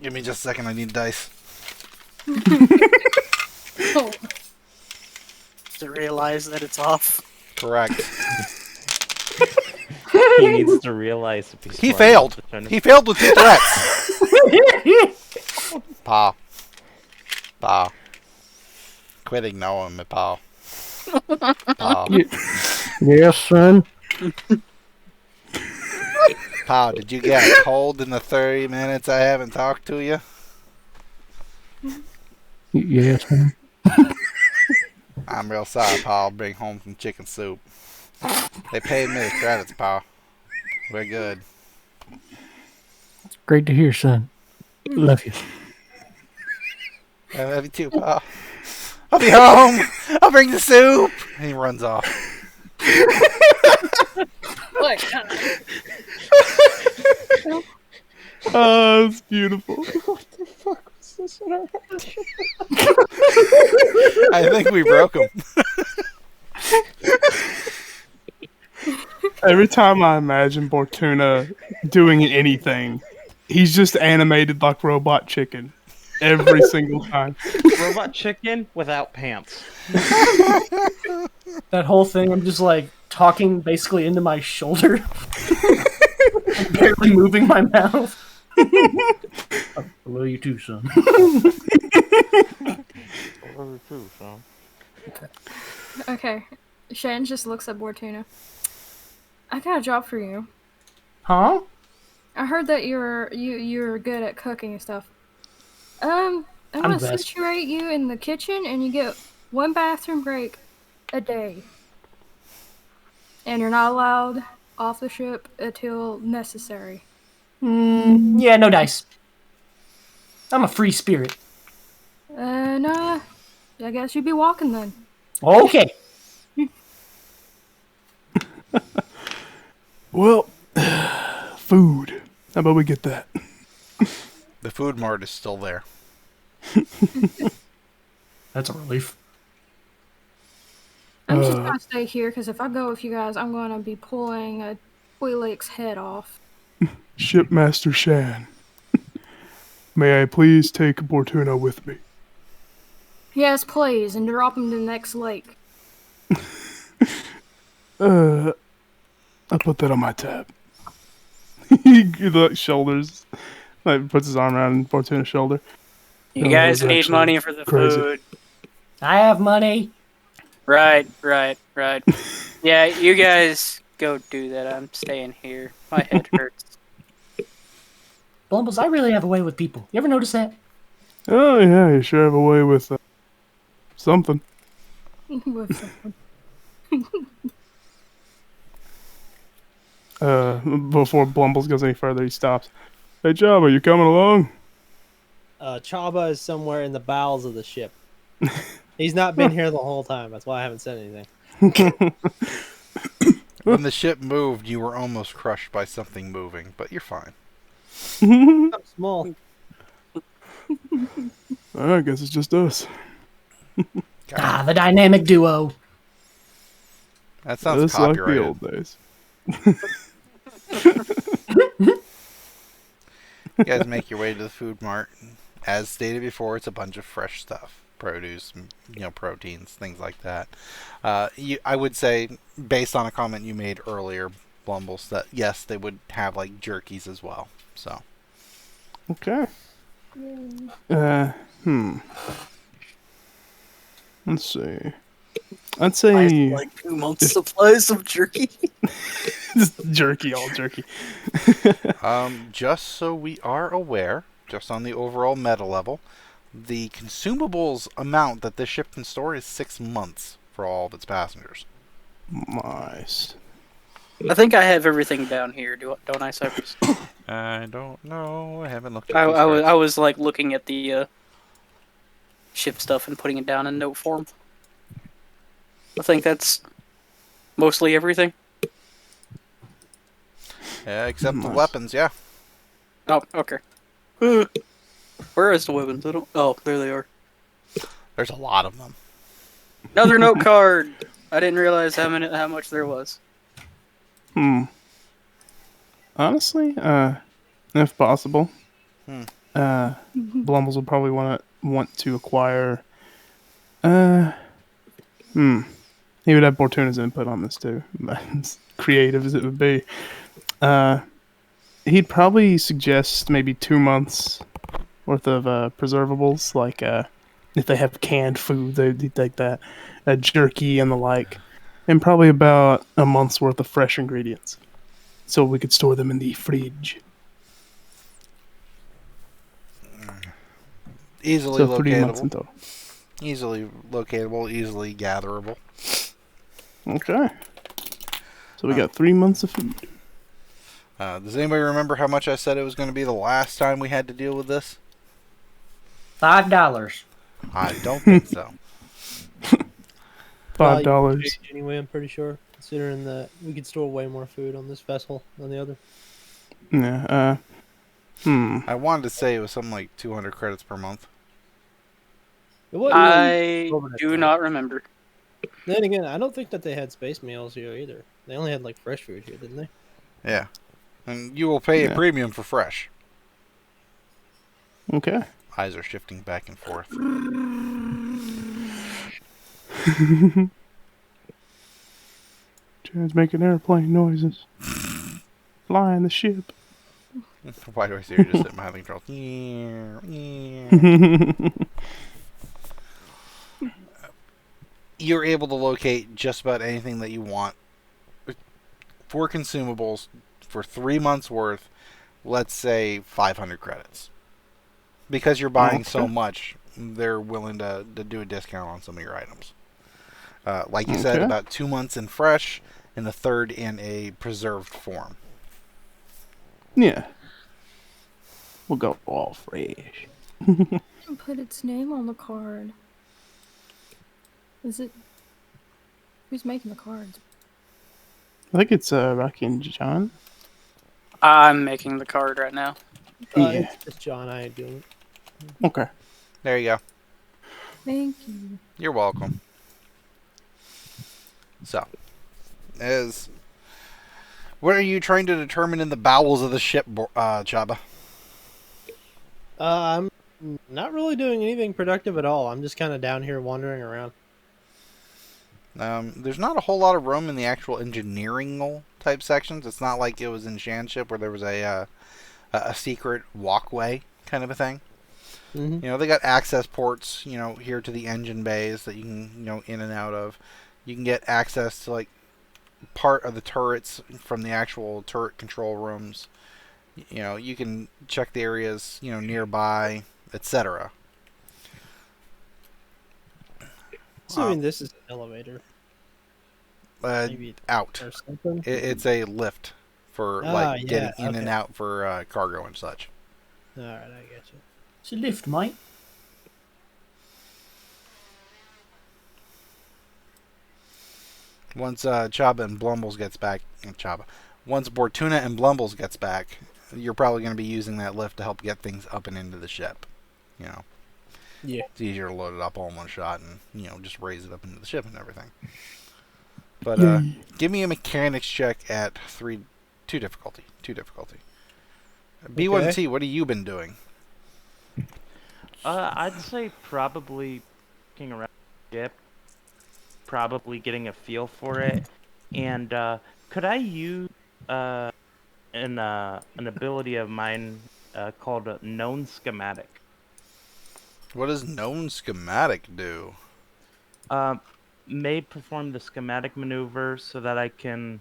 Give me just a second, I need dice. To realize that it's off. Correct. He needs to realize if he's He smart failed. enough to turn He failed with 2 threats. Pa. Quit ignoring me, Pa. Pa. Yes, son. Pa, did you get a cold in the 30 minutes I haven't talked to you? Yes, man. I'm real sorry, Pa. I'll bring home some chicken soup. They paid me the credits, Pa. We're good. Great to hear, son. Love you. I love you too, Pa. I'll be home. I'll bring the soup. And he runs off. Oh, it's beautiful. What the fuck was this in our I think we broke him. Every time I imagine Bortuna doing anything, he's just animated like Robot Chicken. Every single time. Robot chicken without pants. That whole thing, I'm just talking basically into my shoulder. Barely moving my mouth. I love you too, son. Okay. Shan just looks at Bortuna. I got a job for you. Huh? I heard that you're good at cooking and stuff. I'm gonna best. situate you in the kitchen, and you get 1 bathroom break a day. And you're not allowed off the ship until necessary. Yeah, no dice. I'm a free spirit. Nah. I guess you'd be walking then. Okay. Well, food. How about we get that? The food mart is still there. That's a relief. I'm just gonna stay here, because if I go with you guys, I'm gonna be pulling a Twi'lek's head off. Shipmaster Shan. May I please take Bortuna with me? Yes, please, and drop him to the next lake. I'll put that on my tab. He shoulders, puts his arm around Bortuna's shoulder. You guys that's need actually money for the crazy. food. I have money. Right. Yeah, you guys go do that. I'm staying here. My head hurts. Blumbles, I really have a way with people. You ever notice that? Oh yeah, you sure have a way with something. With someone. Before Blumbles goes any further, he stops. Hey, Jabba, you coming along? Chaba is somewhere in the bowels of the ship. He's not been here the whole time. That's why I haven't said anything. When the ship moved, you were almost crushed by something moving, but you're fine. I'm small. I guess it's just us. The dynamic duo. That sounds Just like the copyrighted. old days. You guys make your way to the food mart. As stated before, it's a bunch of fresh stuff. Produce, proteins, things like that. I would say, based on a comment you made earlier, Blumbles, that yes, they would have like jerkies as well. So. Okay. Let's see. I'd say Like 2 months supplies of jerky. just jerky, all jerky. Just so we are aware, just on the overall meta level, the consumables amount that this ship can store is 6 months for all of its passengers. Nice. I think I have everything down here, don't I, Cypress? I don't know. I haven't looked at I was like looking at the ship stuff and putting it down in note form. I think that's mostly everything. Yeah, except the Nice. weapons, yeah. Oh, okay. Where is the weapons? Oh, there they are. There's a lot of them. Another note card. I didn't realize how much there was. Honestly, if possible, Hmm. Blumbles would probably want to acquire. He would have Bortuna's input on this too, as creative as it would be. He'd probably suggest maybe 2 months worth of preservables, like if they have canned food, they'd take that, jerky and the like, and probably about a month's worth of fresh ingredients, so we could store them in the fridge. Easily So 3 months in locatable. total. Easily locatable, easily gatherable. Okay. So we got 3 months of food. Does anybody remember how much I said it was going to be the last time we had to deal with this? $5. I don't think so. $5. Anyway, I'm pretty sure, considering that we could store way more food on this vessel than the other. Yeah. I wanted to say it was something like 200 credits per month. It wasn't I over the do top. not remember. Then again, I don't think that they had space meals here either. They only had like fresh food here, didn't they? Yeah. And you will pay a Yeah. premium for fresh. Okay. Eyes are shifting back and forth. Chad's making airplane noises. Flying the ship. Why do I see her just sit behind the controls? You're able to locate just about anything that you want for consumables for 3 months worth, let's say 500 credits. Because you're buying so Okay. much, they're willing to do a discount on some of your items. Like you said, Okay. about 2 months in fresh, and the third in a preserved form. Yeah. We'll go all fresh. And put its name on the card. Is it? Who's making the cards? I think it's Rocky and John. I'm making the card right now. Yeah. It's just John. I ain't doing it. Okay. There you go. Thank you. You're welcome. So, what are you trying to determine in the bowels of the ship, Chabba? I'm not really doing anything productive at all. I'm just kind of down here wandering around. There's not a whole lot of room in the actual engineering type sections. It's not like it was in Shanship where there was a secret walkway kind of a thing. Mm-hmm. You know, they got access ports, here to the engine bays that you can, in and out of. You can get access to, like, part of the turrets from the actual turret control rooms. You can check the areas, nearby, etc. Assuming this is an elevator. Maybe Out. or something. It's a lift for Ah, getting yeah, in and okay. out for cargo and such. All right, I get you. It's a lift, mate. Once Chabba and Blumbles gets back, once Bortuna and Blumbles gets back, you're probably going to be using that lift to help get things up and into the ship. You know, Yeah. it's easier to load it up all in one shot and just raise it up into the ship and everything. But give me a mechanics check at 2 difficulty. B1T, what have you been doing? I'd say probably looking around the ship, probably getting a feel for it, and could I use an ability of mine called a known schematic? What does known schematic do? May perform the schematic maneuver so that I can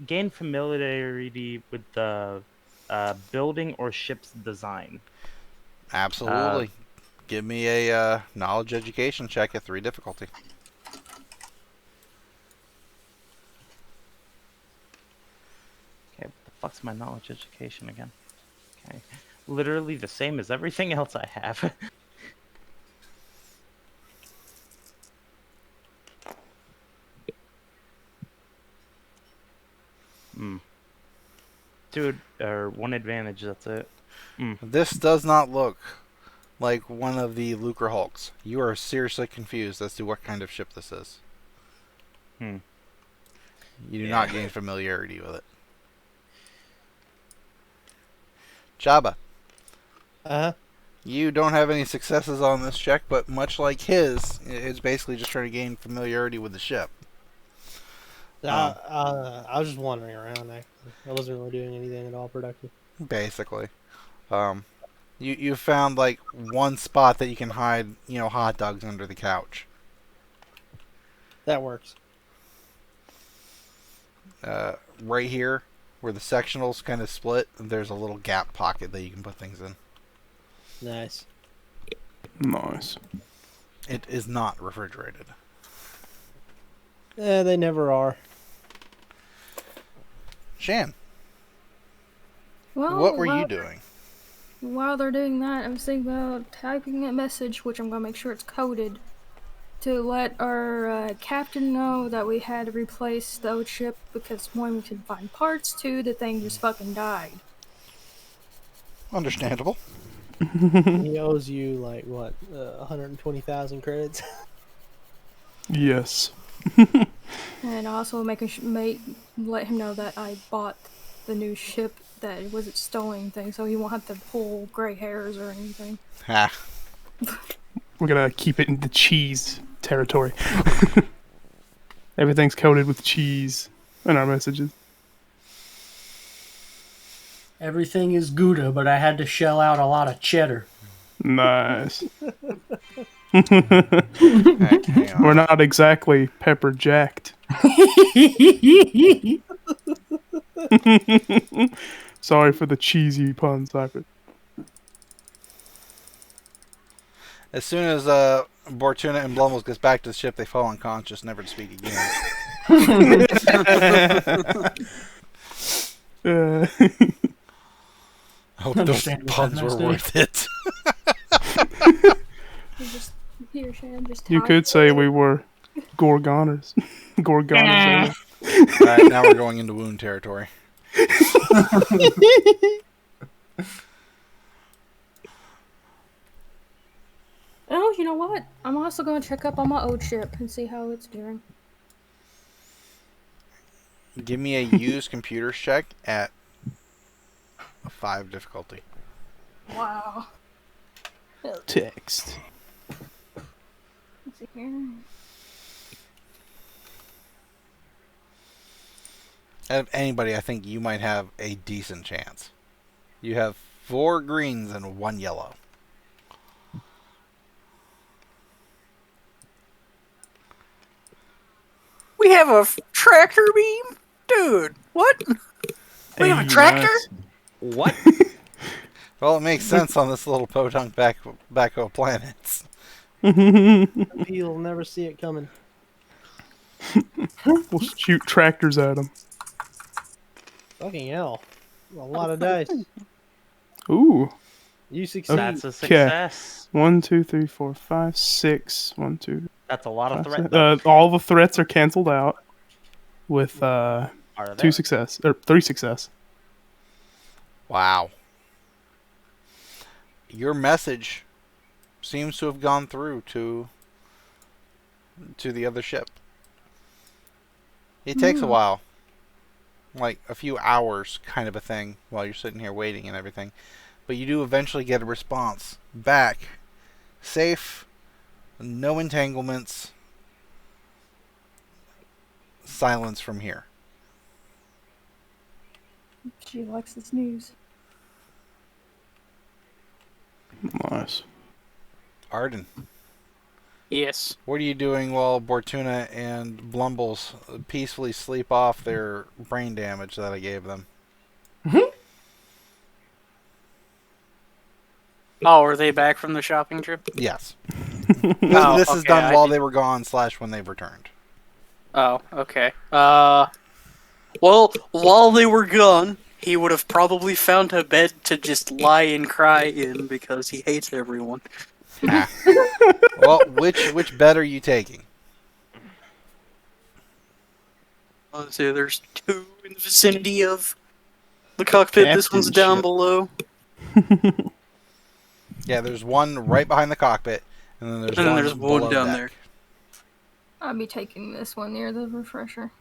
gain familiarity with the building or ship's design. Absolutely. Give me a knowledge education check at 3 difficulty. Okay, what the fuck's my knowledge education again? Okay, literally the same as everything else I have. Dude, or 1 advantage, that's it. This does not look like one of the Lucre Hulks. You are seriously confused as to what kind of ship this is. You do not gain familiarity with it. Chabba, you don't have any successes on this check, but much like his, it's basically just trying to gain familiarity with the ship. I was just wandering around. I wasn't really doing anything at all productive. Basically. You found like one spot that you can hide, hot dogs under the couch. That works. Right here, where the sectionals kind of split, there's a little gap pocket that you can put things in. Nice. Nice. It is not refrigerated. They never are. Shan, Well, what were you doing? While they're doing that, I was thinking about typing a message, which I'm gonna make sure it's coded, to let our captain know that we had to replace the old ship because 1, we couldn't find parts, 2, the thing just fucking died. Understandable. He owes you like what, 120,000 credits. Yes. And also let him know that I bought the new ship, that it wasn't stolen thing, so he won't have to pull gray hairs or anything. Ha. We're gonna keep it in the cheese territory. Everything's coated with cheese in our messages. Everything is Gouda, but I had to shell out a lot of cheddar. Nice. Heck, hang on. We're not exactly pepper jacked. Sorry for the cheesy pun, Cypher. As soon as Bortuna and Blumbles gets back to the ship, they fall unconscious, never to speak again. I hope those puns were worth it. Here, Shan, just You type could say it. we were Gorgoners. Gorgoners. Alright, now we're going into wound territory. Oh, you know what? I'm also going to check up on my old ship and see how it's doing. Give me a used computers check at 5 difficulty. Wow. Text. Let's see here. Out of anybody, I think you might have a decent chance. You have 4 greens and 1 yellow. We have a tractor beam? Dude, what? We have a tractor? What? Well, it makes sense on this little podunk backhoe planet. He'll never see it coming. We'll shoot tractors at them. Fucking hell. A lot of dice. Ooh. You succeed. That's a success. 1, 2, 3, 4, 5, 6. 1, 2. That's a lot of 5, threat. 6. All the threats are canceled out with Are 2 there? success or 3 success. Wow. Your message seems to have gone through to the other ship. It takes a while. Like a few hours kind of a thing while you're sitting here waiting and everything. But you do eventually get a response back. Safe, no entanglements, silence from here. She likes this news. Nice. Arden, Yes. what are you doing while Bortuna and Blumbles peacefully sleep off their brain damage that I gave them? Oh, are they back from the shopping trip? Yes. Oh, This is okay, done I while did- they were gone / when they've returned. Oh, okay. Well, while they were gone, he would have probably found a bed to just lie and cry in because he hates everyone. Ah. Well, which bed are you taking? Let's see, there's 2 in the vicinity of the cockpit. This one's Captain down ship. below. Yeah, there's one right behind the cockpit, and then there's And then one there's one below down deck. there. I'll be taking this one near the refresher.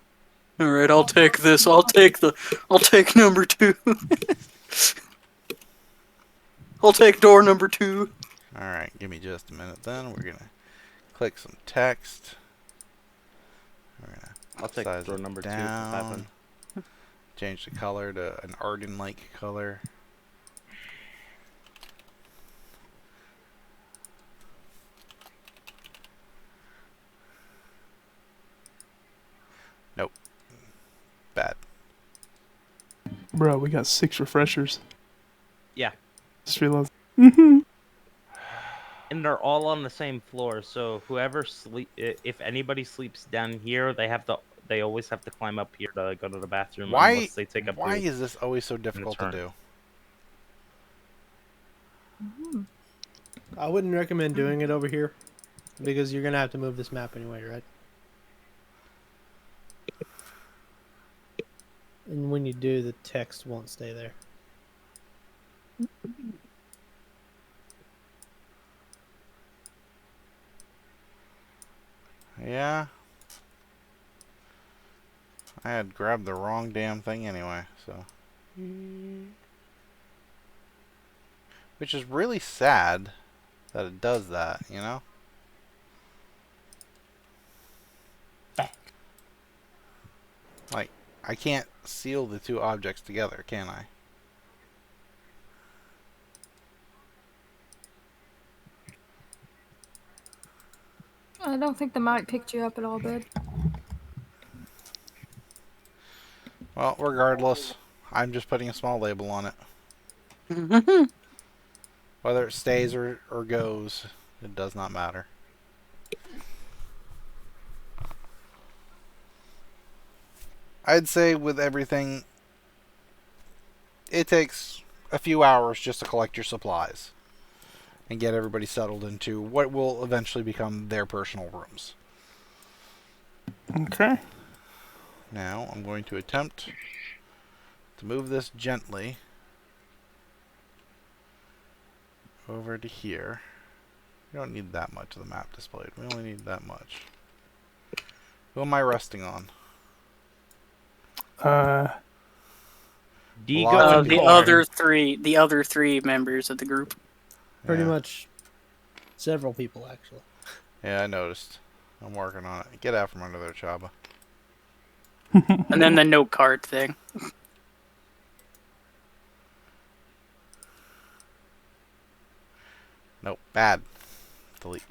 Alright, I'll take this. I'll take number 2. I'll take door number 2. Alright, give me just a minute then. We're going to click some text. We're going to I'll take size door it number 2 for down. 500. Change the color to an Arden-like color. Nope. Bad. Bro, we got 6 refreshers. Yeah. Just realized. And they're all on the same floor, so whoever if anybody sleeps down here, they always have to climb up here to go to the bathroom Why unless they take up Why the- is this always so difficult to turn. do? I wouldn't recommend doing it over here because you're gonna have to move this map anyway, right? And when you do, the text won't stay there. Yeah. I had grabbed the wrong damn thing anyway, so. Which is really sad that it does that, you know? Like, I can't seal the 2 objects together, can I? I don't think the mic picked you up at all, bud. Well, regardless, I'm just putting a small label on it. Whether it stays or goes, it does not matter. I'd say with everything, it takes a few hours just to collect your supplies and get everybody settled into what will eventually become their personal rooms. Okay. Now, I'm going to attempt to move this gently over to here. We don't need that much of the map displayed. We only need that much. Who am I resting on? Digo Lots of and The corn. other three members of the group. Pretty Yeah. much several people, actually. Yeah, I noticed. I'm working on it. Get out from under there, Chabba. And then the note card thing. Nope, bad. Delete.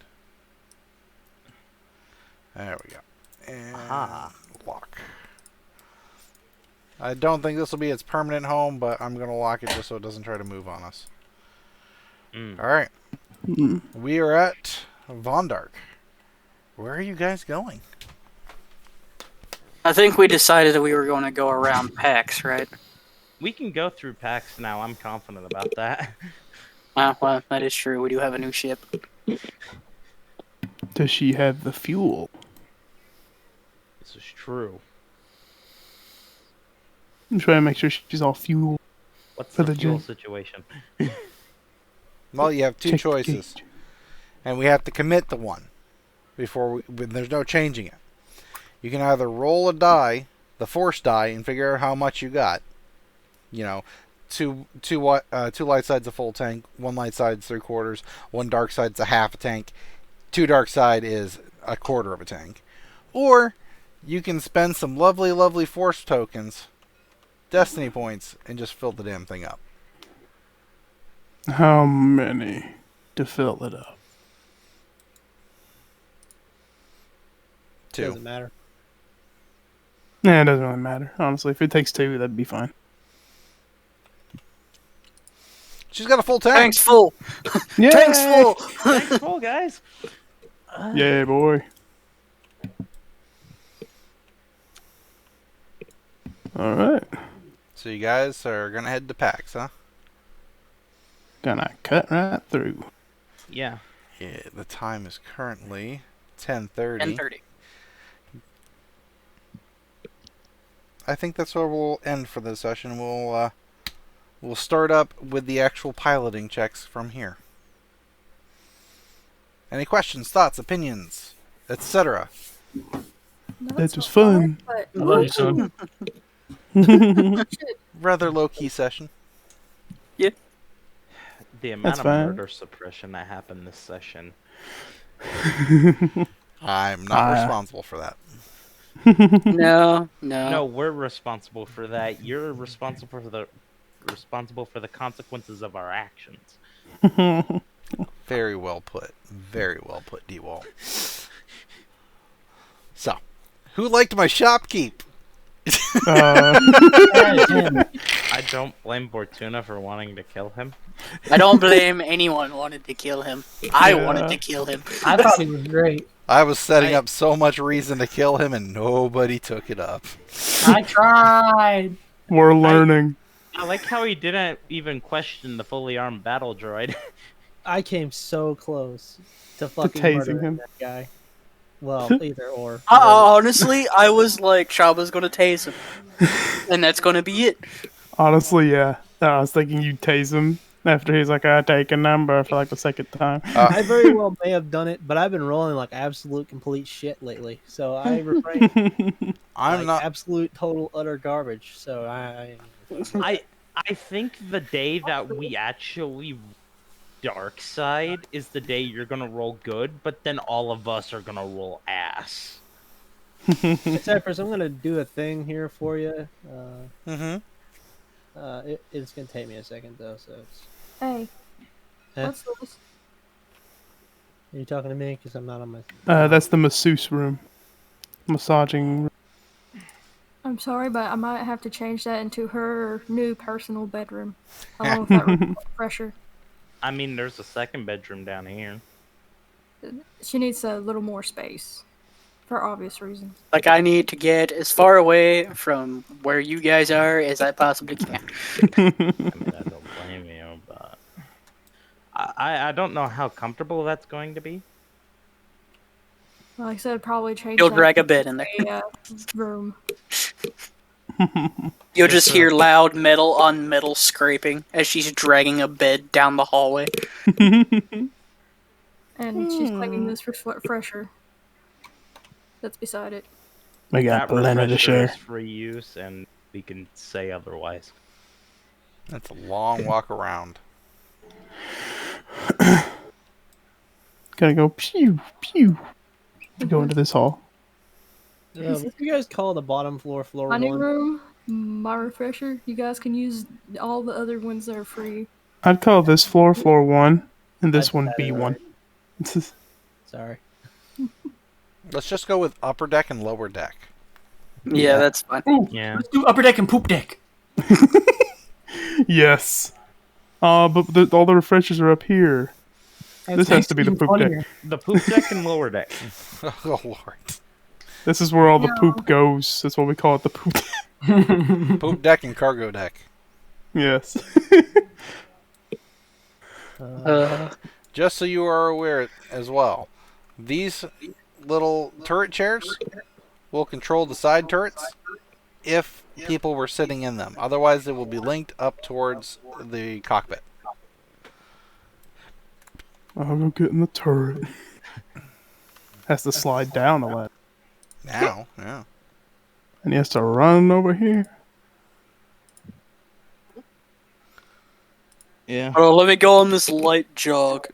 There we go. And lock. I don't think this will be its permanent home, but I'm going to lock it just so it doesn't try to move on us. Alright. We are at Vondark. Where are you guys going? I think we decided that we were going to go around PAX, right? We can go through packs now. I'm confident about that. Well, that is true. We do have a new ship. Does she have the fuel? This is true. I'm trying to make sure she's all fuel. What's For the the fuel drink. situation? Well, you have two Check the choices, gauge. and we have to commit to one before there's no changing it. You can either roll a die, the force die, and figure out how much you got. You know, two light sides a full tank, one light side's 3/4, one dark side's a half a tank, two dark side is a quarter of a tank. Or you can spend some lovely, lovely force tokens, destiny points, and just fill the damn thing up. How many to fill it up? Two. Doesn't matter. Nah, it doesn't really matter. Honestly, if it takes 2, that'd be fine. She's got a full tank. Tank's full. Yeah. Tank's full. Thanks, cool guys. Yeah, boy. All right. So you guys are gonna head to PAX, huh? Gonna cut right through. Yeah. Yeah. The time is currently 10:30. 10:30. I think that's where we'll end for this session. We'll start up with the actual piloting checks from here. Any questions, thoughts, opinions, etc.? No, That was not fun. hard, I love you, son. but shit, Rather low-key session. The amount That's of fine. murder suppression that happened this session. I'm not responsible for that. No. No, we're responsible for that. You're responsible for the consequences of our actions. Very well put. Very well put, D-Wall. So, who liked my shopkeep? Yeah, Tim. I don't blame Bortuna for wanting to kill him. I don't blame anyone wanted to kill him. I Yeah. wanted to kill him. I thought he was great. I was setting up so much reason to kill him, and nobody took it up. I tried. We're learning. I like how he didn't even question the fully armed battle droid. I came so close to fucking tasing murdering him. that guy. Well, either or. Honestly, I was like, Chabba's gonna tase him. And that's gonna be it. Honestly, yeah. I was thinking you'd tase him after he's like, I take a number for like the second time. I very well may have done it, but I've been rolling like absolute complete shit lately. So I refrain. I'm like, not. absolute total utter garbage. So I I think the day that we actually dark side is the day you're gonna roll good, but then all of us are gonna roll ass. Cypress, I'm gonna do a thing here for you. Mm-hmm. It's gonna take me a second though. So it's. hey, Eh? what's this? Are you talking to me? Because I'm not on my. That's the masseuse room. Massaging. I'm sorry, but I might have to change that into her new personal bedroom. Along with that refresher. I mean, there's a second bedroom down here. She needs a little more space. For obvious reasons. Like, I need to get as far away from where you guys are as I possibly can. I mean, I don't blame you, but I don't know how comfortable that's going to be. Like I said, probably change You'll that drag a to bed in there. a room. You'll just hear loud metal on metal scraping as she's dragging a bed down the hallway. And she's claiming this refresher. That's beside it. We got That plenty to refresher share. is free use, and we can say otherwise. That's a long walk around. Gotta go pew, pew. Go into this hall. If you guys call the bottom floor My new 1. room, my refresher. You guys can use all the other ones that are free. I'd call this floor 1, and this That's one better, B1. Sorry. Let's just go with upper deck and lower deck. Yeah, that's fine. Ooh, Yeah. let's do upper deck and poop deck. Yes. But all the refreshers are up here. This has to be the Even poop deck. funnier. The poop deck and lower deck. Oh, Lord. This is where all the No. poop goes. That's what we call it, the poop deck. Poop deck and cargo deck. Yes. Just so you are aware as well, these little turret chairs will control the side turrets if people were sitting in them. Otherwise, it will be linked up towards the cockpit. I'll go get in the turret. Has to slide down a lot. Now, yeah. And he has to run over here. Yeah. Oh, let me go on this light jog.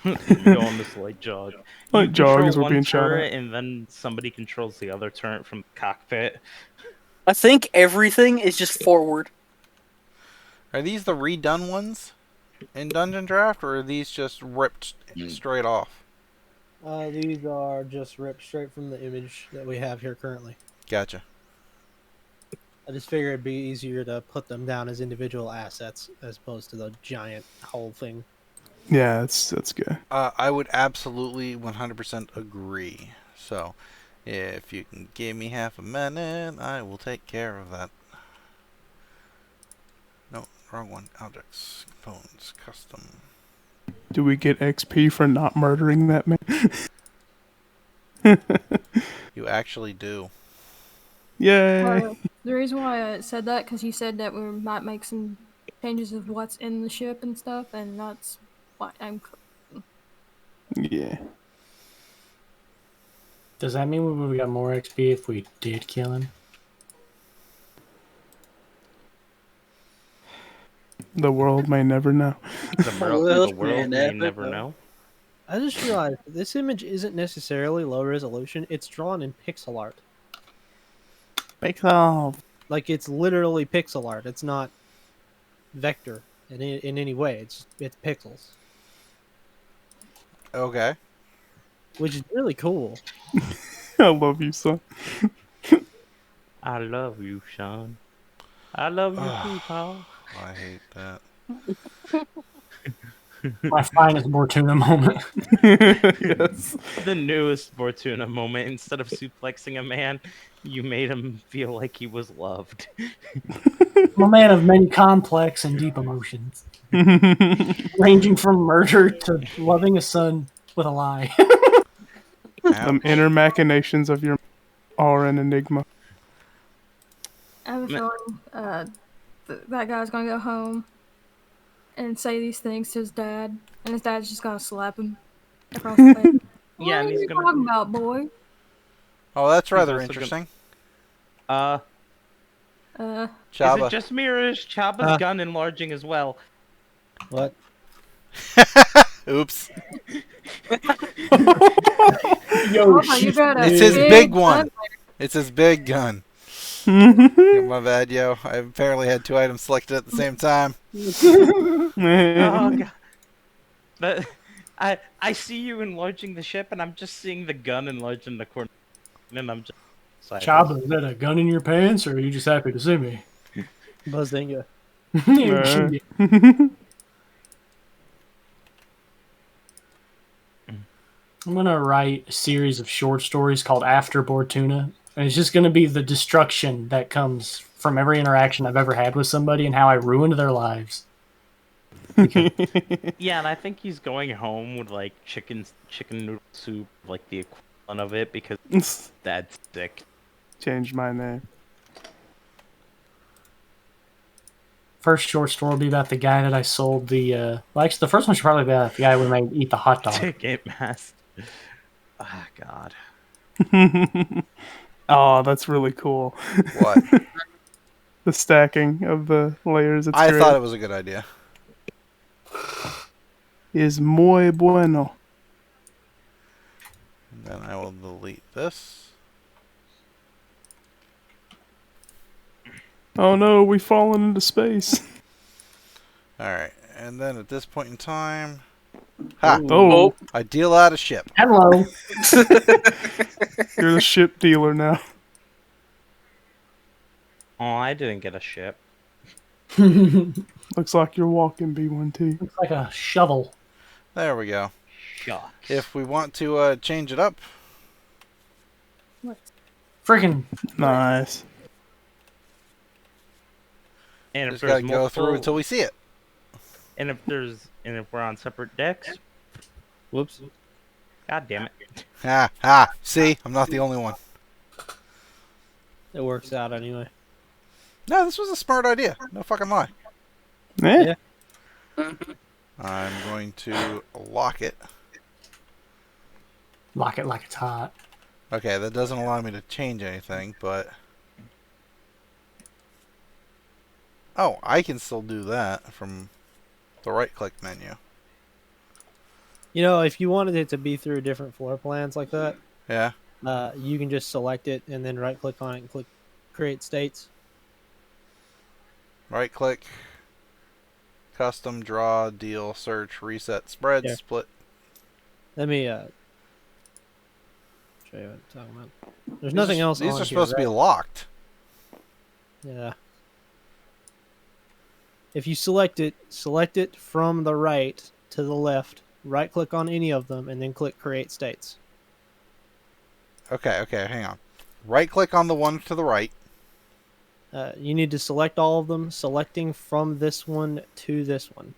Go on this light jog. You Light jog control as we're one being shot turret, at. and then somebody controls the other turret from the cockpit. I think everything is just forward. Are these the redone ones in Dungeon Draft, or are these just ripped straight off? These are just ripped straight from the image that we have here currently. Gotcha. I just figured it'd be easier to put them down as individual assets as opposed to the giant whole thing. Yeah, that's good. I would absolutely 100% agree. So, if you can give me half a minute, I will take care of that. No, wrong one. Objects, components, custom. Do we get XP for not murdering that man? You actually do. Yay! The reason why I said that, because you said that we might make some changes of what's in the ship and stuff, and that's why I'm. Yeah. Does that mean we got more XP if we did kill him? The world may never know. The world may never know. I just realized this image isn't necessarily low resolution. It's drawn in pixel art. Pixel. Like, it's literally pixel art. It's not vector in any way. It's pixels, Okay. which is really cool. I love you, son. I love you, Sean. I love you too, Paul. I hate that. My finest Bortuna moment. Yes. The newest Bortuna moment. Instead of suplexing a man, you made him feel like he was loved. I'm a man of many complex and deep emotions, ranging from murder to loving a son with a lie. Them inner machinations of your are an enigma. I have a feeling that guy's gonna go home and say these things to his dad, and his dad's just gonna slap him across the face. What Yeah, and are he's you gonna- talking about, boy? Oh, that's rather also interesting. Is Chabba. it just me or is Chabba's gun enlarging as well? What? Oops. Yo, You got a It's his big one. It's his big gun. My bad, yo. I apparently had two items selected at the same time. Oh god. But I see you enlarging the ship, and I'm just seeing the gun enlarge in the corner, and I'm just. Chabba, is that a gun in your pants, or are you just happy to see me? Buzzinga. I'm gonna write a series of short stories called After Bortuna, and it's just gonna be the destruction that comes from every interaction I've ever had with somebody and how I ruined their lives. Yeah, and I think he's going home with like chicken noodle soup, like the equivalent of it, because that's sick. Change my name. First short story will be about the guy that I sold the. Well, actually, the first one should probably be about the guy we made eat the hot dog. Ticket mask. Ah, God. Oh, that's really cool. What? The stacking of the layers. It's I great. thought it was a good idea. Is muy bueno. And then I will delete this. Oh no, we've fallen into space. Alright, and then at this point in time... Ha! Oh, I deal out a ship. Hello. you're the ship dealer now. Oh, I didn't get a ship. Looks like you're walking B1T. Looks like a shovel. There we go. Shucks. If we want to change it up, Freaking Nice. And if Just there's gotta go multiple, through until we see it. and if we're on separate decks, Whoops. god damn it. See, I'm not the only one. It works out anyway. No, this was a smart idea. No fucking lie. Yeah. I'm going to lock it. Lock it like it's hot. Okay, that doesn't allow me to change anything, but... Oh, I can still do that from the right-click menu. You know, if you wanted it to be through different floor plans like that, Yeah? you can just select it and then right-click on it and click Create States. Right-click, custom, draw, deal, search, reset, spread, Yeah. split. Let me show you what I'm talking about. There's nothing else These on are supposed to be here, locked. right? Yeah. If you select it from the right to the left, right-click on any of them, and then click Create States. Okay, hang on. Right-click on the one to the right. You need to select all of them, selecting from this one to this one.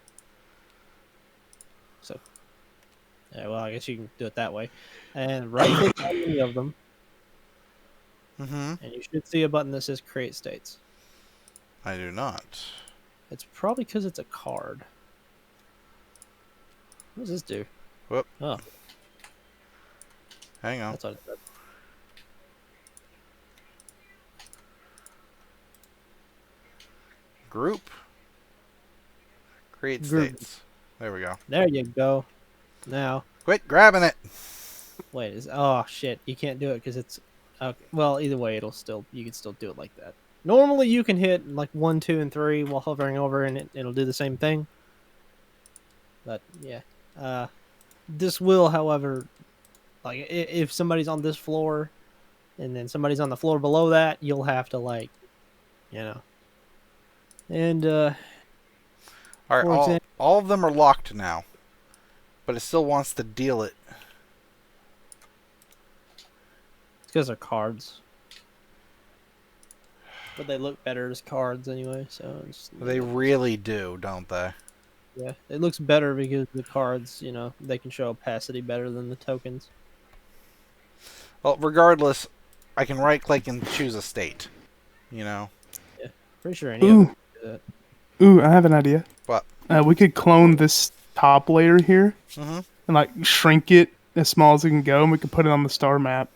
So, yeah, well, I guess you can do it that way. And right-click on any of them, Mm-hmm. and you should see a button that says Create States. I do not. It's probably because it's a card. What does this do? Whoop. Oh, Hang on. that's what it does. Group. Create Group. states. There we go. There you go. Now, Quit grabbing it. wait, oh shit, you can't do it because it's okay. Well, either way, you can still do it like that. Normally, you can hit like 1, 2, and 3 while hovering over, and it'll do the same thing. But yeah, this will, however, like if somebody's on this floor, and then somebody's on the floor below that, you'll have to and All right, For example- all of them are locked now, but it still wants to deal it. it's because they're cards. But they look better as cards anyway, so They really do, don't they? yeah, it looks better because the cards, they can show opacity better than the tokens. Well, regardless, I can right-click and choose a state. You know? Pretty sure any of them can do that. Ooh, I have an idea. What? We could clone this top layer here Mm-hmm. and like shrink it as small as it can go, and we could put it on the star map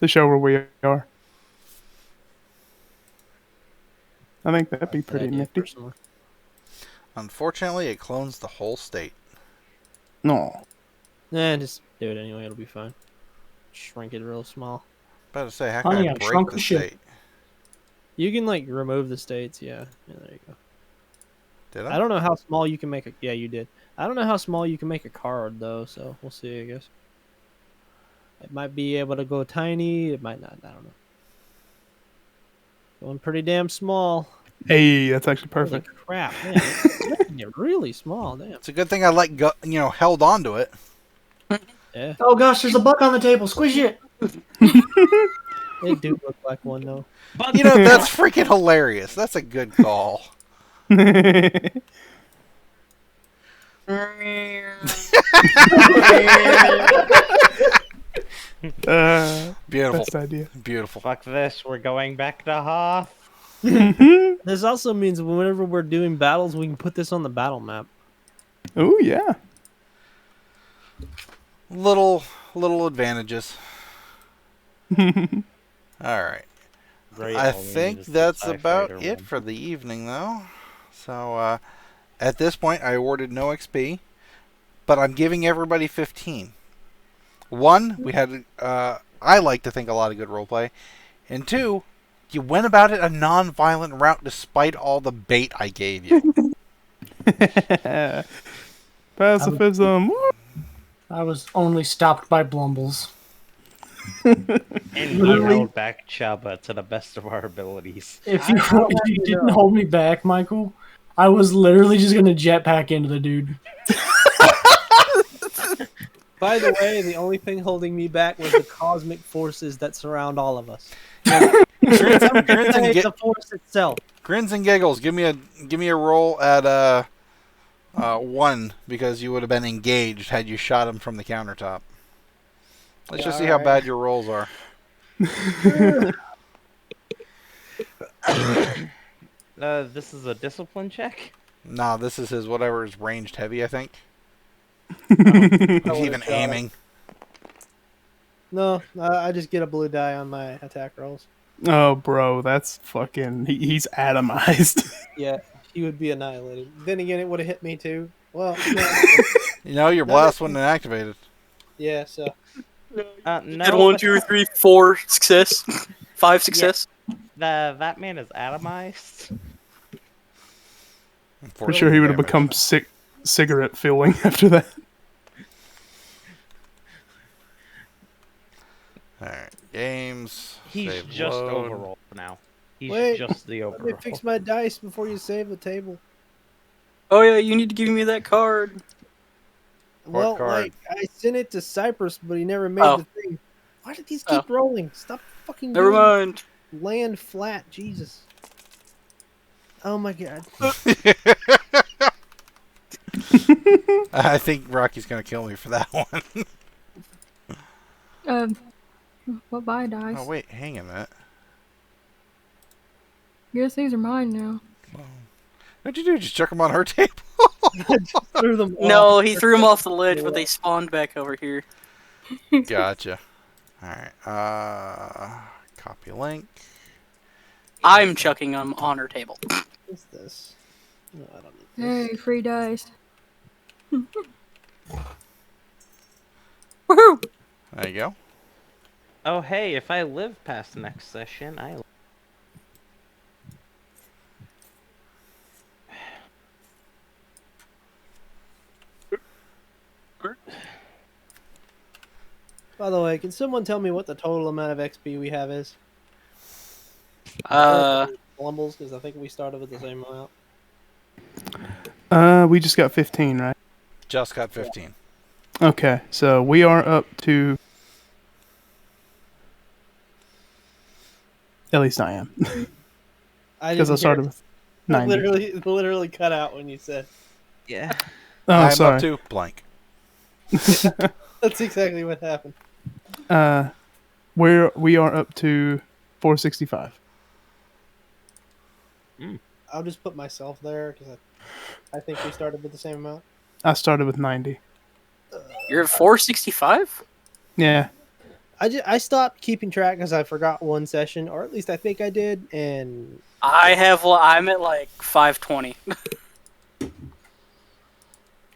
to show where we are. I think that'd be pretty Idea, nifty. personally. Unfortunately, it clones the whole state. No. Nah, just do it anyway. It'll be fine. Shrink it real small. About to say, how can Honey, I I've break shrunk the the ship. state? You can remove the states. Yeah, there you go. Did I I? don't know how small you can make it. Yeah, you did. I don't know how small you can make a card though, so we'll see. I guess it might be able to go tiny. It might not. I don't know. Going pretty damn small. Hey, that's actually Holy perfect. crap, man! It's making it really small. Damn. It's a good thing I held on to it. Yeah, Oh gosh, there's a buck on the table. Squish it. it do look like one though. But You know, that's freaking hilarious. That's a good call. Beautiful. Best idea. Beautiful. fuck this, we're going back to Hoth. This also means whenever we're doing battles, we can put this on the battle map. Oh yeah. Little advantages. Alright. Great, I all we need think is the that's TIE about fighter it one. for the evening, though. So, at this point, I awarded no XP, but I'm giving everybody 15. One, we had, I like to think, a lot of good roleplay. And two, you went about it a non-violent route despite all the bait I gave you. Pacifism. Woo! I was only stopped by Blumbles. And we Literally- held back Chabba to the best of our abilities. If you didn't hold me back, Michael, I was literally just gonna jetpack into the dude. By the way, the only thing holding me back was the cosmic forces that surround all of us. Grinton, It's the force itself. Grins and giggles. Give me a roll at 1 because you would have been engaged had you shot him from the countertop. Let's just see how bad your rolls are. This is a discipline check. Nah, this is his whatever is ranged heavy, I think. He's even aiming. No, I just get a blue die on my attack rolls. Oh, bro, that's fucking. He's atomized. Yeah, he would be annihilated. Then again, it would have hit me too. Well, no. You know, your blast wasn't activated. Yeah, so. No, Did 1, 2, 3, 4 success, 5 success. that man is atomized. For sure, he would have become cigarette filling after that. Alright, games. He's save just load. overroll now. He's Wait, just the Let me overroll. fix my dice before you save the table. Oh yeah, you need to give me that card. Well, card? like, I sent it to Cypress, but he never made Oh. the thing. Why did these keep rolling? Stop fucking Never doing mind. land flat, Jesus. Oh my god. I think Rocky's gonna kill me for that one. What buy dice? Oh wait, hang a minute. Guess these are mine now. What'd you do? Just chuck them on her table? Threw them No, off. he threw him off the ledge, but they spawned back over here. Gotcha. Alright, copy link. I'm chucking him on her table. What's this? No, I don't need this. Hey, free dice. Woohoo! There you go. Oh hey, if I live past the next session, I. By the way, can someone tell me what the total amount of XP we have is? Blumbles, because I think we started with the same amount. We just got 15, right? Just got 15. Okay, so we are up to. At least I am, because I started with 90. Literally cut out when you said. Yeah. Oh, I'm sorry. up to blank. That's exactly what happened. We are up to 465. I'll just put myself there because I think we started with the same amount. I started with 90. You're at 465? Yeah. I stopped keeping track because I forgot one session, or at least I think I did, and I'm at like 520.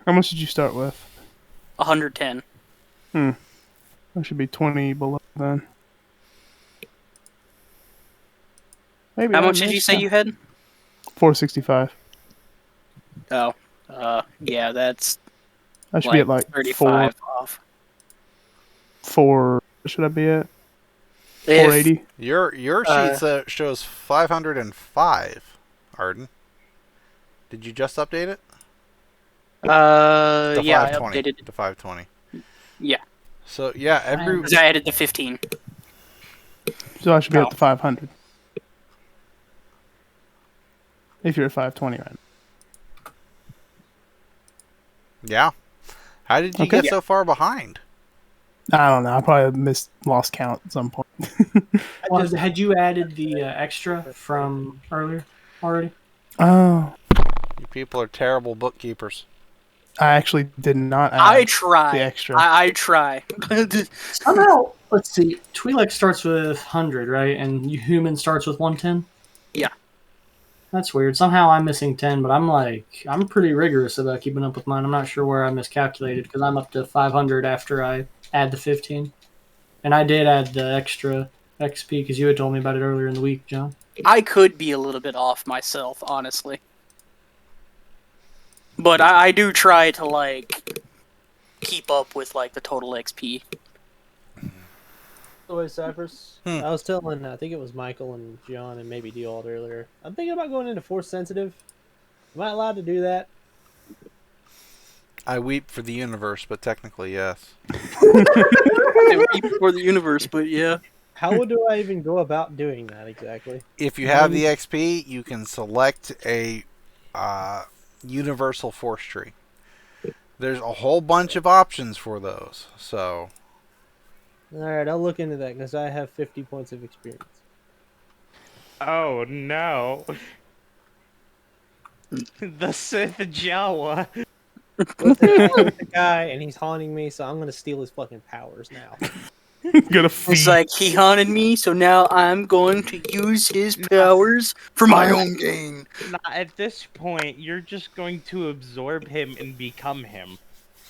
How much did you start with? 110. I should be 20 below then. Maybe How I much did you missed say that. you had? 465. Oh, yeah, that's I should be at like 35 off. 4. Should I be at If- 480? Your sheet shows 505, Arden. Did you just update it? To Yeah, I 520. updated it. To 520. Yeah, So, yeah, every... because I added the 15. So I should be No. at the 500. If you're at 520 right now. Yeah. How did you Okay. get so far behind? I don't know. I probably lost count at some point. Had you added the extra from earlier already? Oh. You people are terrible bookkeepers. I actually did not add I try. the extra. I try. Somehow, let's see. Twi'lek starts with 100, right? And Human starts with 110? Yeah. That's weird. Somehow I'm missing 10, but I'm pretty rigorous about keeping up with mine. I'm not sure where I miscalculated because I'm up to 500 after I add the 15. And I did add the extra XP because you had told me about it earlier in the week, John. I could be a little bit off myself, honestly. But I do try to, like, keep up with, like, the total XP. The way Cypress, I was telling, I think it was Michael and John and maybe Deald earlier. I'm thinking about going into Force Sensitive. Am I allowed to do that? I weep for the universe, but technically, yes. I weep for the universe, but yeah. How do I even go about doing that exactly? If you have the XP, you can select a universal force tree. There's a whole bunch of options for those. So, Alright, I'll look into that because I have 50 points of experience. Oh no. The Sith Jawa. Listen, I hate the guy and he's haunting me, so I'm gonna steal his fucking powers now. Gonna It's feed. like he haunted me, so now I'm going to use his powers for my own gain. Nah, at this point, you're just going to absorb him and become him.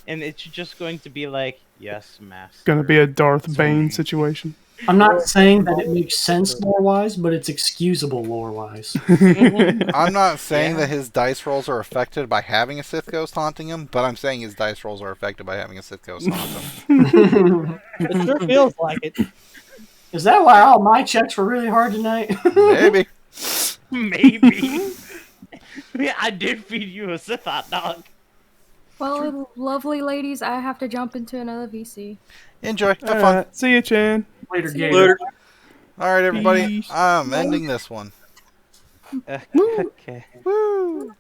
And it's just going to be like, yes, master. Gonna be a Darth Bane situation. I'm not saying that it makes sense lore-wise, but it's excusable lore-wise. I'm not saying Yeah. that his dice rolls are affected by having a Sith Ghost haunting him, but I'm saying his dice rolls are affected by having a Sith Ghost haunt him. It sure feels like it. Is that why all my checks were really hard tonight? Maybe. Maybe. Yeah, I did feed you a Sith hot dog. Well, lovely ladies, I have to jump into another VC. Enjoy. Have fun. See you, Chan. Later, See you Gator. Later. All right, everybody. Peace. I'm ending this one. Okay. Woo!